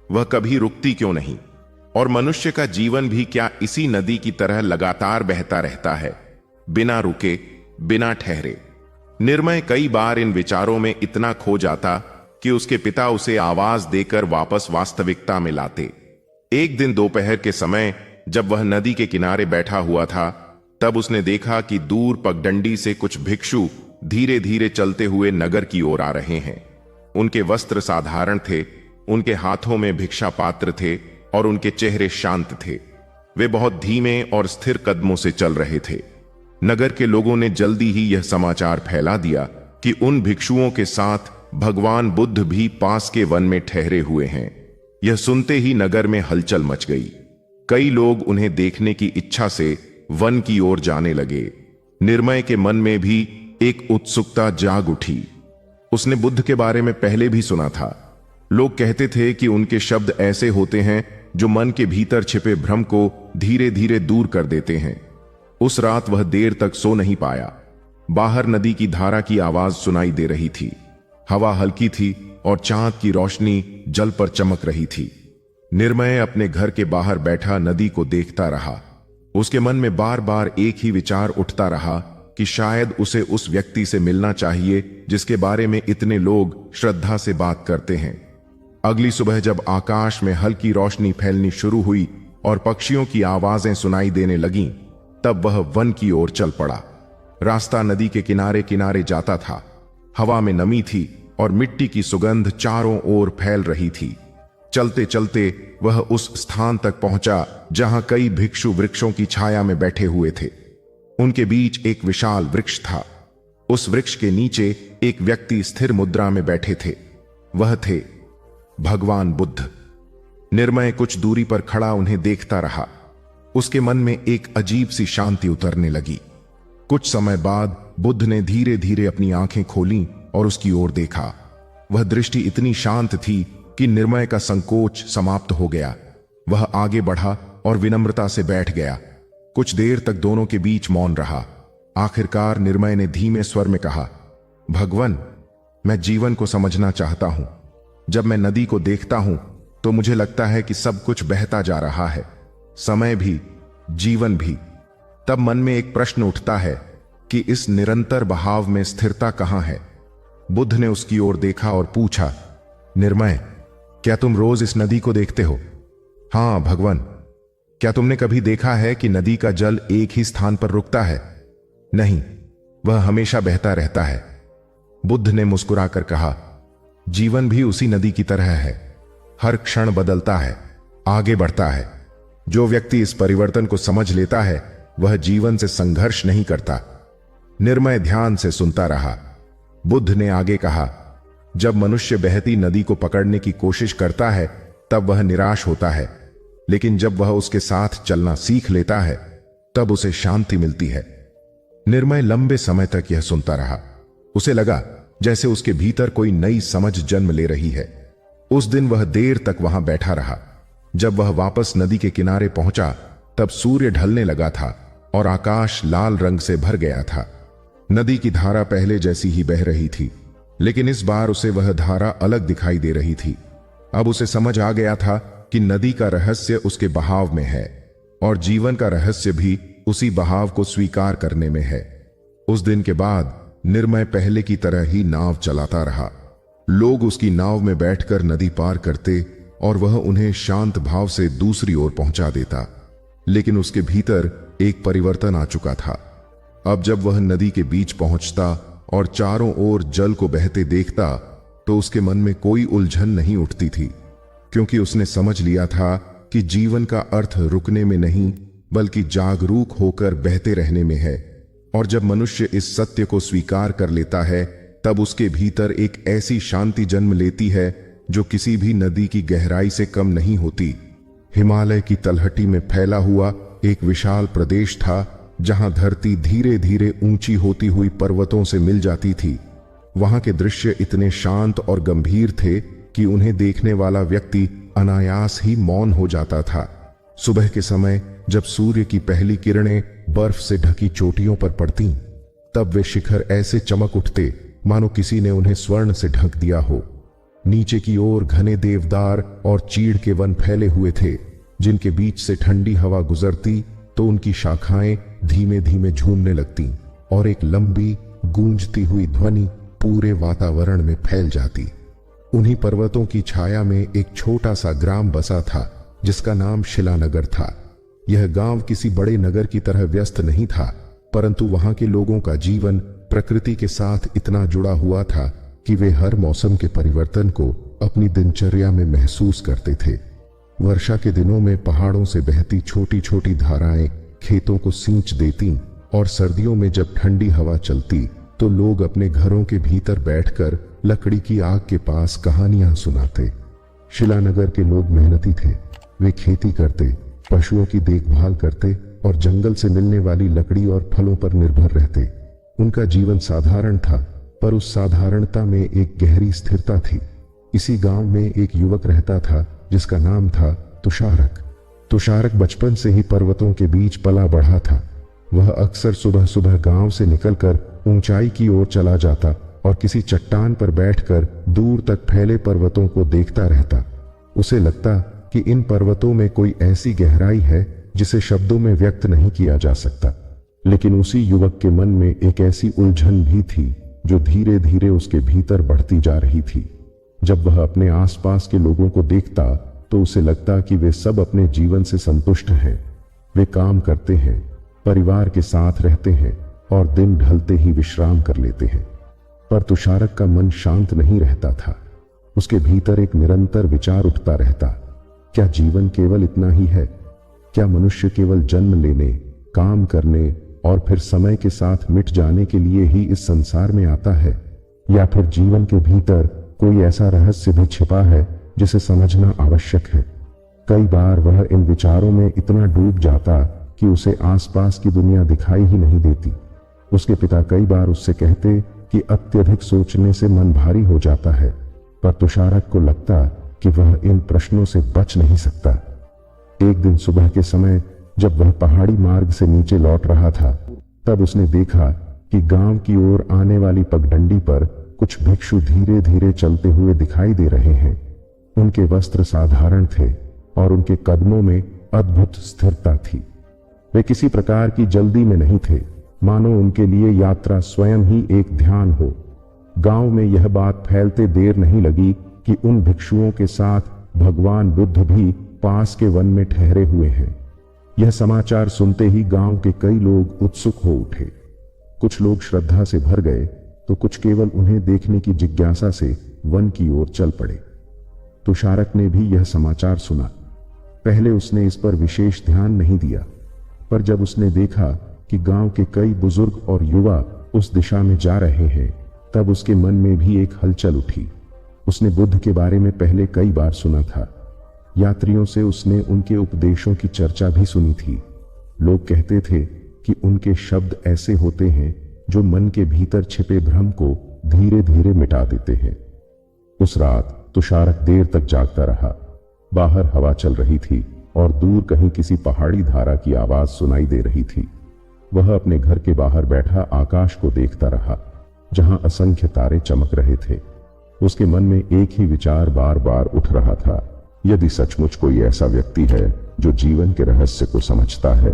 वह कभी रुकती क्यों नहीं, और मनुष्य का जीवन भी क्या इसी नदी की तरह लगातार बहता रहता है, बिना रुके, बिना ठहरे। निर्मय कई बार इन विचारों में इतना खो जाता कि उसके पिता उसे आवाज देकर वापस वास्तविकता में लाते। एक दिन दोपहर के समय जब वह नदी के किनारे बैठा हुआ था, तब उसने देखा कि दूर पगडंडी से कुछ भिक्षु धीरे धीरे चलते हुए नगर की ओर आ रहे हैं। उनके वस्त्र साधारण थे, उनके हाथों में भिक्षा पात्र थे और उनके चेहरे शांत थे। वे बहुत धीमे और स्थिर कदमों से चल रहे थे। नगर के लोगों ने जल्दी ही यह समाचार फैला दिया कि उन भिक्षुओं के साथ भगवान बुद्ध भी पास के वन में ठहरे हुए हैं। यह सुनते ही नगर में हलचल मच गई। कई लोग उन्हें देखने की इच्छा से वन की ओर जाने लगे। निर्मय के मन में भी एक उत्सुकता जाग उठी। उसने बुद्ध के बारे में पहले भी सुना था। लोग कहते थे कि उनके शब्द ऐसे होते हैं जो मन के भीतर छिपे भ्रम को धीरे धीरे दूर कर देते हैं। उस रात वह देर तक सो नहीं पाया। बाहर नदी की धारा की आवाज सुनाई दे रही थी। हवा हल्की थी और चांद की रोशनी जल पर चमक रही थी। निर्मय अपने घर के बाहर बैठा नदी को देखता रहा। उसके मन में बार बार एक ही विचार उठता रहा कि शायद उसे उस व्यक्ति से मिलना चाहिए जिसके बारे में इतने लोग श्रद्धा से बात करते हैं। अगली सुबह जब आकाश में हल्की रोशनी फैलनी शुरू हुई और पक्षियों की आवाजें सुनाई देने लगीं, तब वह वन की ओर चल पड़ा। रास्ता नदी के किनारे किनारे जाता था। हवा में नमी थी और मिट्टी की सुगंध चारों ओर फैल रही थी। चलते चलते वह उस स्थान तक पहुंचा जहां कई भिक्षु वृक्षों की छाया में बैठे हुए थे। उनके बीच एक विशाल वृक्ष था। उस वृक्ष के नीचे एक व्यक्ति स्थिर मुद्रा में बैठे थे। वह थे भगवान बुद्ध। निर्मय कुछ दूरी पर खड़ा उन्हें देखता रहा। उसके मन में एक अजीब सी शांति उतरने लगी। कुछ समय बाद बुद्ध ने धीरे धीरे अपनी आंखें खोलीं और उसकी ओर देखा। वह दृष्टि इतनी शांत थी कि निर्मय का संकोच समाप्त हो गया। वह आगे बढ़ा और विनम्रता से बैठ गया। कुछ देर तक दोनों के बीच मौन रहा। आखिरकार निर्मय ने धीमे स्वर में कहा, भगवान, मैं जीवन को समझना चाहता हूं। जब मैं नदी को देखता हूं तो मुझे लगता है कि सब कुछ बहता जा रहा है। समय भी, जीवन भी। तब मन में एक प्रश्न उठता है कि इस निरंतर बहाव में स्थिरता कहां है। बुद्ध ने उसकी ओर देखा और पूछा, निर्मय, क्या तुम रोज इस नदी को देखते हो? हां भगवान। क्या तुमने कभी देखा है कि नदी का जल एक ही स्थान पर रुकता है? नहीं, वह हमेशा बहता रहता है। बुद्ध ने मुस्कुराकर कहा, जीवन भी उसी नदी की तरह है, हर क्षण बदलता है, आगे बढ़ता है। जो व्यक्ति इस परिवर्तन को समझ लेता है वह जीवन से संघर्ष नहीं करता। निर्मय ध्यान से सुनता रहा। बुद्ध ने आगे कहा, जब मनुष्य बहती नदी को पकड़ने की कोशिश करता है तब वह निराश होता है, लेकिन जब वह उसके साथ चलना सीख लेता है तब उसे शांति मिलती है। निर्मय लंबे समय तक यह सुनता रहा। उसे लगा जैसे उसके भीतर कोई नई समझ जन्म ले रही है। उस दिन वह देर तक वहां बैठा रहा। जब वह वापस नदी के किनारे पहुंचा तब सूर्य ढलने लगा था और आकाश लाल रंग से भर गया था। नदी की धारा पहले जैसी ही बह रही थी, लेकिन इस बार उसे वह धारा अलग दिखाई दे रही थी। अब उसे समझ आ गया था कि नदी का रहस्य उसके बहाव में है और जीवन का रहस्य भी उसी बहाव को स्वीकार करने में है। उस दिन के बाद निर्मय पहले की तरह ही नाव चलाता रहा। लोग उसकी नाव में बैठकर नदी पार करते और वह उन्हें शांत भाव से दूसरी ओर पहुंचा देता। लेकिन उसके भीतर एक परिवर्तन आ चुका था। अब जब वह नदी के बीच पहुंचता और चारों ओर जल को बहते देखता तो उसके मन में कोई उलझन नहीं उठती थी, क्योंकि उसने समझ लिया था कि जीवन का अर्थ रुकने में नहीं बल्कि जागरूक होकर बहते रहने में है। और जब मनुष्य इस सत्य को स्वीकार कर लेता है तब उसके भीतर एक ऐसी शांति जन्म लेती है जो किसी भी नदी की गहराई से कम नहीं होती। हिमालय की तलहटी में फैला हुआ एक विशाल प्रदेश था जहां धरती धीरे धीरे ऊंची होती हुई पर्वतों से मिल जाती थी। वहां के दृश्य इतने शांत और गंभीर थे कि उन्हें देखने वाला व्यक्ति अनायास ही मौन हो जाता था। सुबह के समय जब सूर्य की पहली किरणें बर्फ से ढकी चोटियों पर पड़ती तब वे शिखर ऐसे चमक उठते मानो किसी ने उन्हें स्वर्ण से ढक दिया हो। नीचे की ओर घने देवदार और चीड़ के वन फैले हुए थे, जिनके बीच से ठंडी हवा गुजरती तो उनकी शाखाएं धीमे धीमे झूमने लगती और एक लंबी गूंजती हुई ध्वनि पूरे वातावरण में फैल जाती। उन्हीं पर्वतों की छाया में एक छोटा सा ग्राम बसा था जिसका नाम शिलानगर था। यह गांव किसी बड़े नगर की तरह व्यस्त नहीं था, परंतु वहां के लोगों का जीवन प्रकृति के साथ इतना जुड़ा हुआ था कि वे हर मौसम के परिवर्तन को अपनी दिनचर्या में महसूस करते थे। वर्षा के दिनों में पहाड़ों से बहती छोटी छोटी धाराएं खेतों को सींच देती और सर्दियों में जब ठंडी हवा चलती तो लोग अपने घरों के भीतर बैठकर लकड़ी की आग के पास कहानियां सुनाते। शिलानगर के लोग मेहनती थे। वे खेती करते, पशुओं की देखभाल करते और जंगल से मिलने वाली लकड़ी और फलों पर निर्भर रहते। उनका जीवन साधारण था, पर उस साधारणता में एक गहरी स्थिरता थी। इसी गांव में एक युवक रहता था जिसका नाम था तुषारक। तुषारक बचपन से ही पर्वतों के बीच पला बढ़ा था। वह अक्सर सुबह सुबह गांव से निकलकर ऊंचाई की ओर चला जाता और किसी चट्टान पर बैठकर दूर तक फैले पर्वतों को देखता रहता। उसे लगता कि इन पर्वतों में कोई ऐसी गहराई है जिसे शब्दों में व्यक्त नहीं किया जा सकता। लेकिन उसी युवक के मन में एक ऐसी उलझन भी थी जो धीरे धीरे उसके भीतर बढ़ती जा रही थी। जब वह अपने आसपास के लोगों को देखता तो उसे लगता कि वे सब अपने जीवन से संतुष्ट हैं। वे काम करते हैं, परिवार के साथ रहते हैं और दिन ढलते ही विश्राम कर लेते हैं। पर तुषारक का मन शांत नहीं रहता था। उसके भीतर एक निरंतर विचार उठता रहता, क्या जीवन केवल इतना ही है? क्या मनुष्य केवल जन्म लेने, काम करने और फिर समय के साथ मिट जाने के लिए ही इस संसार में आता है, या फिर जीवन के भीतर कोई ऐसा रहस्य भी छिपा है जिसे समझना आवश्यक है? कई बार वह इन विचारों में इतना डूब जाता कि उसे आसपास की दुनिया दिखाई ही नहीं देती। उसके पिता कई बार उससे कहते कि अत्यधिक सोचने से मन भारी हो जाता है, पर तुषारक को लगता कि वह इन प्रश्नों से बच नहीं सकता। एक दिन सुबह के समय जब वह पहाड़ी मार्ग से नीचे लौट रहा था तब उसने देखा कि गांव की ओर आने वाली पगडंडी पर कुछ भिक्षु धीरे धीरे चलते हुए दिखाई दे रहे हैं। उनके वस्त्र साधारण थे और उनके कदमों में अद्भुत स्थिरता थी। वे किसी प्रकार की जल्दी में नहीं थे, मानो उनके लिए यात्रा स्वयं ही एक ध्यान हो। गांव में यह बात फैलते देर नहीं लगी कि उन भिक्षुओं के साथ भगवान बुद्ध भी पास के वन में ठहरे हुए हैं। यह समाचार सुनते ही गांव के कई लोग उत्सुक हो उठे। कुछ लोग श्रद्धा से भर गए तो कुछ केवल उन्हें देखने की जिज्ञासा से वन की ओर चल पड़े। तुषारक ने भी यह समाचार सुना। पहले उसने इस पर विशेष ध्यान नहीं दिया, पर जब उसने देखा कि गांव के कई बुजुर्ग और युवा उस दिशा में जा रहे हैं, तब उसके मन में भी एक हलचल उठी। उसने बुद्ध के बारे में पहले कई बार सुना था। यात्रियों से उसने उनके उपदेशों की चर्चा भी सुनी थी। लोग कहते थे कि उनके शब्द ऐसे होते हैं जो मन के भीतर छिपे भ्रम को धीरे धीरे मिटा देते हैं। उस रात तुषारक देर तक जागता रहा। बाहर हवा चल रही थी और दूर कहीं किसी पहाड़ी धारा की आवाज सुनाई दे रही थी। वह अपने घर के बाहर बैठा आकाश को देखता रहा, जहां असंख्य तारे चमक रहे थे। उसके मन में एक ही विचार बार बार उठ रहा था, यदि सचमुच कोई ऐसा व्यक्ति है जो जीवन के रहस्य को समझता है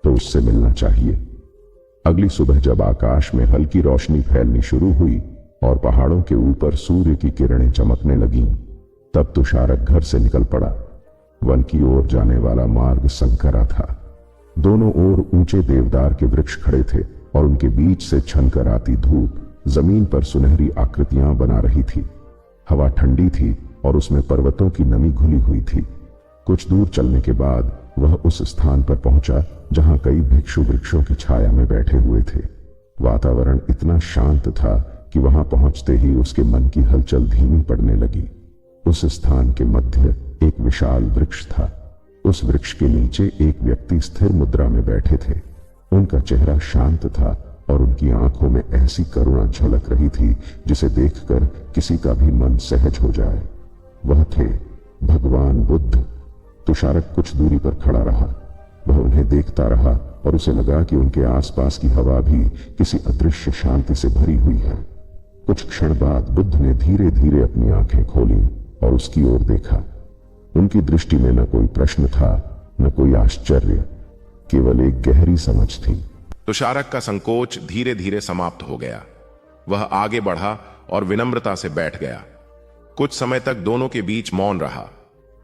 तो उससे मिलना चाहिए। अगली सुबह जब आकाश में हल्की रोशनी फैलनी शुरू हुई और पहाड़ों के ऊपर सूर्य की किरणें चमकने लगीं, तब तुषारक घर से निकल पड़ा। वन की ओर जाने वाला मार्ग संकरा था। दोनों ओर ऊंचे देवदार के वृक्ष खड़े थे और उनके बीच से छनकर आती धूप जमीन पर सुनहरी आकृतियां बना रही थी। हवा ठंडी थी और उसमें पर्वतों की नमी घुली हुई थी। कुछ दूर चलने के बाद वह उस स्थान पर पहुंचा जहां कई भिक्षु वृक्षों की छाया में बैठे हुए थे। वातावरण इतना शांत था कि वहां पहुंचते ही उसके मन की हलचल धीमी पड़ने लगी। उस स्थान के मध्य एक विशाल वृक्ष था। उस वृक्ष के नीचे एक व्यक्ति स्थिर मुद्रा में बैठे थे। उनका चेहरा शांत था और उनकी आंखों में ऐसी करुणा झलक रही थी जिसे देखकर किसी का भी मन सहज हो जाए। वह थे भगवान बुद्ध। तुषारक कुछ दूरी पर खड़ा रहा। वह उन्हें देखता रहा और उसे लगा कि उनके आसपास की हवा भी किसी अदृश्य शांति से भरी हुई है। कुछ क्षण बाद बुद्ध ने धीरे धीरे अपनी आंखें खोली और उसकी ओर देखा। उनकी दृष्टि में न कोई प्रश्न था, न कोई आश्चर्य, केवल एक गहरी समझ थी। तुषारक का संकोच धीरे धीरे समाप्त हो गया। वह आगे बढ़ा और विनम्रता से बैठ गया। कुछ समय तक दोनों के बीच मौन रहा।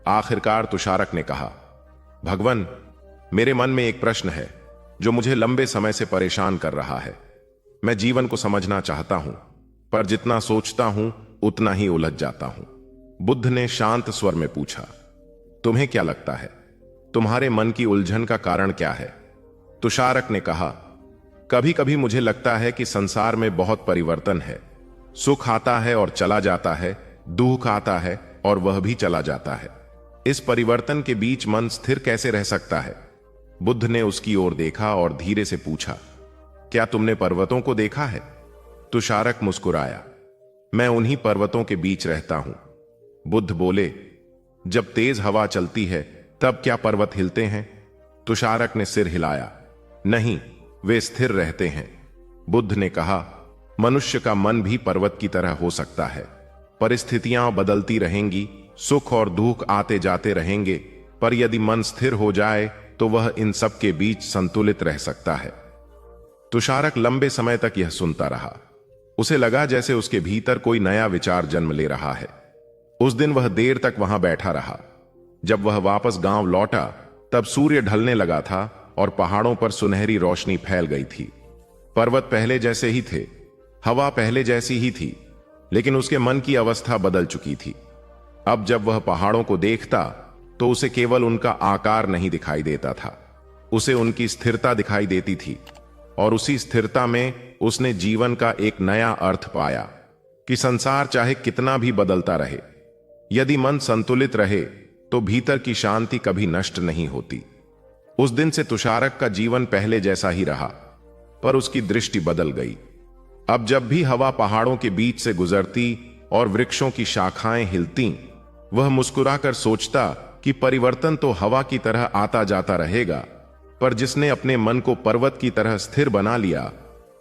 आखिरकार तुषारक ने कहा, भगवान, मेरे मन में एक प्रश्न है जो मुझे लंबे समय से परेशान कर रहा है। मैं जीवन को समझना चाहता हूं, पर जितना सोचता हूं उतना ही उलझ जाता हूं। बुद्ध ने शांत स्वर में पूछा, तुम्हें क्या लगता है, तुम्हारे मन की उलझन का कारण क्या है? तुषारक ने कहा, कभी कभी मुझे लगता है कि संसार में बहुत परिवर्तन है। सुख आता है और चला जाता है, दुख आता है और वह भी चला जाता है। इस परिवर्तन के बीच मन स्थिर कैसे रह सकता है? बुद्ध ने उसकी ओर देखा और धीरे से पूछा, क्या तुमने पर्वतों को देखा है? तुषारक मुस्कुराया, मैं उन्हीं पर्वतों के बीच रहता हूं। बुद्ध बोले, जब तेज हवा चलती है तब क्या पर्वत हिलते हैं? तुषारक ने सिर हिलाया, नहीं, वे स्थिर रहते हैं। बुद्ध ने कहा, मनुष्य का मन भी पर्वत की तरह हो सकता है। परिस्थितियां बदलती रहेंगी, सुख और दुख आते जाते रहेंगे, पर यदि मन स्थिर हो जाए तो वह इन सब के बीच संतुलित रह सकता है। तुषारक लंबे समय तक यह सुनता रहा। उसे लगा जैसे उसके भीतर कोई नया विचार जन्म ले रहा है। उस दिन वह देर तक वहां बैठा रहा। जब वह वापस गांव लौटा तब सूर्य ढलने लगा था और पहाड़ों पर सुनहरी रोशनी फैल गई थी। पर्वत पहले जैसे ही थे, हवा पहले जैसी ही थी, लेकिन उसके मन की अवस्था बदल चुकी थी। अब जब वह पहाड़ों को देखता तो उसे केवल उनका आकार नहीं दिखाई देता था, उसे उनकी स्थिरता दिखाई देती थी। और उसी स्थिरता में उसने जीवन का एक नया अर्थ पाया कि संसार चाहे कितना भी बदलता रहे, यदि मन संतुलित रहे तो भीतर की शांति कभी नष्ट नहीं होती। उस दिन से तुषारक का जीवन पहले जैसा ही रहा, पर उसकी दृष्टि बदल गई। अब जब भी हवा पहाड़ों के बीच से गुजरती और वृक्षों की शाखाएं हिलती, वह मुस्कुराकर सोचता कि परिवर्तन तो हवा की तरह आता जाता रहेगा, पर जिसने अपने मन को पर्वत की तरह स्थिर बना लिया,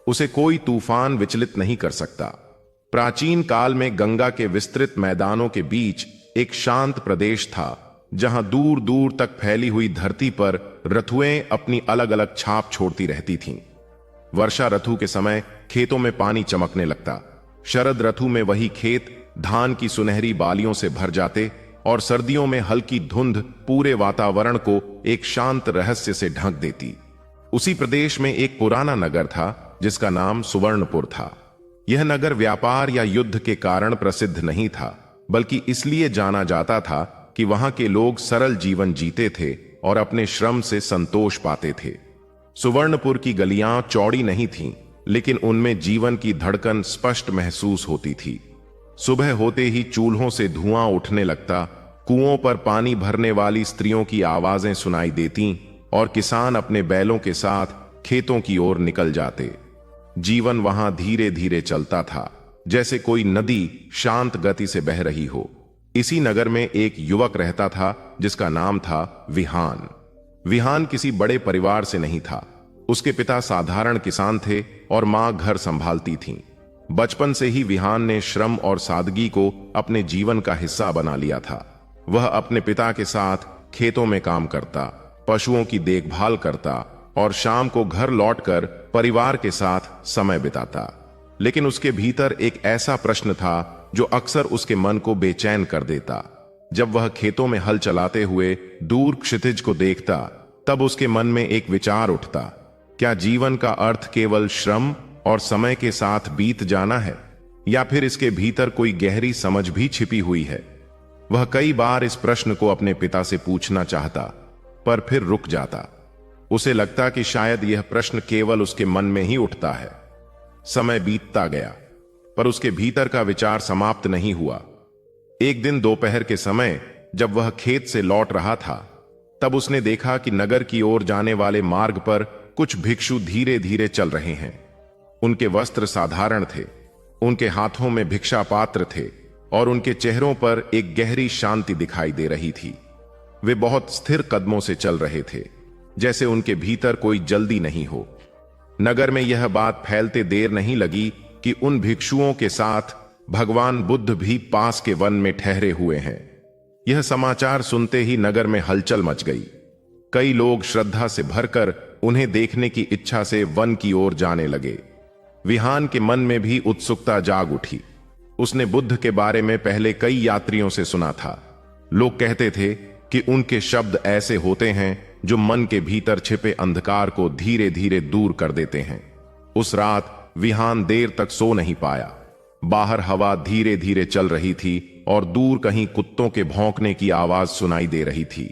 उसे कोई तूफान विचलित नहीं कर सकता। प्राचीन काल में गंगा के विस्तृत मैदानों के बीच एक शांत प्रदेश था, जहां दूर दूर तक फैली हुई धरती पर ऋतुएं अपनी अलग अलग छाप छोड़ती रहती थीं। वर्षा ऋतु के समय खेतों में पानी चमकने लगता। शरद ऋतु में वही खेत धान की सुनहरी बालियों से भर जाते और सर्दियों में हल्की धुंध पूरे वातावरण को एक शांत रहस्य से ढक देती। उसी प्रदेश में एक पुराना नगर था जिसका नाम सुवर्णपुर था। यह नगर व्यापार या युद्ध के कारण प्रसिद्ध नहीं था, बल्कि इसलिए जाना जाता था कि वहां के लोग सरल जीवन जीते थे और अपने श्रम से संतोष पाते थे। सुवर्णपुर की गलियां चौड़ी नहीं थीं, लेकिन उनमें जीवन की धड़कन स्पष्ट महसूस होती थी। सुबह होते ही चूल्हों से धुआं उठने लगता, कुओं पर पानी भरने वाली स्त्रियों की आवाजें सुनाई देती और किसान अपने बैलों के साथ खेतों की ओर निकल जाते। जीवन वहां धीरे धीरे चलता था, जैसे कोई नदी शांत गति से बह रही हो। इसी नगर में एक युवक रहता था जिसका नाम था विहान। विहान किसी बड़े परिवार से नहीं था। उसके पिता साधारण किसान थे और मां घर संभालती थीं। बचपन से ही विहान ने श्रम और सादगी को अपने जीवन का हिस्सा बना लिया था। वह अपने पिता के साथ खेतों में काम करता, पशुओं की देखभाल करता और शाम को घर लौटकर परिवार के साथ समय बिताता। लेकिन उसके भीतर एक ऐसा प्रश्न था जो अक्सर उसके मन को बेचैन कर देता। जब वह खेतों में हल चलाते हुए दूर क्षितिज को देखता, तब उसके मन में एक विचार उठता, क्या जीवन का अर्थ केवल श्रम और समय के साथ बीत जाना है, या फिर इसके भीतर कोई गहरी समझ भी छिपी हुई है। वह कई बार इस प्रश्न को अपने पिता से पूछना चाहता, पर फिर रुक जाता। उसे लगता कि शायद यह प्रश्न केवल उसके मन में ही उठता है। समय बीतता गया, पर उसके भीतर का विचार समाप्त नहीं हुआ। एक दिन दोपहर के समय जब वह खेत से लौट रहा था, तब उसने देखा कि नगर की ओर जाने वाले मार्ग पर कुछ भिक्षु धीरे धीरे चल रहे हैं। उनके वस्त्र साधारण थे, उनके हाथों में भिक्षा पात्र थे और उनके चेहरों पर एक गहरी शांति दिखाई दे रही थी। वे बहुत स्थिर कदमों से चल रहे थे, जैसे उनके भीतर कोई जल्दी नहीं हो। नगर में यह बात फैलते देर नहीं लगी कि उन भिक्षुओं के साथ भगवान बुद्ध भी पास के वन में ठहरे हुए हैं। यह समाचार सुनते ही नगर में हलचल मच गई। कई लोग श्रद्धा से भरकर उन्हें देखने की इच्छा से वन की ओर जाने लगे। विहान के मन में भी उत्सुकता जाग उठी। उसने बुद्ध के बारे में पहले कई यात्रियों से सुना था। लोग कहते थे कि उनके शब्द ऐसे होते हैं जो मन के भीतर छिपे अंधकार को धीरे धीरे दूर कर देते हैं। उस रात विहान देर तक सो नहीं पाया। बाहर हवा धीरे धीरे चल रही थी और दूर कहीं कुत्तों के भौंकने की आवाज सुनाई दे रही थी।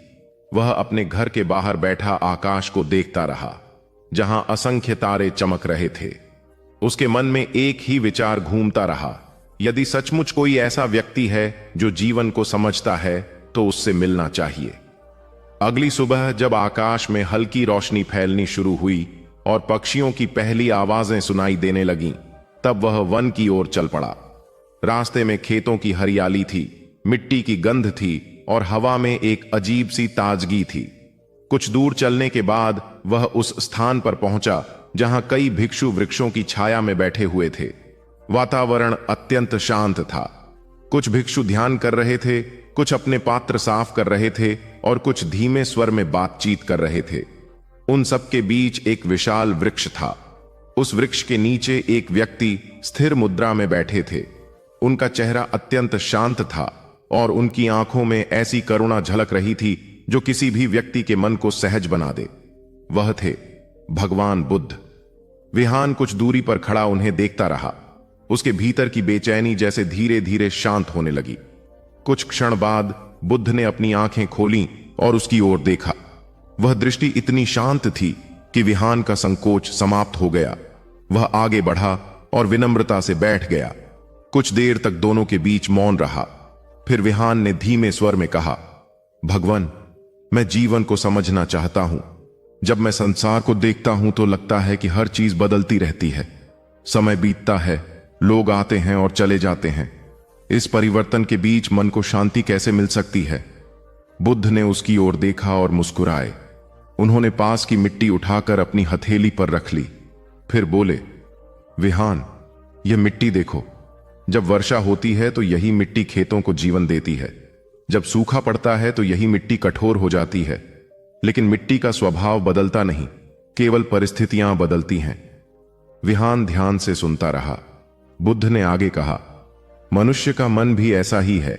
वह अपने घर के बाहर बैठा आकाश को देखता रहा, जहां असंख्य तारे चमक रहे थे। उसके मन में एक ही विचार घूमता रहा, यदि सचमुच कोई ऐसा व्यक्ति है जो जीवन को समझता है तो उससे मिलना चाहिए। अगली सुबह जब आकाश में हल्की रोशनी फैलनी शुरू हुई और पक्षियों की पहली आवाजें सुनाई देने लगीं, तब वह वन की ओर चल पड़ा। रास्ते में खेतों की हरियाली थी, मिट्टी की गंध थी और हवा में एक अजीब सी ताजगी थी। कुछ दूर चलने के बाद वह उस स्थान पर पहुंचा जहां कई भिक्षु वृक्षों की छाया में बैठे हुए थे। वातावरण अत्यंत शांत था। कुछ भिक्षु ध्यान कर रहे थे, कुछ अपने पात्र साफ कर रहे थे और कुछ धीमे स्वर में बातचीत कर रहे थे। उन सबके बीच एक विशाल वृक्ष था। उस वृक्ष के नीचे एक व्यक्ति स्थिर मुद्रा में बैठे थे। उनका चेहरा अत्यंत शांत था और उनकी आंखों में ऐसी करुणा झलक रही थी जो किसी भी व्यक्ति के मन को सहज बना दे। वह थे भगवान बुद्ध। विहान कुछ दूरी पर खड़ा उन्हें देखता रहा। उसके भीतर की बेचैनी जैसे धीरे धीरे शांत होने लगी। कुछ क्षण बाद बुद्ध ने अपनी आंखें खोलीं और उसकी ओर देखा। वह दृष्टि इतनी शांत थी कि विहान का संकोच समाप्त हो गया। वह आगे बढ़ा और विनम्रता से बैठ गया। कुछ देर तक दोनों के बीच मौन रहा। फिर विहान ने धीमे स्वर में कहा, भगवान, मैं जीवन को समझना चाहता हूं। जब मैं संसार को देखता हूं तो लगता है कि हर चीज बदलती रहती है। समय बीतता है, लोग आते हैं और चले जाते हैं। इस परिवर्तन के बीच मन को शांति कैसे मिल सकती है? बुद्ध ने उसकी ओर देखा और मुस्कुराए। उन्होंने पास की मिट्टी उठाकर अपनी हथेली पर रख ली। फिर बोले, विहान, यह मिट्टी देखो। जब वर्षा होती है तो यही मिट्टी खेतों को जीवन देती है। जब सूखा पड़ता है तो यही मिट्टी कठोर हो जाती है, लेकिन मिट्टी का स्वभाव बदलता नहीं, केवल परिस्थितियां बदलती हैं। विहान ध्यान से सुनता रहा। बुद्ध ने आगे कहा, मनुष्य का मन भी ऐसा ही है।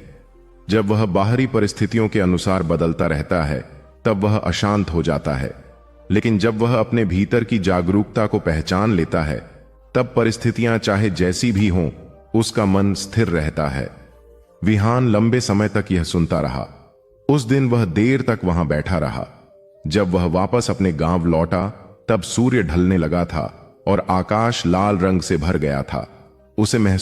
जब वह बाहरी परिस्थितियों के अनुसार बदलता रहता है तब वह अशांत हो जाता है, लेकिन जब वह अपने भीतर की जागरूकता को पहचान लेता है तब परिस्थितियां चाहे जैसी भी हों उसका मन स्थिर रहता है। विहान लंबे समय तक यह सुनता रहा। उस दिन वह देर तक वहां बैठा रहा। जब वह वापस अपने गांव लौटा तब सूर्य ढलने लगा था और आकाश लाल रंग से भर गया था। उसे महसूस